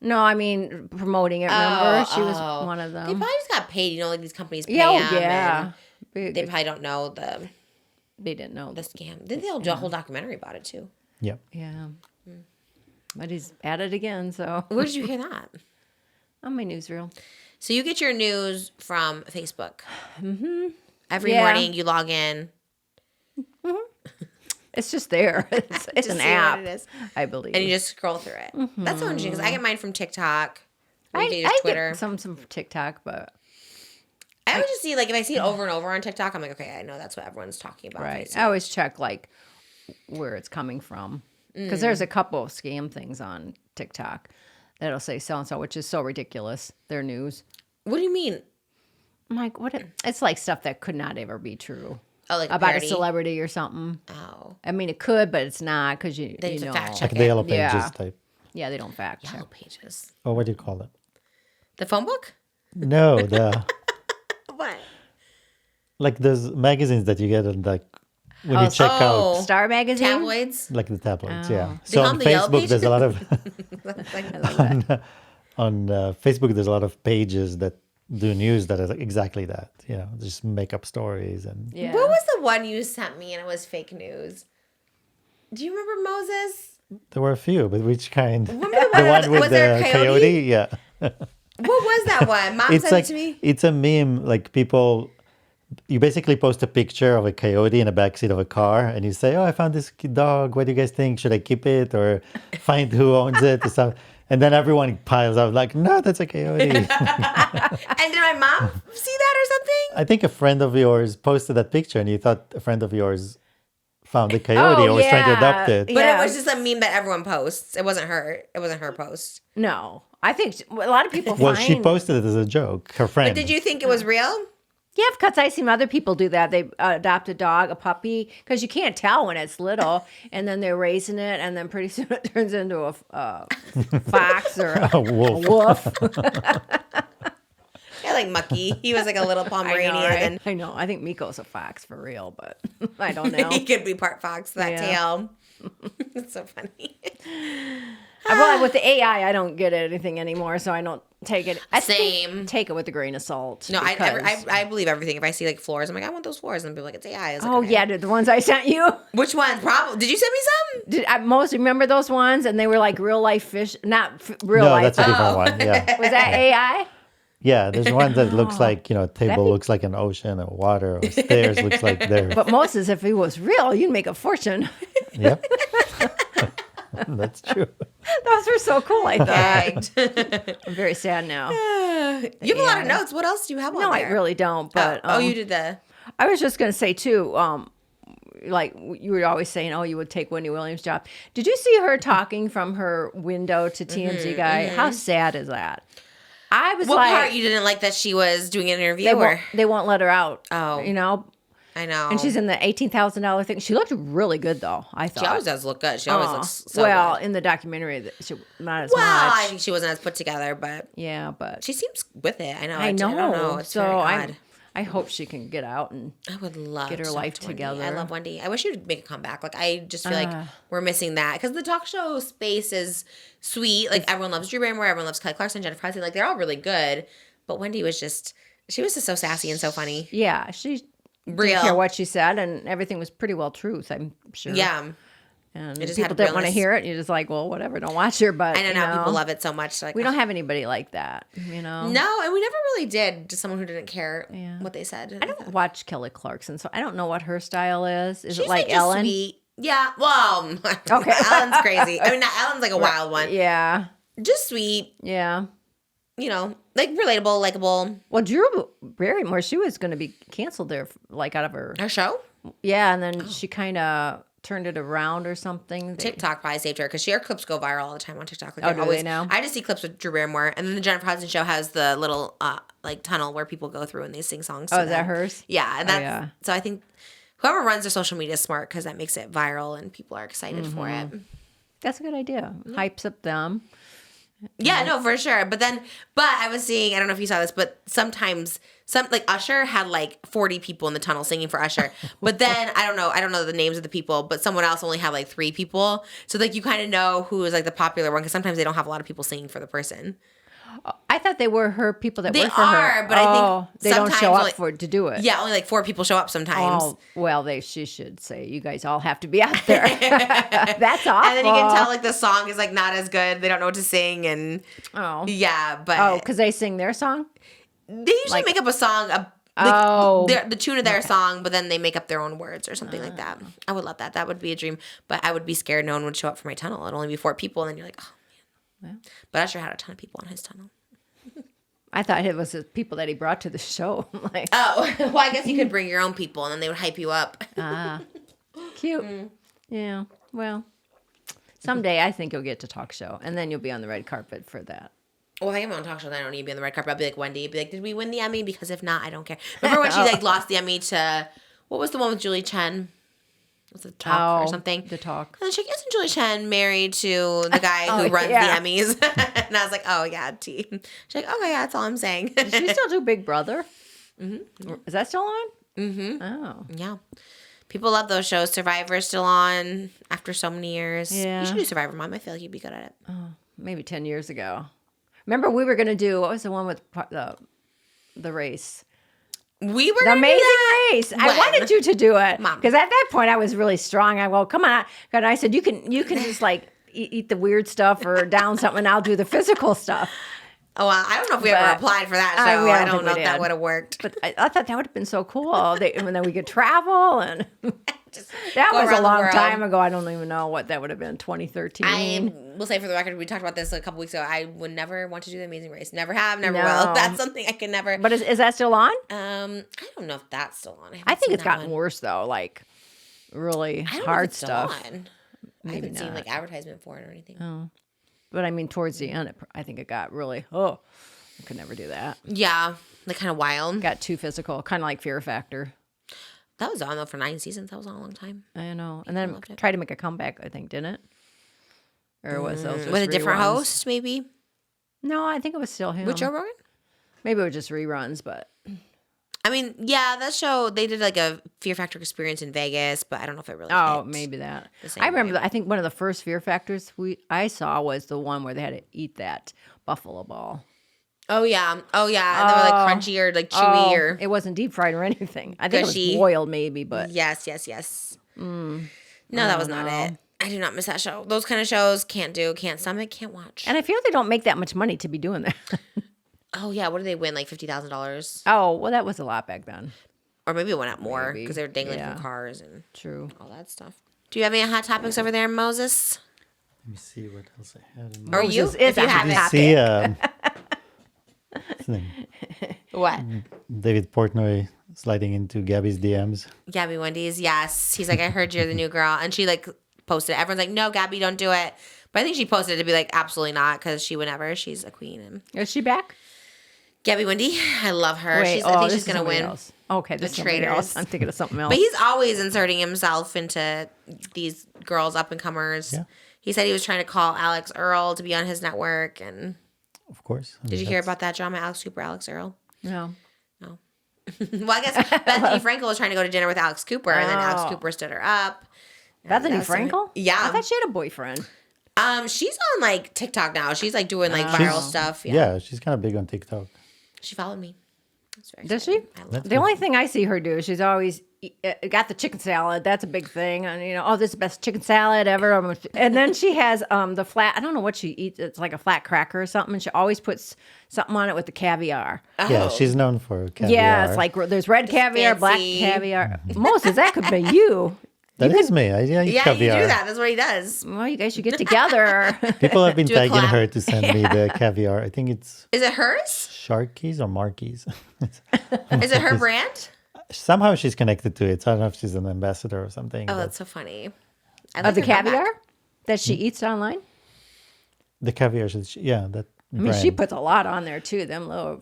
No, I mean promoting it. Remember, she was one of They them. probably just got paid. Like these companies pay Yeah, oh, them, yeah. and they probably don't know They didn't know. the scam. Didn't they do a whole documentary about it too? Yeah. Yeah. But he's at it again, so Where did you hear that? on my newsreel. So you get your news from Facebook. Mm-hmm. Every Yeah. morning you log in. It's just there. It's to an see app, what it is. I believe. And you just scroll through it. That's so interesting because I get mine from TikTok. Or you I can use Twitter. get some from TikTok, but I would just see, like, if I see it over and over on TikTok, I'm like, okay, I know that's what everyone's talking about. right. So- I always check like where it's coming from because there's a couple of scam things on TikTok that'll say so and so, which is so ridiculous. Their news. What do you mean? I'm like, what? It's like stuff that could not ever be true Oh, like a about parody? a celebrity or something. Oh. I mean, it could, but it's not because you They have to know. fact check Like the Yellow Yeah. Pages type. Yeah, they don't fact check. Yellow Pages. Oh, what do you call it? The phone book? No, the What? like those magazines that you get and like when you check Oh. out Star Magazine. Tabloids? like the tabloids. Yeah. They call them the Yellow Facebook, there's a lot of Like, on Facebook. There's a lot of pages that do news that are exactly that. Just make up stories and Yeah. what was the one you sent me and it was fake news? Do you remember Moses? there were a few, but which kind? Remember The one with was there the a coyote? Yeah. What was that one? Mom It's sent like it to me. it's a meme. Like people you basically post a picture of a coyote in the backseat of a car, and you say, "Oh, I found this dog. What do you guys think? Should I keep it or find who owns it?" Or stuff. And then everyone piles up like, "No, that's a coyote." And did my mom see that or something? I think a friend of yours posted that picture, and you thought a friend of yours found the coyote or was trying to adopt it. But it was just a meme that everyone posts. It wasn't her. It wasn't her post. No, I think a lot of people Well, find... she posted it as a joke. Her friend. But did you think it was real? Yeah, because I seen other people do that. They adopt a dog, a puppy, because you can't tell when it's little, and then they're raising it, and then pretty soon it turns into a fox or a wolf. Yeah, like Mucky. He was like a little Pomeranian. And I know. I think Miko's a fox for real, but I don't know. he could be part fox, that tail. It's so funny. Well, with the AI, I don't get anything anymore, so I don't take it. Same. Take it with a grain of salt. No, because- I believe everything. If I see like floors, I'm like, I want those floors. And people like, it's AI. I was like, Oh, okay. yeah, the ones I sent you. Which ones? Probably. Did you send me some? Did I most remember those ones? And they were like real life fish, not real No, life. that's a different one. Yeah. Was that AI? Yeah, there's one that looks like, a table looks like an ocean, or water, or stairs looks like there. But most is if it was real, you'd make a fortune. Yep. That's true. Those were so cool, I thought. Gagged. I'm very sad now. You have a lot of notes. What else do you have on No, there? I really don't. But you did the... I was just going to say, too, like you were always saying, oh, you would take Wendy Williams' job. Did you see her talking from her window to TMZ guy? How sad is that? I was What like... part you didn't like that she was doing an interview? They won't let her out. Oh. You know? I know. And she's in the $18,000 thing. She looked really good, though, I thought. She always does look good. She always looks so well, good. in the documentary, she not as Well, I much. think she wasn't as put together, but Yeah, but... she seems with it. I know. I know. don't know. It's very odd. I hope she can get out and I would love get her to talk life to Wendy. together. I love Wendy. I wish she would make a comeback. Like, I just feel like we're missing that because the talk show space is sweet. Like, everyone loves Drew Barrymore, everyone loves Kelly Clarkson, Jennifer Hudson. Like, they're all really good. But Wendy was just so sassy and so funny. yeah, she Real. didn't care what she said, and everything was pretty well truth, I'm sure. Yeah. And It just people had didn't want to realness. hear it. And you're just like, well, whatever, don't watch her. But I know now people love it so much. Like, We don't have anybody like that, you know. No, and we never really did. Just someone who didn't care what they said. I don't watch Kelly Clarkson, so I don't know what her style is. Is She's it like just Ellen? Sweet. Yeah. Well, Okay. Ellen's crazy. I mean, not Ellen's like a wild one. Yeah, Just sweet. yeah. You know, like relatable, likable. Well, Drew Barrymore, she was going to be canceled there, like out of her. Her show. Yeah, and then she kind of turned it around or something. TikTok probably saved her because her clips go viral all the time on TikTok. Like, Oh, they're do they now? I just see clips with Drew Barrymore, and then the Jennifer Hudson show has the little like tunnel where people go through and they sing songs. Oh, to is that them. hers? Yeah, and that's yeah. so I think whoever runs their social media is smart because that makes it viral and people are excited for it. That's a good idea. Hypes up them. Yeah, no, for sure. But I was seeing, I don't know if you saw this, but sometimes like Usher had like 40 people in the tunnel singing for Usher. But then I don't know the names of the people, but someone else only had like 3 people. So like you kind of know who is like the popular one because sometimes they don't have a lot of people singing for the person. I thought they were her people that They work for her. are, but I think they don't show sometimes up to do it. Yeah, only like 4 people show up sometimes. Oh, well, she should say, you guys all have to be out there. That's awful. And then you can tell like the song is like not as good. They don't know what to sing and Oh. yeah, but because they sing their song? they usually make up a song. The tune of their song, but then they make up their own words or something like that. I would love that. That would be a dream. But I would be scared no one would show up for my tunnel. It'd only be 4 people, and then you're like, oh man. But Usher had a ton of people on his tunnel. I thought it was the people that he brought to the show. Like, Oh, well, I guess you could bring your own people, and then they would hype you up. cute. Yeah. Well, someday I think you'll get to talk show, and then you'll be on the red carpet for that. Well, if I am on talk show, then I don't need to be on the red carpet. I'll be like Wendy. Be like, did we win the Emmy? Because if not, I don't care. Remember when she like lost the Emmy to what was the one with Julie Chen? Was it Talk or something? The Talk. And she's like, isn't Julie Chen married to the guy who runs the Emmys? And I was like, oh yeah, T. She's like, okay, yeah, that's all I'm saying. Does she still do Big Brother? Mm-hmm. Is that still on? Mm-hmm. Oh. Yeah. People love those shows. Survivor's still on after so many years. Yeah. You should do Survivor, Mom. I feel like you'd be good at it. Maybe 10 years ago. Remember we were going to do, what was the one with the race? We were The gonna do Amazing that? Race. When? I wanted you to do it. Mom. Because at that point I was really strong. Come on. And I said, you can just like eat the weird stuff or down something and I'll do the physical stuff. Oh, well, I don't know if we ever applied for that show. we I don't don't know think if we that did. would have worked. But I thought that would have been so cool. And then we could travel, and that go was around a the long world. time ago. I don't even know what that would have been. 2013. I will say for the record, we talked about this a couple weeks ago. I would never want to do the Amazing Race. Never have, never No. will. That's something I can never. But is that still on? I don't know if that's still on. I think it's got gotten worse though. Like really I don't know if hard it's still stuff. on. I haven't seen like advertisement for it or anything. Oh. But I mean, towards the end, I think it got really. Oh, I could never do that. Yeah, like kind of wild. Got too physical, kind of like Fear Factor. That was on though for 9 seasons. That was on a long time. I know. And then loved it. tried to make a comeback, I think, didn't it? Or was those just With a different reruns? host, maybe. No, I think it was still him. With Joe Rogan. Maybe it was just reruns, but I mean, yeah, that show they did like a Fear Factor experience in Vegas, but I don't know if it really. oh, hit maybe that. the same I remember. way. I think one of the first Fear Factors I saw was the one where they had to eat that buffalo ball. Oh yeah, and they were like crunchy or like chewy or it wasn't deep fried or anything. I think it Gushy. was boiled, maybe, but yes. No, that was not it. I do not miss that show. Those kind of shows can't stomach, can't watch. and I feel they don't make that much money to be doing that. Oh yeah, what did they win? Like $50,000, Oh, well, that was a lot back then. or maybe it went up more Maybe, because they were dangling yeah. from cars and True. all that stuff. Do you have any hot topics over there, Moses? Let me see what else I had. In Or mind. you, Moses if is you a have hot it? See, what's his name? What? David Portnoy sliding into Gabby's DMs. Gabby Wendy's, yes. He's like, I heard you're the new girl, and she like posted it. Everyone's like, no, Gabby, don't do it. But I think she posted it to be like, absolutely not, because she would never. She's a queen. And Is she back? Gabby Wendy, I love her. Wait, I think this she's is gonna somebody win. else. Okay, this is somebody Traitors. else. I'm thinking of something else. But he's always inserting himself into these girls, up and comers. Yeah. He said he was trying to call Alex Earl to be on his network. And Of course. did you hear about that drama? Alex Cooper, Alex Earl. No. Well, I guess Bethany Frankel was trying to go to dinner with Alex Cooper, and then Alex Oh. Cooper stood her up. Bethany that's something- Frankel? Yeah. I thought she had a boyfriend. She's on like TikTok now. She's like doing like Oh. viral stuff. Yeah, she's kind of big on TikTok. She followed me. That's very Does she? exciting. I love The only thing I see her do is she's always got the chicken salad. That's a big thing. And, oh, this is the best chicken salad ever. And then she has the flat, I don't know what she eats. It's like a flat cracker or something. And she always puts something on it with the caviar. Yeah, she's known for caviar. Yeah, it's like there's red caviar, black fancy- caviar. Moses, that could be you. That is me. I eat Yeah, caviar. you do that. That's what he does. Well, you guys should get together. People have been Do a tagging collab. her to send me the caviar. I think it's Is it hers? Sharkies or Markies. Is it her brand? Somehow she's connected to it. So I don't know if she's an ambassador or something. Oh, but that's so funny. I Of the her comeback. caviar that she eats online? the caviar, yeah, that I mean, she puts a lot on there too. Them little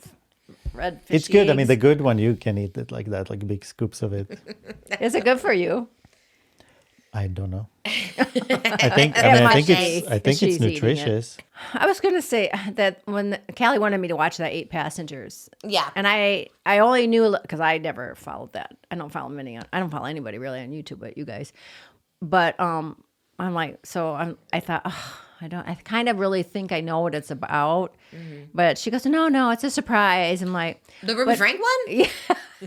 red fish. It's good. I mean, the good one, you can eat it like that, like big scoops of it. Is it good for you? I don't know. I think it's She's eating it. nutritious. I was going to say that when KALLI wanted me to watch that 8 Passengers. Yeah. And I only knew because I never followed that. I don't follow I don't follow anybody really on YouTube, but you guys. But I'm like, I thought, I kind of really think I know what it's about. Mm-hmm. But she goes, no, it's a surprise. I'm like, The Ruby Frank one? yeah.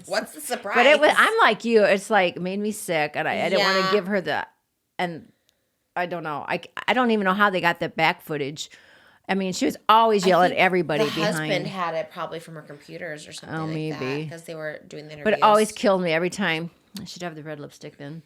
What's the surprise? But I'm like you. It's like made me sick, and I didn't want Yeah. to give her the. And I don't know. I don't even know how they got the back footage. I mean, she was always yelling at everybody the behind. husband had it probably from her computers or something Oh, like maybe. because they were doing the interviews. But it always killed me every time. I should have the red lipstick then.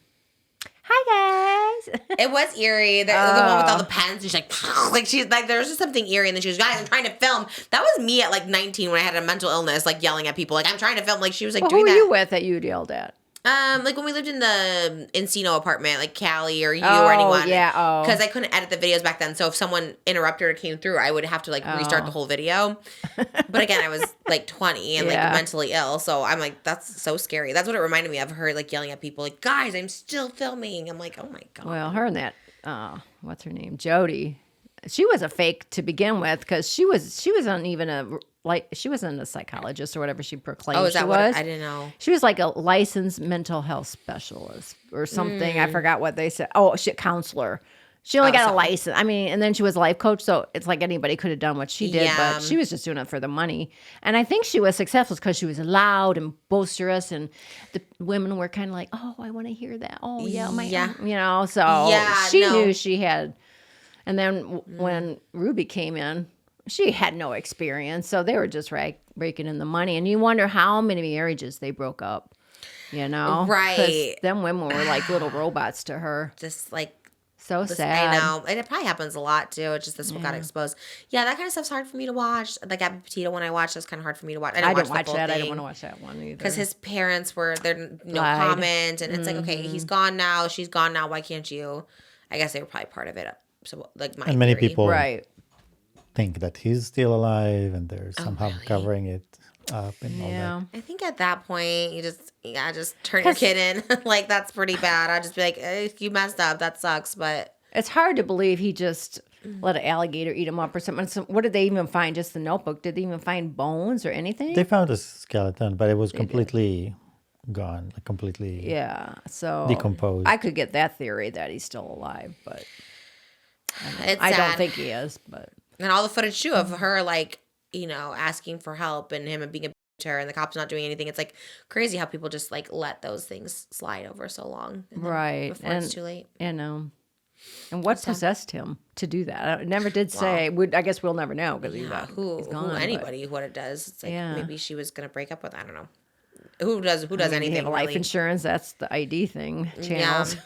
Hi guys. It was eerie. The one with all the pens. She's like there was just something eerie, and then she was, guys, I'm trying to film. That was me at like 19 when I had a mental illness, like yelling at people, like I'm trying to film. Like she was like Who doing were that. you with that you yelled at? Like when we lived in the Encino apartment, like KALLI or you Oh, or anyone. yeah, oh. Because I couldn't edit the videos back then. So if someone interrupted or came through, I would have to like restart the whole video. But again, I was like 20 and Yeah. like mentally ill. So I'm like, that's so scary. That's what it reminded me of, her like yelling at people like, guys, I'm still filming. I'm like, oh my God. Well, her and that, what's her name, Jody. She was a fake to begin with because she wasn't even she wasn't a psychologist or whatever she proclaimed. Oh, is that she what was. I didn't know. She was like a licensed mental health specialist or something. I forgot what they said. Oh, counselor. She only got a something. license. I mean, and then she was a life coach, so it's like anybody could have done what she did, Yeah. but she was just doing it for the money. And I think she was successful because she was loud and boisterous, and the women were kind of like, "Oh, I want to hear that. Oh, yeah, Yeah. So Yeah, she no. knew she had. And then when Ruby came in, she had no experience, so they were just raking in the money. And you wonder how many marriages they broke up, you know? 'Cause Right. them women were like little robots to her. Just like, So sad. I know. And it probably happens a lot too. It's just this one got exposed. Yeah, that kind of stuff's hard for me to watch. The Gabby Petito one I watched, was kind of hard for me to watch. I didn't watch the full that. I thing. didn't want to watch that one either. Because his parents were there, no Lied. comment, and it's like, okay, he's gone now, she's gone now. Why can't you? I guess they were probably part of it. So like my And many theory. people Right. think that he's still alive, and they're somehow covering it up and all Yeah. that. I think at that point you just turn your kid in. Like that's pretty bad. I'd just be like, you messed up. That sucks. But It's hard to believe he just let an alligator eat him up or something. So what did they even find? Just the notebook? Did they even find bones or anything? They found a skeleton, but it was completely gone, like completely. Yeah, so Decomposed. I could get that theory that he's still alive, but it's I don't sad. think he is. But And all the footage too of her like, asking for help and him being a bitch to her and the cops not doing anything. It's like crazy how people just like let those things slide over so long. And then right, before and it's too late. and what possessed him to do that? I never did say. I guess we'll never know because Yeah, he's who gone. but- anybody what it does. It's like Yeah. maybe she was gonna break up with, I don't know. Who does I mean, anything you have life really? insurance. That's the ID thing, channels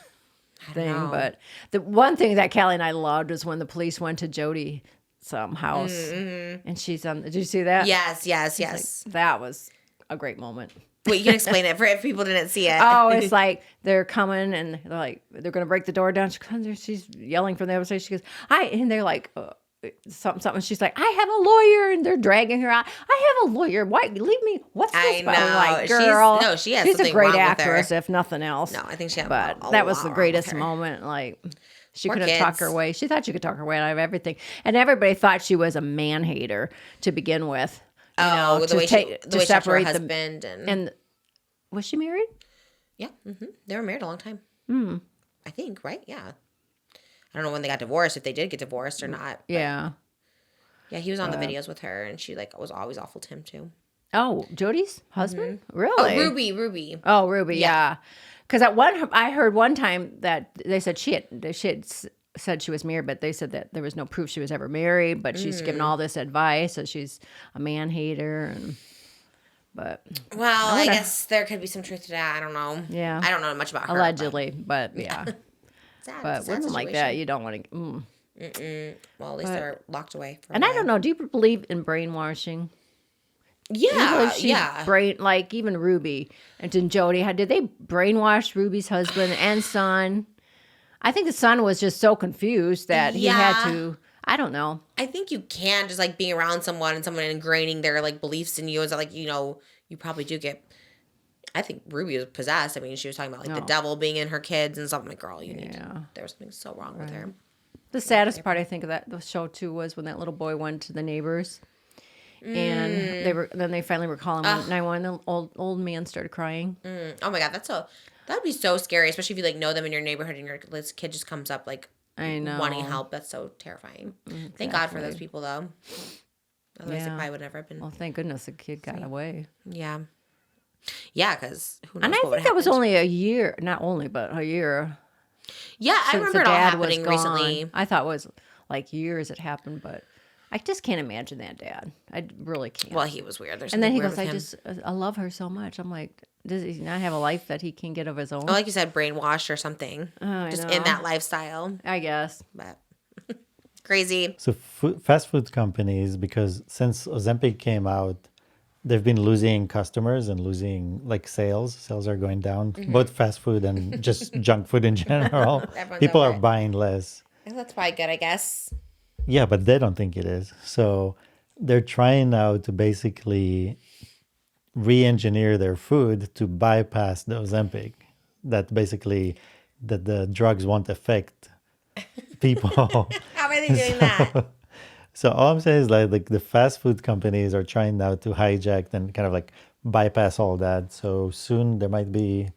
thing. know. But the one thing that Callie and I loved was when the police went to Jody some house, and she's on. Did you see that? Yes. That was a great moment. Wait, you can explain it for if people didn't see it. Oh, it's like they're coming and they're like they're gonna break the door down. She comes there, she's yelling from the other side. She goes, "Hi," and they're like something. She's like, "I have a lawyer," and they're dragging her out. "I have a lawyer. Why leave me? What's this?" I about?" I'm know. like, She's- girl, no, she has she's a something great wrong with her. actress, if nothing else. No, I think she had But a that was lot the wrong greatest with her. moment. Like she Poor couldn't talk kids. her way. She thought she could talk her way out of everything, and everybody thought she was a man hater to begin with. You know, the to way take she to talked to her separate them. husband And was she married? yeah, they were married a long time. I think, right? Yeah. I don't know when they got divorced, if they did get divorced or not. Yeah. Yeah, he was on the videos with her, and she like was always awful to him too. Oh, Jody's husband? Oh, Really? Ruby. Oh, Ruby, yeah. Because I heard one time that they said she had said she was married, but they said that there was no proof she was ever married. But she's given all this advice, so she's a man hater, but Well, I wonder- guess there could be some truth to that. I don't know. Yeah. I don't know much about her. allegedly, but yeah. Sad, But sad women like that, situation. you don't want to. Well, at least they're locked away. For a And I while. don't know. Do you believe in brainwashing? Yeah, She yeah. like even Ruby and then Jody. Did they brainwash Ruby's husband and son? I think the son was just so confused that he had Yeah. to. I don't know. I think you can just like being around someone and someone ingraining their like beliefs in you is like, you probably do get. I think Ruby was possessed. I mean, she was talking about like the devil being in her kids and something. Like, girl, you need. Yeah. There was something so wrong with her. The saddest part I think of the show too was when that little boy went to the neighbors, and they finally were calling 911. The old man started crying. Oh my god, that'd be so scary, especially if you like know them in your neighborhood and this kid just comes up like I know. wanting help. That's so terrifying. Thank God for those people though. Otherwise, it Yeah. probably would never have been. Well, thank goodness the kid got away. Yeah, because who knows? And I what would think that was happen. only a year, not only, but a year. Yeah, I Since remember the it all dad was happening gone. recently. I thought it was like years it happened, but I just can't imagine that dad. I really can't. Well, he was weird. There's and then something he weird goes, with him. I love her so much. I'm like, does he not have a life that he can get of his own? Oh, like you said, brainwashed or something. I Just know. in that lifestyle. I guess. But crazy. So fast food companies, because since Ozempic came out, they've been losing customers and losing like sales. Sales are going down, both fast food and just junk food in general. Everyone's People over are it. buying less. That's probably good, I guess. Yeah, but they don't think it is. So they're trying now to basically re-engineer their food to bypass the Ozempic. That basically that the drugs won't affect people. How are they doing that? So all I'm saying is like the fast food companies are trying now to hijack and kind of like bypass all that. So soon there might be,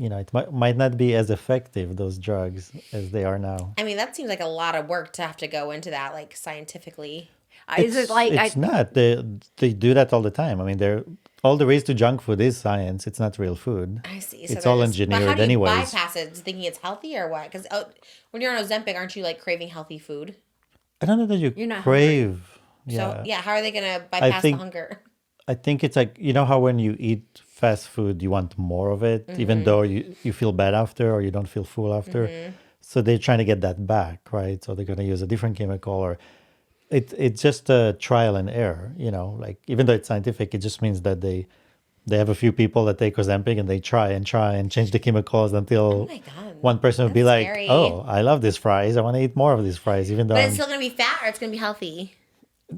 it might not be as effective, those drugs, as they are now. I mean, that seems like a lot of work to have to go into that, like scientifically. Is it like It's not. They do that all the time. I mean, all the ways to junk food is science. It's not real food. I see. It's they're all but engineered how do you anyways. bypass it? Just thinking it's healthy or what? Because when you're on Ozempic, aren't you like craving healthy food? I don't know that you You're not crave So yeah, how are they going to bypass the hunger? I think it's like, you know how when you eat fast food, you want more of it, even though you feel bad after or you don't feel full after. So they're trying to get that back, right? So they're going to use a different chemical, or it's just a trial and error, you know, like even though it's scientific, it just means that they have a few people that take Ozempic and they try and change the chemicals until one person will be like, scary. oh, I love these fries. I want to eat more of these fries, even though But it's I'm still going to be fat or it's going to be healthy?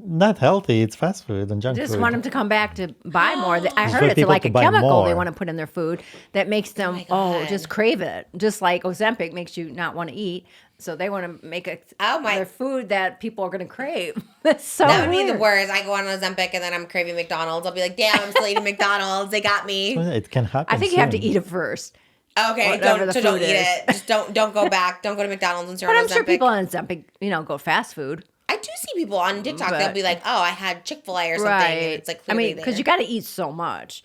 not healthy. It's fast food and junk Just food. want them to come back to buy more. I Just heard for it's people like to a buy chemical they more. want to put in their food that makes them God. just crave it. Just like Ozempic makes you not want to eat, so they want to make their food that people are going to crave. That's so That would be the weird. worst. I go on Ozempic and then I'm craving McDonald's. I'll be like, damn, I'm still eating McDonald's. They got me. It can happen. I think you have to soon. eat it first. Okay, Whatever the don't food eat is. it. Just don't go back. Don't go to McDonald's and start But on I'm sure Ozempic. people on Ozempic, go fast food. I do see people on TikTok. They'll But- be like, "Oh, I had Chick-fil-A or something," and it's like, I mean, because because you got to eat so much.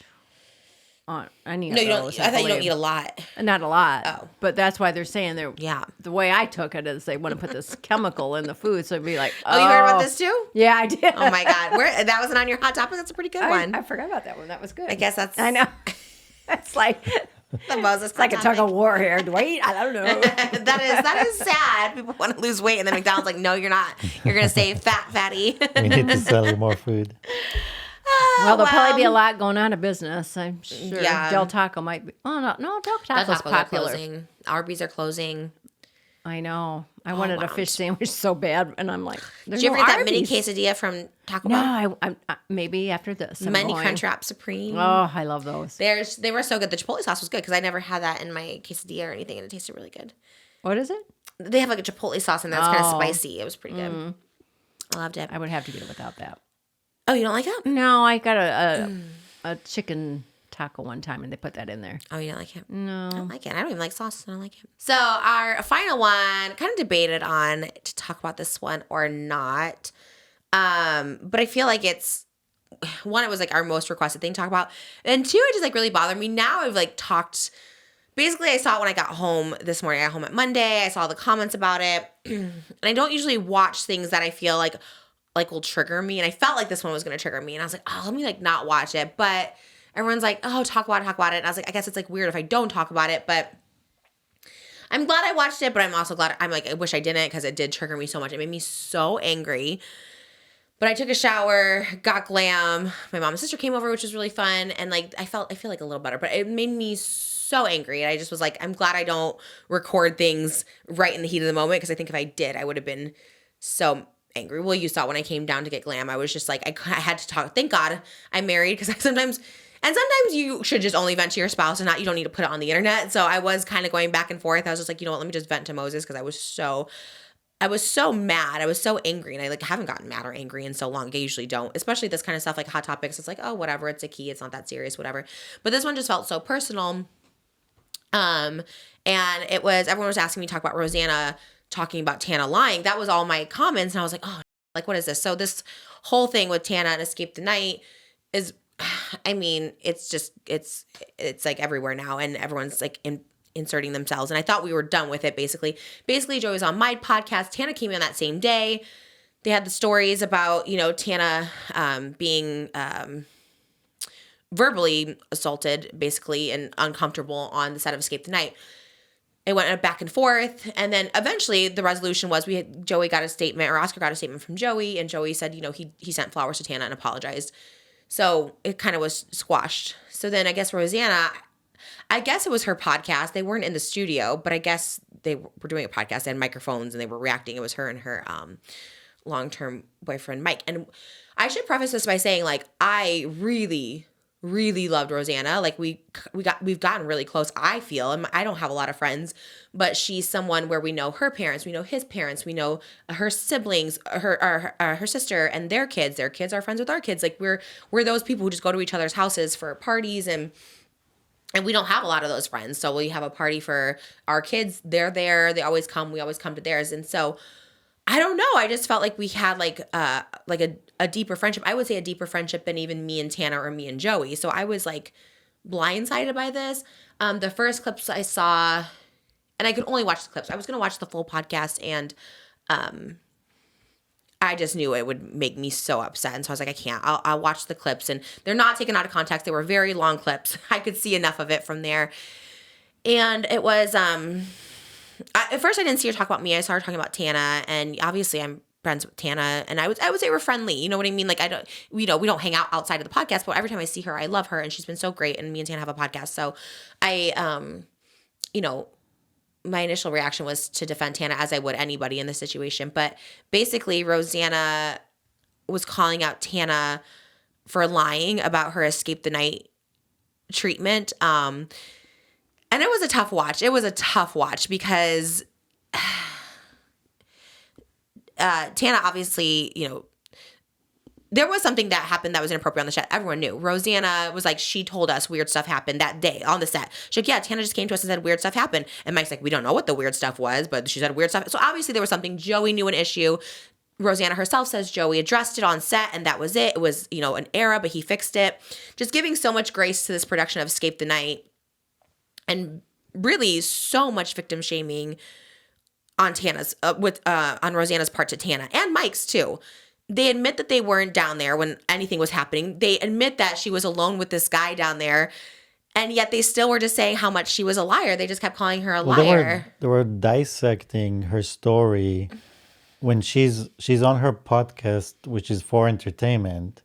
I need no, you don't. I thought you don't eat a lot. Not a lot. Oh. But that's why they're saying Yeah. The way I took it is they want to put this chemical in the food, so it'd be like, Oh, you heard about this too? Yeah, I did. Oh my god, that wasn't on your hot topic. That's a pretty good one. I forgot about that one. That was good. I guess that's I know. It's like the Moses. it's like a tug of war here. Do I eat? I don't know. that is sad. People want to lose weight, and then McDonald's like, no, you're not. You're gonna stay fatty. We need to sell you more food. Well, there'll probably be a lot going on in business. I'm sure. Yeah. Del Taco might be. Oh no, Del Taco's Tacos are popular. closing. Arby's are closing. I know. I wanted a fish sandwich so bad, and I'm like, there's Did you ever no get that mini Arby's. quesadilla from Taco Bell? No, I maybe after this. I'm Mini going. Crunchwrap Supreme. Oh, I love those. They were so good. The chipotle sauce was good because I never had that in my quesadilla or anything, and it tasted really good. What is it? They have like a chipotle sauce in there. It's kind of Oh. spicy. It was pretty good. I loved it. I would have to get it without that. Oh, you don't like it? No, I got a chicken taco one time, and they put that in there. Oh, you don't like it? No. I don't like it. I don't even like sauce. I don't like it. So our final one, kind of debated on to talk about this one or not. But I feel like it's one, it was like our most requested thing to talk about. And two, it just like really bothered me. Now I've like talked, basically I saw it when I got home this morning. I got home at Monday. I saw the comments about it. And I don't usually watch things that I feel like will trigger me. And I felt like this one was going to trigger me. And I was like, oh, let me like not watch it. But everyone's like, oh, talk about it. And I was like, I guess it's like weird if I don't talk about it, but I'm glad I watched it, but I'm also glad, I'm like, I wish I didn't because it did trigger me so much. It made me so angry. But I took a shower, got glam. My mom and sister came over, which was really fun. And like, I feel like a little better, but it made me so angry. And I just was like, I'm glad I don't record things right in the heat of the moment. Because I think if I did, I would have been so angry. Well, you saw when I came down to get glam, I was just like, I had to talk. Thank God I'm married because sometimes you should just only vent to your spouse and you don't need to put it on the internet. So I was kind of going back and forth. I was just like, you know what, let me just vent to Moses because I was so mad. I was so angry, and I like haven't gotten mad or angry in so long. I usually don't, especially this kind of stuff like hot topics. It's like, oh, whatever, it's a key, it's not that serious, whatever. But this one just felt so personal. And it was, everyone was asking me to talk about Rosanna talking about Tana lying. That was all my comments, and I was like, oh, like what is this? So this whole thing with Tana and Escape the Night is, I mean, it's just it's like everywhere now, and everyone's like inserting themselves. And I thought we were done with it, basically. Joey was on my podcast. Tana came in that same day. They had the stories about, Tana being verbally assaulted, basically, and uncomfortable on the set of Escape the Night. It went back and forth. And then eventually the resolution was Joey got a statement, or Oscar got a statement from Joey. And Joey said, he sent flowers to Tana and apologized. So it kind of was squashed. So then I guess Rosanna, I guess it was her podcast. They weren't in the studio, but I guess they were doing a podcast. They had microphones and they were reacting. It was her and her long-term boyfriend, Mike. And I should preface this by saying, like, I really, really loved Rosanna. Like, we've gotten really close, I feel. And I don't have a lot of friends, but she's someone where we know her parents, we know his parents, we know her siblings, her sister and their kids. Their kids are friends with our kids. Like, we're those people who just go to each other's houses for parties, and we don't have a lot of those friends. So we have a party for our kids. They're there. They always come. We always come to theirs. And so I don't know. I just felt like we had like a deeper friendship. I would say a deeper friendship than even me and Tana or me and Joey. So I was like blindsided by this. The first clips I saw, and I could only watch the clips. I was going to watch the full podcast, and I just knew it would make me so upset. And so I was like, I can't. I'll watch the clips. And they're not taken out of context. They were very long clips. I could see enough of it from there. And it was, at first I didn't see her talk about me. I saw her talking about Tana. And obviously I'm friends with Tana. And I would say we're friendly. You know what I mean? Like, we don't hang out outside of the podcast. But every time I see her, I love her. And she's been so great. And me and Tana have a podcast. So my initial reaction was to defend Tana as I would anybody in this situation. But basically, Rosanna was calling out Tana for lying about her escape the night treatment. And it was a tough watch. It was a tough watch because Tana obviously, there was something that happened that was inappropriate on the set. Everyone knew. Rosanna was like, she told us weird stuff happened that day on the set. She's like, yeah, Tana just came to us and said weird stuff happened. And Mike's like, we don't know what the weird stuff was, but she said weird stuff. So obviously there was something. Joey knew an issue. Rosanna herself says Joey addressed it on set and that was it. It was, an error, but he fixed it. Just giving so much grace to this production of Escape the Night and really so much victim shaming on Tana's, on Rosanna's part to Tana and Mike's too. They admit that they weren't down there when anything was happening. They admit that she was alone with this guy down there. And yet they still were just saying how much she was a liar. They just kept calling her a liar. They were dissecting her story when she's on her podcast, which is for entertainment.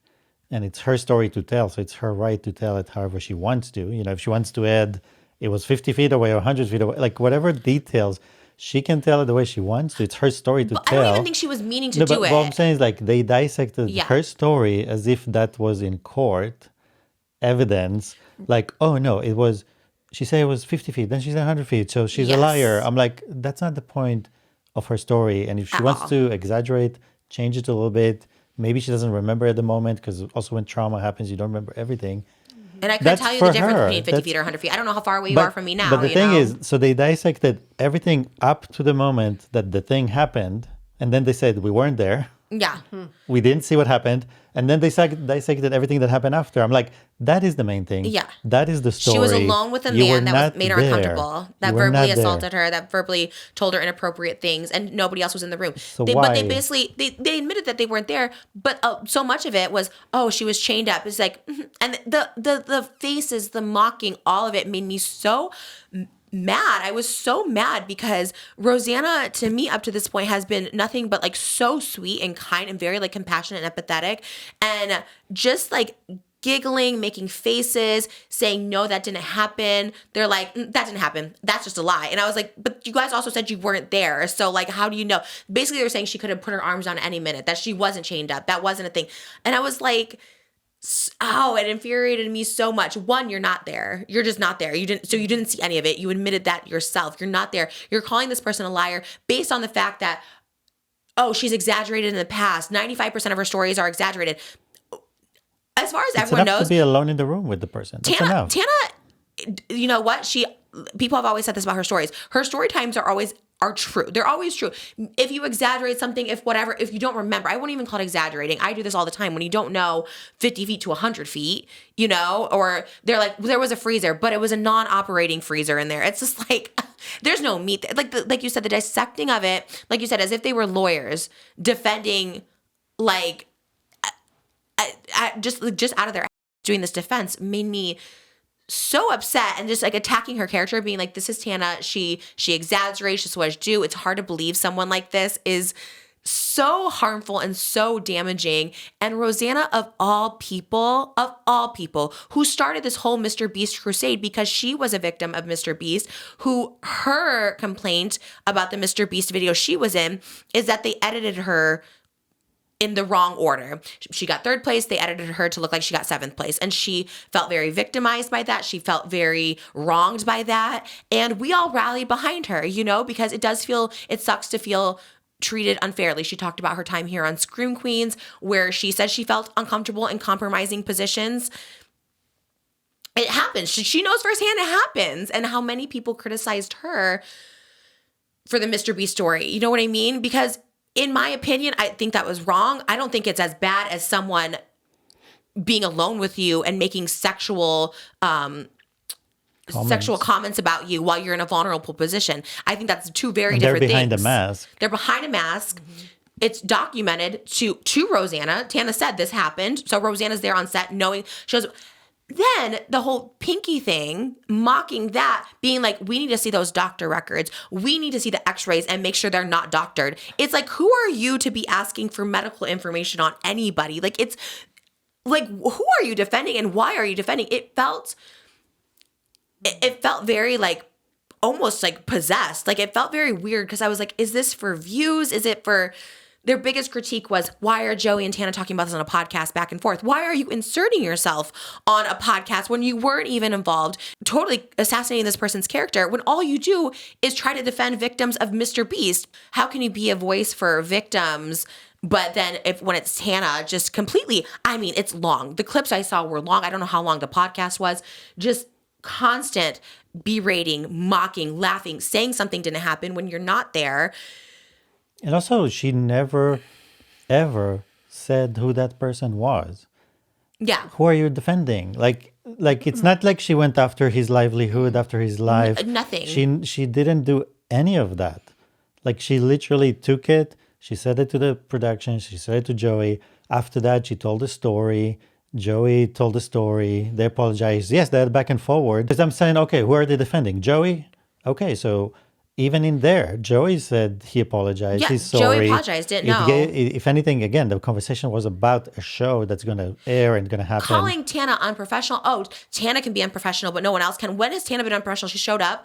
And it's her story to tell. So it's her right to tell it however she wants to. If she wants to add, it was 50 feet away or 100 feet away, like whatever details. She can tell it the way she wants to. It's her story to tell. I don't even think she was meaning to do it. What I'm saying is they dissected her story as if that was in court evidence. Like, oh no, she said it was 50 feet. Then she said 100 feet. So she's a liar. I'm like, that's not the point of her story. And if she wants to exaggerate, change it a little bit. Maybe she doesn't remember at the moment because also when trauma happens, you don't remember everything. And I couldn't tell you the difference between 50 feet or 100 feet. I don't know how far away you are from me now. But the thing is, so they dissected everything up to the moment that the thing happened. And then they said, we weren't there. Yeah. We didn't see what happened. And then they dissected everything that happened after. I'm like, that is the main thing. Yeah. That is the story. She was alone with a man that made her uncomfortable, that verbally assaulted her, that verbally told her inappropriate things, and nobody else was in the room. So why? But they basically, they admitted that they weren't there, but so much of it was, oh, she was chained up. It's like, and the faces, the mocking, all of it made me so mad. I was so mad because Rosanna, to me, up to this point, has been nothing but so sweet and kind and very compassionate and empathetic, and just giggling, making faces, saying, no, that didn't happen. They're like, that didn't happen. That's just a lie. And I was like, but you guys also said you weren't there. So how do you know? Basically, they were saying she could have put her arms on any minute, that she wasn't chained up. That wasn't a thing. And I was like, oh, it infuriated me so much. One, you're not there. You're just not there. You didn't see any of it. You admitted that yourself. You're not there. You're calling this person a liar based on the fact that, oh, she's exaggerated in the past. 95% of her stories are exaggerated. As far as everyone knows, to be alone in the room with the person. That's enough. Tana, you know what? People have always said this about her stories. Her story times are true. They're always true. If you exaggerate something, if you don't remember, I won't even call it exaggerating. I do this all the time when you don't know 50 feet to 100 feet, or they're like, there was a freezer, but it was a non-operating freezer in there. It's just there's no meat there. Like you said, the dissecting of it, like you said, as if they were lawyers defending, just out of their doing this defense made me so upset, and just attacking her character, being like, this is Tana. She exaggerates. She's what I do. It's hard to believe someone like this is so harmful and so damaging. And Rosanna, of all people, who started this whole Mr. Beast crusade because she was a victim of Mr. Beast, who her complaint about the Mr. Beast video she was in is that they edited her in the wrong order. She got 3rd place. They edited her to look like she got 7th place. And she felt very victimized by that. She felt very wronged by that. And we all rallied behind her, because it sucks to feel treated unfairly. She talked about her time here on Scream Queens, where she said she felt uncomfortable in compromising positions. It happens. She knows firsthand it happens, and how many people criticized her for the Mr. Beast story. You know what I mean? Because in my opinion, I think that was wrong. I don't think it's as bad as someone being alone with you and making sexual comments about you while you're in a vulnerable position. I think that's two very different things. They're behind a mask. They're behind a mask. it's documented to Rosanna. Tana said this happened. So Rosanna's there on set knowing, she goes, then the whole Pinky thing, mocking that, being like, we need to see those doctor records. We need to see the x-rays and make sure they're not doctored. It's like, who are you to be asking for medical information on anybody? Like, it's like, who are you defending and why are you defending? It felt very like, almost like possessed. Like, it felt very weird because I was like, is this for views? Is it for... Their biggest critique was, why are Joey and Tana talking about this on a podcast back and forth? Why are you inserting yourself on a podcast when you weren't even involved, totally assassinating this person's character, when all you do is try to defend victims of Mr. Beast? How can you be a voice for victims? But then when it's Tana, just completely, I mean, it's long. The clips I saw were long. I don't know how long the podcast was. Just constant berating, mocking, laughing, saying something didn't happen when you're not there. And also, she never, ever said who that person was. Yeah. Who are you defending? Like it's not like she went after his livelihood, after his life. Nothing. She didn't do any of that. Like, she literally took it. She said it to the production. She said it to Joey. After that, she told the story. Joey told the story. They apologized. Yes, they had back and forward. Because I'm saying, okay, who are they defending? Joey? Okay, so... Even in there, Joey said he apologized. Yeah, he's sorry. Joey apologized, didn't know. If anything, again, the conversation was about a show that's going to air and going to happen. Calling Tana unprofessional. Oh, Tana can be unprofessional, but no one else can. When has Tana been unprofessional? She showed up.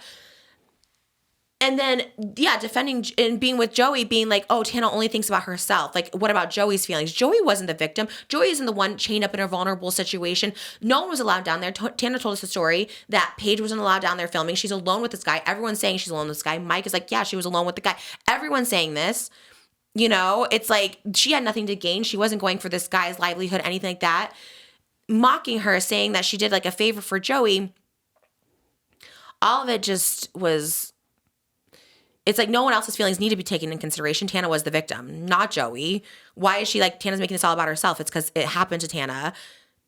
And then, yeah, defending and being with Joey, being like, oh, Tana only thinks about herself. Like, what about Joey's feelings? Joey wasn't the victim. Joey isn't the one chained up in a vulnerable situation. No one was allowed down there. Tana told us the story that Paige wasn't allowed down there filming. She's alone with this guy. Everyone's saying she's alone with this guy. Mike is like, yeah, she was alone with the guy. Everyone's saying this. You know, it's like she had nothing to gain. She wasn't going for this guy's livelihood, anything like that. Mocking her, saying that she did like a favor for Joey. All of it just was... It's like no one else's feelings need to be taken in consideration. Tana was the victim, not Joey. Why is she like, Tana's making this all about herself? It's because it happened to Tana.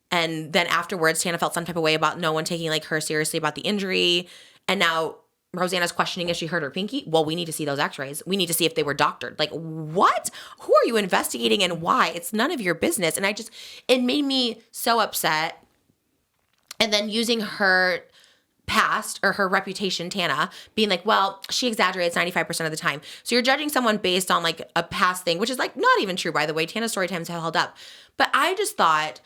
And then afterwards, Tana felt some type of way about no one taking like her seriously about the injury. And now Rosanna's questioning if she hurt her pinky. Well, we need to see those x-rays. We need to see if they were doctored. Like, what? Who are you investigating and why? It's none of your business. And it made me so upset. And then using her past or her reputation, Tana, being like, well, she exaggerates 95% of the time. So you're judging someone based on like a past thing, which is like not even true, by the way. Tana's story times have held up. But I just thought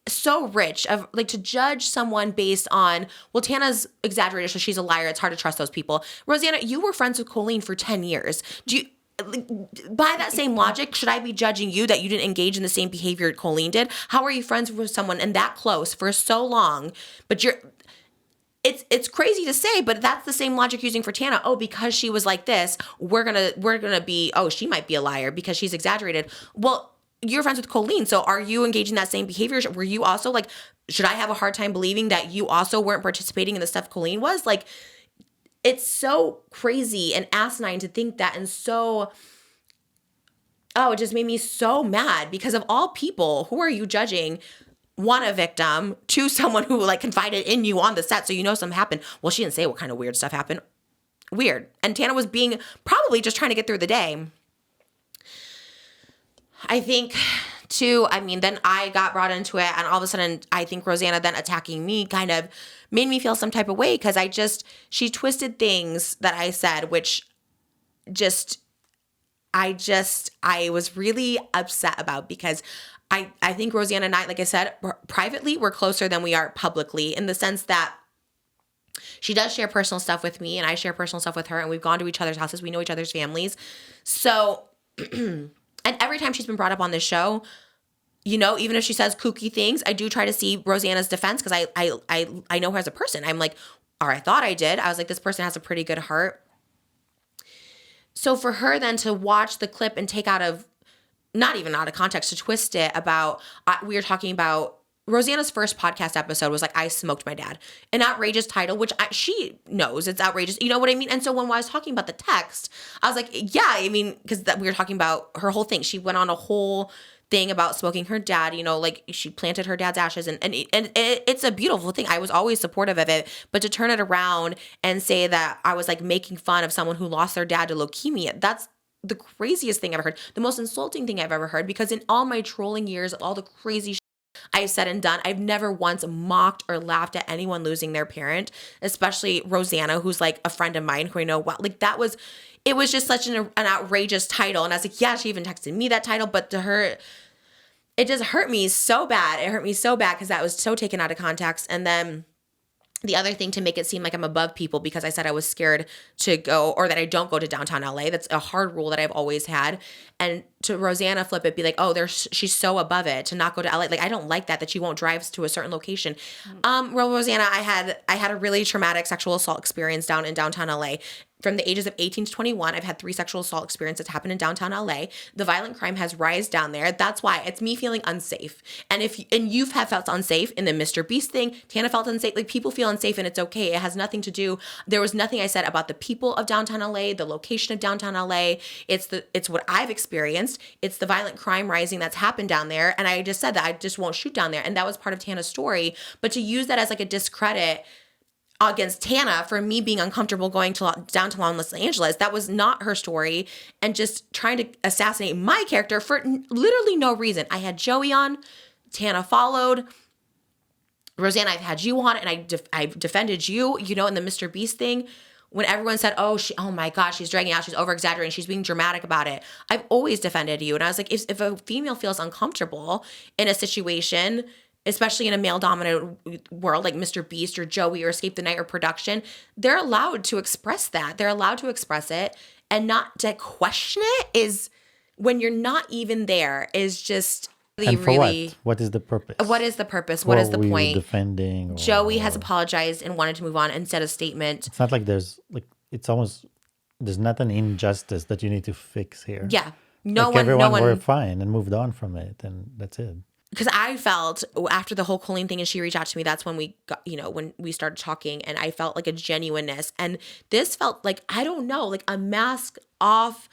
so rich of like to judge someone based on, well, Tana's exaggerated, so she's a liar. It's hard to trust those people. Rosanna, you were friends with Colleen for 10 years. Do you, by that same logic, should I be judging you that you didn't engage in the same behavior Colleen did? How are you friends with someone and that close for so long, but it's crazy to say, but that's the same logic using for Tana. Oh, because she was like this, we're gonna be, oh, she might be a liar because she's exaggerated. Well, you're friends with Colleen, so are you engaging in that same behavior? Were you also like, should I have a hard time believing that you also weren't participating in the stuff Colleen was? Like, it's so crazy and asinine to think that, and so, oh, it just made me so mad because of all people, who are you judging? One, a victim, two, someone who like confided in you on the set so you know something happened. Well, she didn't say what kind of weird stuff happened. Weird. And Tana was being probably just trying to get through the day. I think too, I mean, then I got brought into it and all of a sudden I think Rosanna then attacking me kind of made me feel some type of way because she twisted things that I said, which I was really upset about because I think Rosanna and I, like I said, privately, we're closer than we are publicly in the sense that she does share personal stuff with me and I share personal stuff with her and we've gone to each other's houses. We know each other's families. So, and every time she's been brought up on this show, you know, even if she says kooky things, I do try to see Rosanna's defense because I know her as a person. I'm like, or I thought I did. I was like, this person has a pretty good heart. So for her then to watch the clip and take out of, not even out of context, to twist it about, we were talking about, Rosanna's first podcast episode was like, I smoked my dad. An outrageous title, which she knows it's outrageous. You know what I mean? And so when I was talking about the text, I was like, yeah, I mean, because we were talking about her whole thing. She went on a whole thing about smoking her dad, you know, like she planted her dad's ashes and it's a beautiful thing. I was always supportive of it, but to turn it around and say that I was like making fun of someone who lost their dad to leukemia, the craziest thing I've ever heard, the most insulting thing I've ever heard, because in all my trolling years, all the crazy I've said and done, I've never once mocked or laughed at anyone losing their parent, especially Rosanna, who's like a friend of mine who I know well. Like it was just such an outrageous title. And I was like, yeah, she even texted me that title, but to her, it just hurt me so bad. It hurt me so bad because that was so taken out of context. And then the other thing, to make it seem like I'm above people because I said I was scared to go, or that I don't go to downtown LA. That's a hard rule that I've always had. And to Rosanna flip it, be like, oh, she's so above it to not go to LA. Like, I don't like that she won't drive to a certain location. Well, Rosanna, I had a really traumatic sexual assault experience down in downtown LA. From the ages of 18 to 21, I've had 3 sexual assault experiences happen in downtown LA. The violent crime has risen down there. That's why it's me feeling unsafe. And you've felt unsafe in the Mr. Beast thing. Tana felt unsafe. Like, people feel unsafe, and it's okay. It has nothing to do. There was nothing I said about the people of downtown LA, the location of downtown LA. It's what I've experienced. It's the violent crime rising that's happened down there. And I just said that I just won't shoot down there. And that was part of Tana's story. But to use that as like a discredit against Tana for me being uncomfortable going down to Los Angeles, that was not her story, and just trying to assassinate my character for literally no reason. I had Joey on, Tana followed, Rosanna, I've had you on, and I defended you, in the Mr. Beast thing. When everyone said, oh my gosh, she's dragging out, she's over-exaggerating, she's being dramatic about it, I've always defended you. And I was like, if a female feels uncomfortable in a situation, especially in a male-dominated world like Mr. Beast or Joey or Escape the Night or production, they're allowed to express that. They're allowed to express it, and not to question it is, when you're not even there, is just and for really. What is the purpose? What is the purpose? What is the point? Defending? Joey has apologized and wanted to move on and said a statement. It's not like there's not an injustice that you need to fix here. Yeah, everyone were fine and moved on from it, and that's it. Because I felt after the whole Colleen thing and she reached out to me, that's when we got, when we started talking, and I felt like a genuineness. And this felt like, I don't know, like a mask off,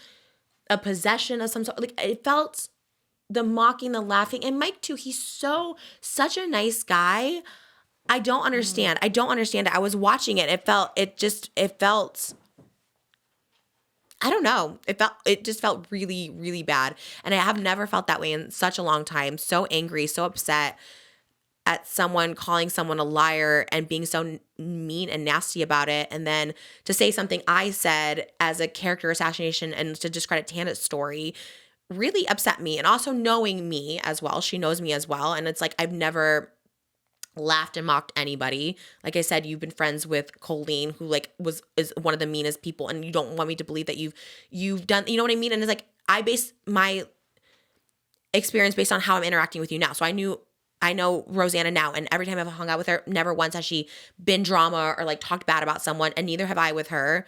a possession of some sort. Like, it felt the mocking, the laughing. And Mike too, he's such a nice guy. I don't understand. I don't understand it. I was watching it. It felt, I don't know. It just felt really, really bad. And I have never felt that way in such a long time. So angry, so upset at someone calling someone a liar and being so mean and nasty about it. And then to say something I said as a character assassination and to discredit Tana's story really upset me. And also knowing me as well, she knows me as well. And it's like, I've never laughed and mocked anybody. Like I said, you've been friends with Colleen, who is one of the meanest people, and you don't want me to believe that you've done, you know what I mean? And it's like, I base my experience based on how I'm interacting with you now. So I know Rosanna now, and every time I've hung out with her, never once has she been drama or like talked bad about someone, and neither have I with her,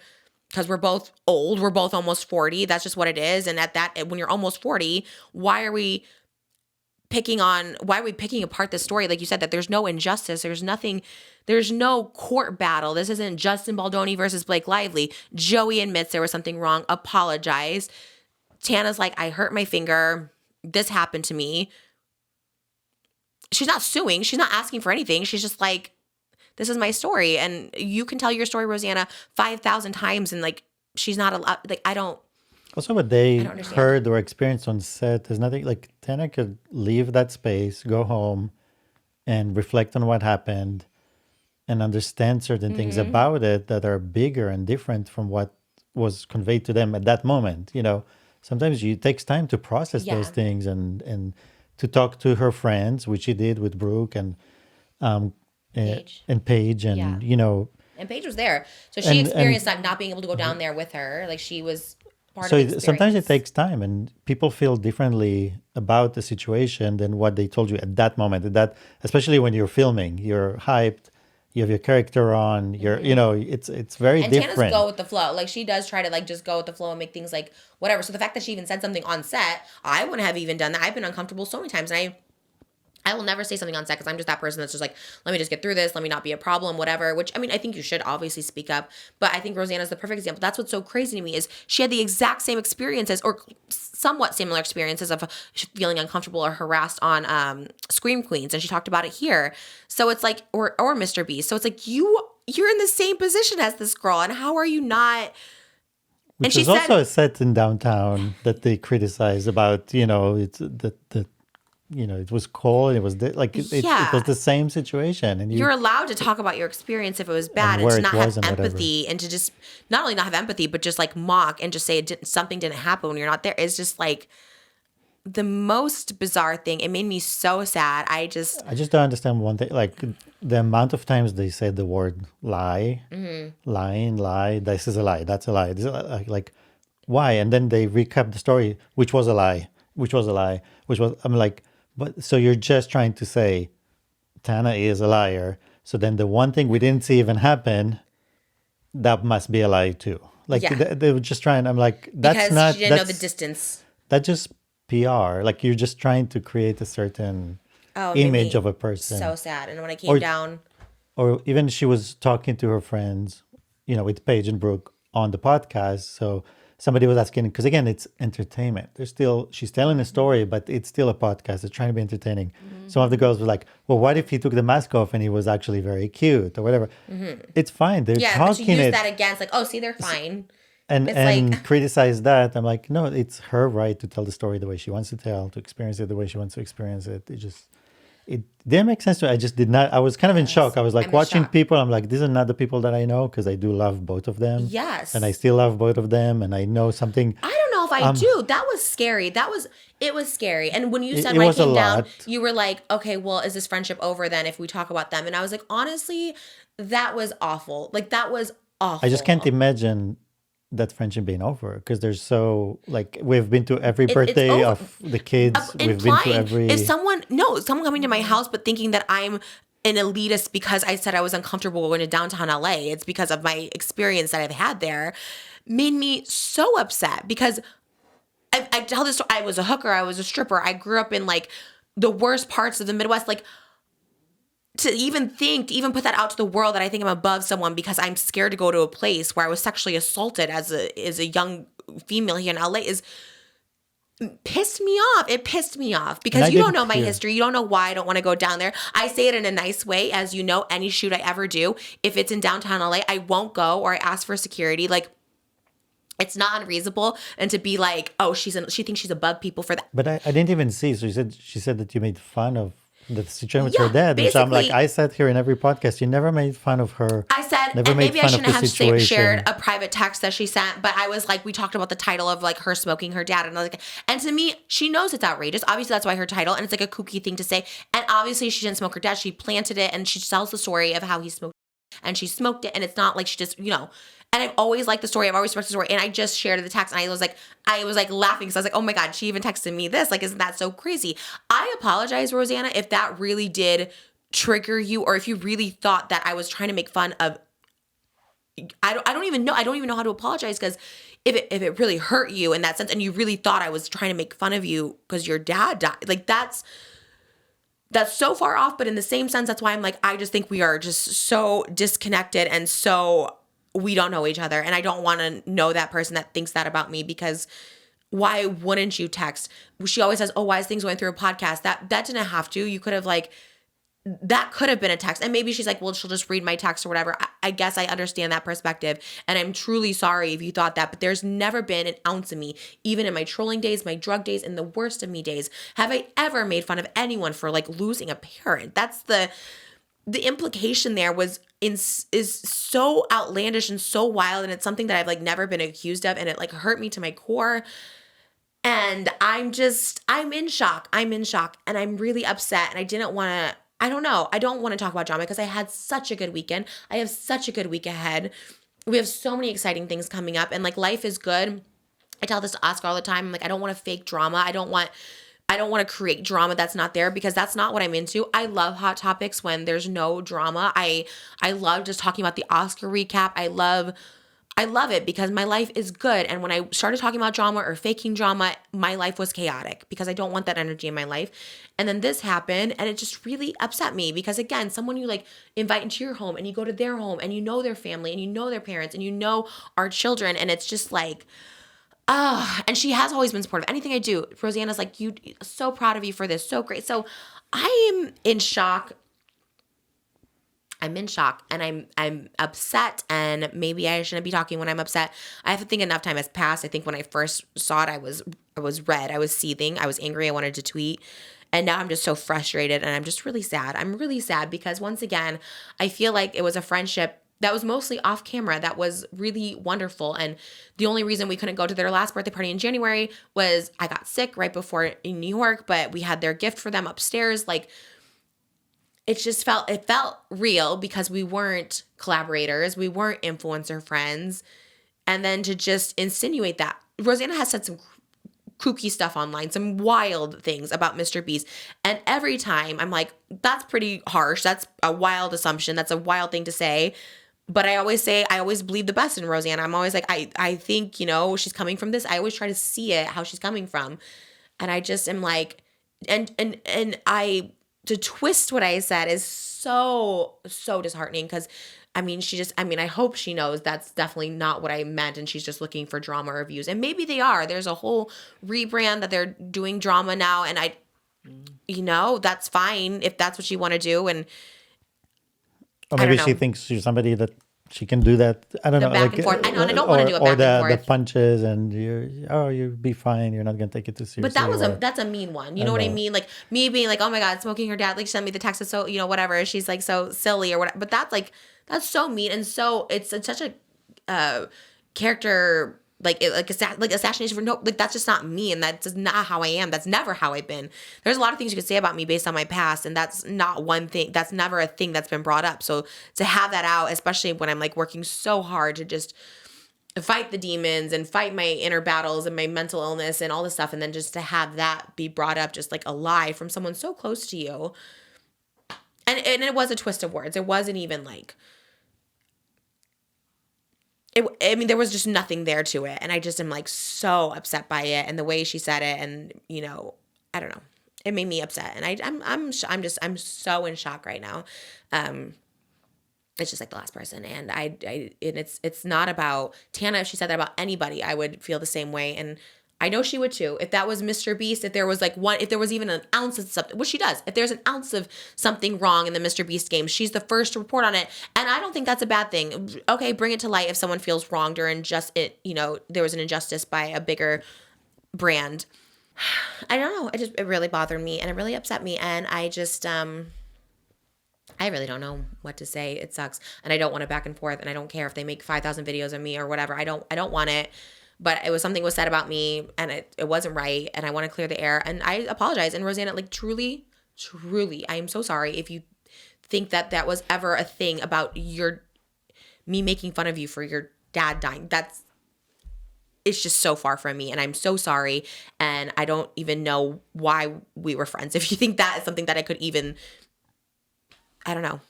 because we're both old. We're both almost 40. That's just what it is. And when you're almost 40, why are we picking apart this story? Like you said, that there's no injustice. There's no court battle. This isn't Justin Baldoni versus Blake Lively. Joey admits there was something wrong, apologized. Tana's like, I hurt my finger. This happened to me. She's not suing. She's not asking for anything. She's just like, this is my story. And you can tell your story, Rosanna, 5,000 times. And like, she's not allowed, like, I don't. Also, what they heard or experienced on set is nothing. Like, Tana could leave that space, go home, and reflect on what happened, and understand certain things about it that are bigger and different from what was conveyed to them at that moment. Sometimes it takes time to process those things and to talk to her friends, which she did with Brooke and Paige, and Paige was there, so she experienced not being able to go down there with her. Like, she was. Sometimes it takes time, and people feel differently about the situation than what they told you at that moment. Especially when you're filming, you're hyped, you have your character on, it's very different. And Tana's go with the flow. Like, she does try to like just go with the flow and make things like whatever. So the fact that she even said something on set, I wouldn't have even done that. I've been uncomfortable so many times, and I will never say something on set because I'm just that person that's just like, let me just get through this. Let me not be a problem, whatever. Which, I mean, I think you should obviously speak up. But I think Rosanna's the perfect example. That's what's so crazy to me is she had the exact same experiences or somewhat similar experiences of feeling uncomfortable or harassed on Scream Queens. And she talked about it here. So it's like, or Mr. Beast. So it's like, you're in the same position as this girl. And how are you not Which she is said, also a set in downtown that they criticize about, it's that it was cold. It was it was the same situation, and you're allowed to talk about your experience if it was bad, and where to it not was have and whatever. empathy, and to just not only not have empathy, but just like mock and just say something didn't happen when you're not there. It's just like the most bizarre thing. It made me so sad. I just don't understand one thing, like the amount of times they said the word lie, lying, lie. This is a lie. That's a lie. This is like why? And then they recap the story, which was a lie, which was a lie, which was. I'm like, but so you're just trying to say Tana is a liar. So then the one thing we didn't see even happen, that must be a lie too. Like they were just trying. I'm like, that's because not. she didn't know the distance. That's just PR. Like you're just trying to create a certain It made image me of a person. So sad. And when I came down, Or even she was talking to her friends, with Paige and Brooke on the podcast. So somebody was asking, because again, it's entertainment. She's telling a story, but it's still a podcast. It's trying to be entertaining. Some of the girls were like, well, what if he took the mask off and he was actually very cute or whatever? It's fine. They're but talking she used it. that against like, oh, see, they're fine. And It's criticize that. I'm like, no, it's her right to tell the story the way she wants to tell, to experience it the way she wants to experience it. It didn't make sense to me. I just did not. I was kind of in shock. I was like I'm in watching shock. people. I'm like, these are not the people that I know, because I do love both of them. Yes. And I still love both of them. And I know something. I don't know if I do. That was scary. It was scary. And when you said it when I was a came down, lot. you were like, okay, well, is this friendship over then if we talk about them? And I was like, honestly, that was awful. Like, that was awful. I just can't imagine that friendship being over, because there's so, like, we've been to every birthday over. of the kids. We've been to every. If someone coming to my house but thinking that I'm an elitist because I said I was uncomfortable going to downtown LA, it's because of my experience that I've had there, made me so upset, because I tell this story. I was a hooker. I was a stripper. I grew up in like the worst parts of the Midwest. Like, to even put that out to the world that I think I'm above someone because I'm scared to go to a place where I was sexually assaulted as a young female here in LA is pissed me off. It pissed me off because you don't know my history. You don't know why I don't want to go down there. I say it in a nice way. As you know, any shoot I ever do, if it's in downtown LA, I won't go, or I ask for security. Like, it's not unreasonable. And to be like, oh, she thinks she's above people for that. But I didn't even see. So she said that you made fun of the situation with her dad. And so I'm like, I said here in every podcast, you never made fun of her. I said, never and made maybe I fun shouldn't of the have situation. shared a private text that she sent, but I was like, we talked about the title of like her smoking her dad. And I was like, and to me, she knows it's outrageous. Obviously, that's why her title, and it's like a kooky thing to say. And obviously, she didn't smoke her dad. She planted it, and she tells the story of how he smoked and she smoked it. And it's not like she just, and I've always liked the story. I've always respected the story. And I just shared the text, and I was like laughing because I was like, oh my God, she even texted me this. Like, isn't that so crazy? I apologize, Rosanna, if that really did trigger you, or if you really thought that I was trying to make fun of. I don't even know. I don't even know how to apologize, because if it really hurt you in that sense, and you really thought I was trying to make fun of you because your dad died, like that's so far off. But in the same sense, that's why I'm like, I just think we are just so disconnected, and so we don't know each other. And I don't want to know that person that thinks that about me, because why wouldn't you text? She always says, oh, why is things going through a podcast? That didn't have to. You could have that could have been a text. And maybe she's like, well, she'll just read my text or whatever. I guess I understand that perspective. And I'm truly sorry if you thought that, but there's never been an ounce of me, even in my trolling days, my drug days, and the worst of me days, have I ever made fun of anyone for like losing a parent. That's the implication there is so outlandish and so wild. And it's something that I've like never been accused of. And it like hurt me to my core. And I'm in shock. And I'm really upset. And I don't want to talk about drama because I had such a good weekend. I have such a good week ahead. We have so many exciting things coming up, and like life is good. I tell this to Oscar all the time. I'm like, I don't want to fake drama. I don't want to create drama that's not there, because that's not what I'm into. I love hot topics when there's no drama. I love just talking about the Oscar recap. I love it because my life is good. And when I started talking about drama or faking drama, my life was chaotic because I don't want that energy in my life. And then this happened, and it just really upset me because, again, someone you like invite into your home, and you go to their home, and you know their family, and you know their parents, and you know our children, and it's just like, and she has always been supportive. Anything I do, Rosanna's like, you, so proud of you for this. So great. So I am in shock. I'm in shock and I'm upset, and maybe I shouldn't be talking when I'm upset. I think enough time has passed. I think when I first saw it, I was red. I was seething. I was angry. I wanted to tweet. And now I'm just so frustrated, and I'm just really sad. I'm really sad because once again, I feel like it was a friendship that was mostly off camera that was really wonderful. And the only reason we couldn't go to their last birthday party in January was I got sick right before in New York, but we had their gift for them upstairs. Like, it felt real because we weren't collaborators. We weren't influencer friends. And then to just insinuate that. Rosanna has said some kooky stuff online, some wild things about Mr. Beast. And every time I'm like, that's pretty harsh. That's a wild assumption. That's a wild thing to say. But I always believe the best in Rosanna. I'm always like, I think, she's coming from this. I always try to see it, how she's coming from. And I just am like, to twist what I said is so disheartening because, I hope she knows that's definitely not what I meant and she's just looking for drama or views. And maybe they are. There's a whole rebrand that they're doing drama now, and that's fine if that's what you want to do. And or maybe she thinks she's somebody that she can do that. I don't know. Back and forth. I know, and I don't want to do a back and forth. Or the punches, and you'll be fine. You're not going to take it too seriously. But that's a mean one. You know what I mean? Like me being like, oh my God, smoking her dad, like send me the text. It's so, whatever. She's like so silly or whatever. But that's so mean. And so it's such a character, like assassination for no, like that's just not me. And that's just not how I am. That's never how I've been. There's a lot of things you could say about me based on my past. And that's not one thing. That's never a thing that's been brought up. So to have that out, especially when I'm like working so hard to just fight the demons and fight my inner battles and my mental illness and all this stuff. And then just to have that be brought up, just like a lie from someone so close to you. And it was a twist of words. It wasn't even like, there was just nothing there to it. And I just am like so upset by it and the way she said it. And, I don't know. It made me upset. And I'm so in shock right now. It's just like the last person. And it's not about Tana. If she said that about anybody, I would feel the same way. And I know she would too. If that was Mr. Beast, if there was even an ounce of something, which she does, if there's an ounce of something wrong in the Mr. Beast game, she's the first to report on it. And I don't think that's a bad thing. Okay, bring it to light if someone feels wronged or there was an injustice by a bigger brand. I don't know. It really bothered me and it really upset me. And I just, I really don't know what to say. It sucks. And I don't want it back and forth. And I don't care if they make 5,000 videos of me or whatever. I don't want it. But it was something was said about me and it wasn't right. And I want to clear the air. And I apologize. And Rosanna, like truly, I am so sorry if you think that was ever a thing about me making fun of you for your dad dying. It's just so far from me. And I'm so sorry. And I don't even know why we were friends. If you think that is something that I could even, I don't know.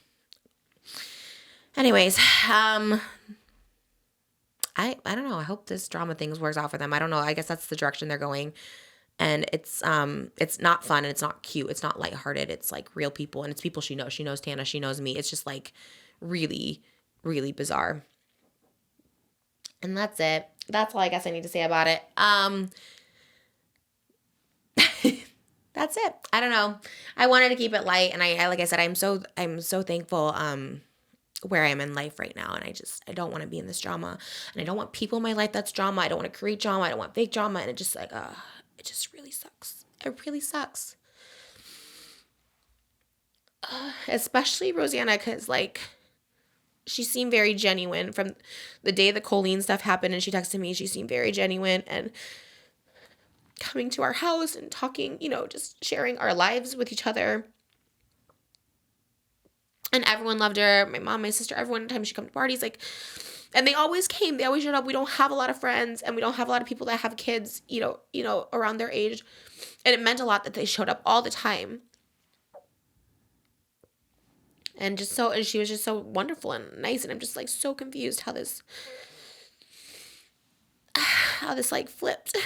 Anyways, I don't know. I hope this drama thing works out for them. I don't know. I guess that's the direction they're going. And it's not fun and it's not cute. It's not lighthearted. It's like real people and it's people she knows. She knows Tana. She knows me. It's just like really, really bizarre. And that's it. That's all I guess I need to say about it. That's it. I don't know. I wanted to keep it light. And I like I said, I'm so thankful where I am in life right now. And I don't want to be in this drama. And I don't want people in my life that's drama. I don't want to create drama. I don't want fake drama. And it just like, it just really sucks. It really sucks. Especially Rosanna, because like, she seemed very genuine from the day the choline stuff happened. And she texted me, she seemed very genuine and coming to our house and talking, just sharing our lives with each other. And everyone loved her. My mom, my sister, everyone, anytime she come to parties, like, and they always came. They always showed up. We don't have a lot of friends and we don't have a lot of people that have kids, around their age. And it meant a lot that they showed up all the time. And she was just so wonderful and nice. And I'm just like so confused how this like flipped.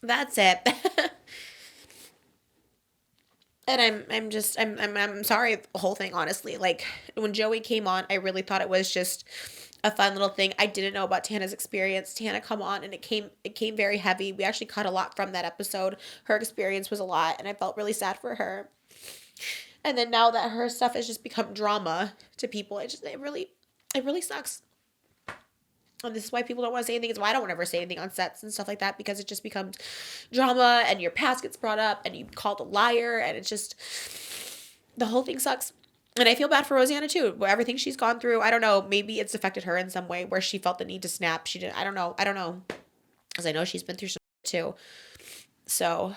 That's it. And I'm sorry, the whole thing, honestly. Like, when Joey came on, I really thought it was just a fun little thing. I didn't know about Tana's experience. Tana come on, and it came very heavy. We actually cut a lot from that episode. Her experience was a lot, and I felt really sad for her. And then now that her stuff has just become drama to people, it really sucks. And this is why people don't want to say anything. It's why I don't ever say anything on sets and stuff like that, because it just becomes drama and your past gets brought up and you called a liar, and it's just, the whole thing sucks. And I feel bad for Rosanna too. Everything she's gone through, I don't know, maybe it's affected her in some way where she felt the need to snap. She didn't, I don't know. Because I know she's been through some too. So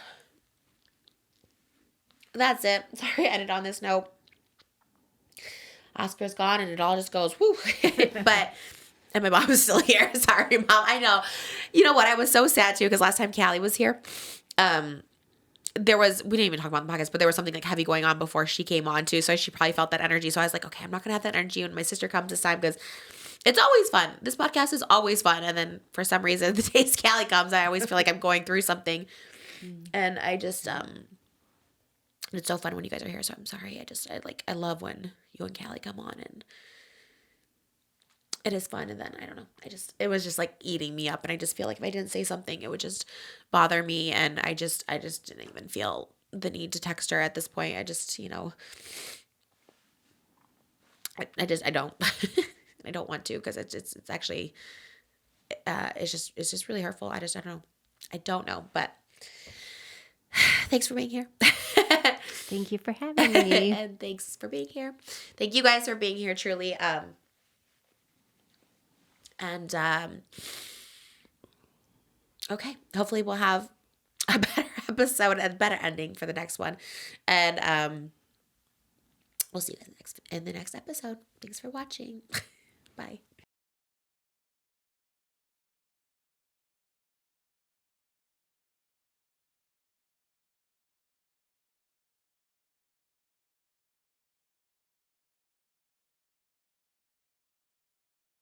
that's it. Sorry I ended on this note. Oscar's gone and it all just goes whoo. But and my mom is still here. Sorry, Mom. I know. You know what? I was so sad too because last time KALLI was here, we didn't even talk about the podcast, but there was something like heavy going on before she came on too. So she probably felt that energy. So I was like, okay, I'm not gonna have that energy when my sister comes this time, because it's always fun. This podcast is always fun. And then for some reason, the days KALLI comes, I always feel like I'm going through something. And I just, it's so fun when you guys are here. So I'm sorry. I love when you and KALLI come on, and it is fun. And then I don't know. It was just like eating me up. And I just feel like if I didn't say something, it would just bother me. And I just didn't even feel the need to text her at this point. I just, I don't, I don't want to, because it's actually, it's just really hurtful. I don't know. I don't know, but thanks for being here. Thank you for having me. And thanks for being here. Thank you guys for being here, truly. Okay, hopefully we'll have a better episode and a better ending for the next one. And we'll see you in the next episode. Thanks for watching. Bye.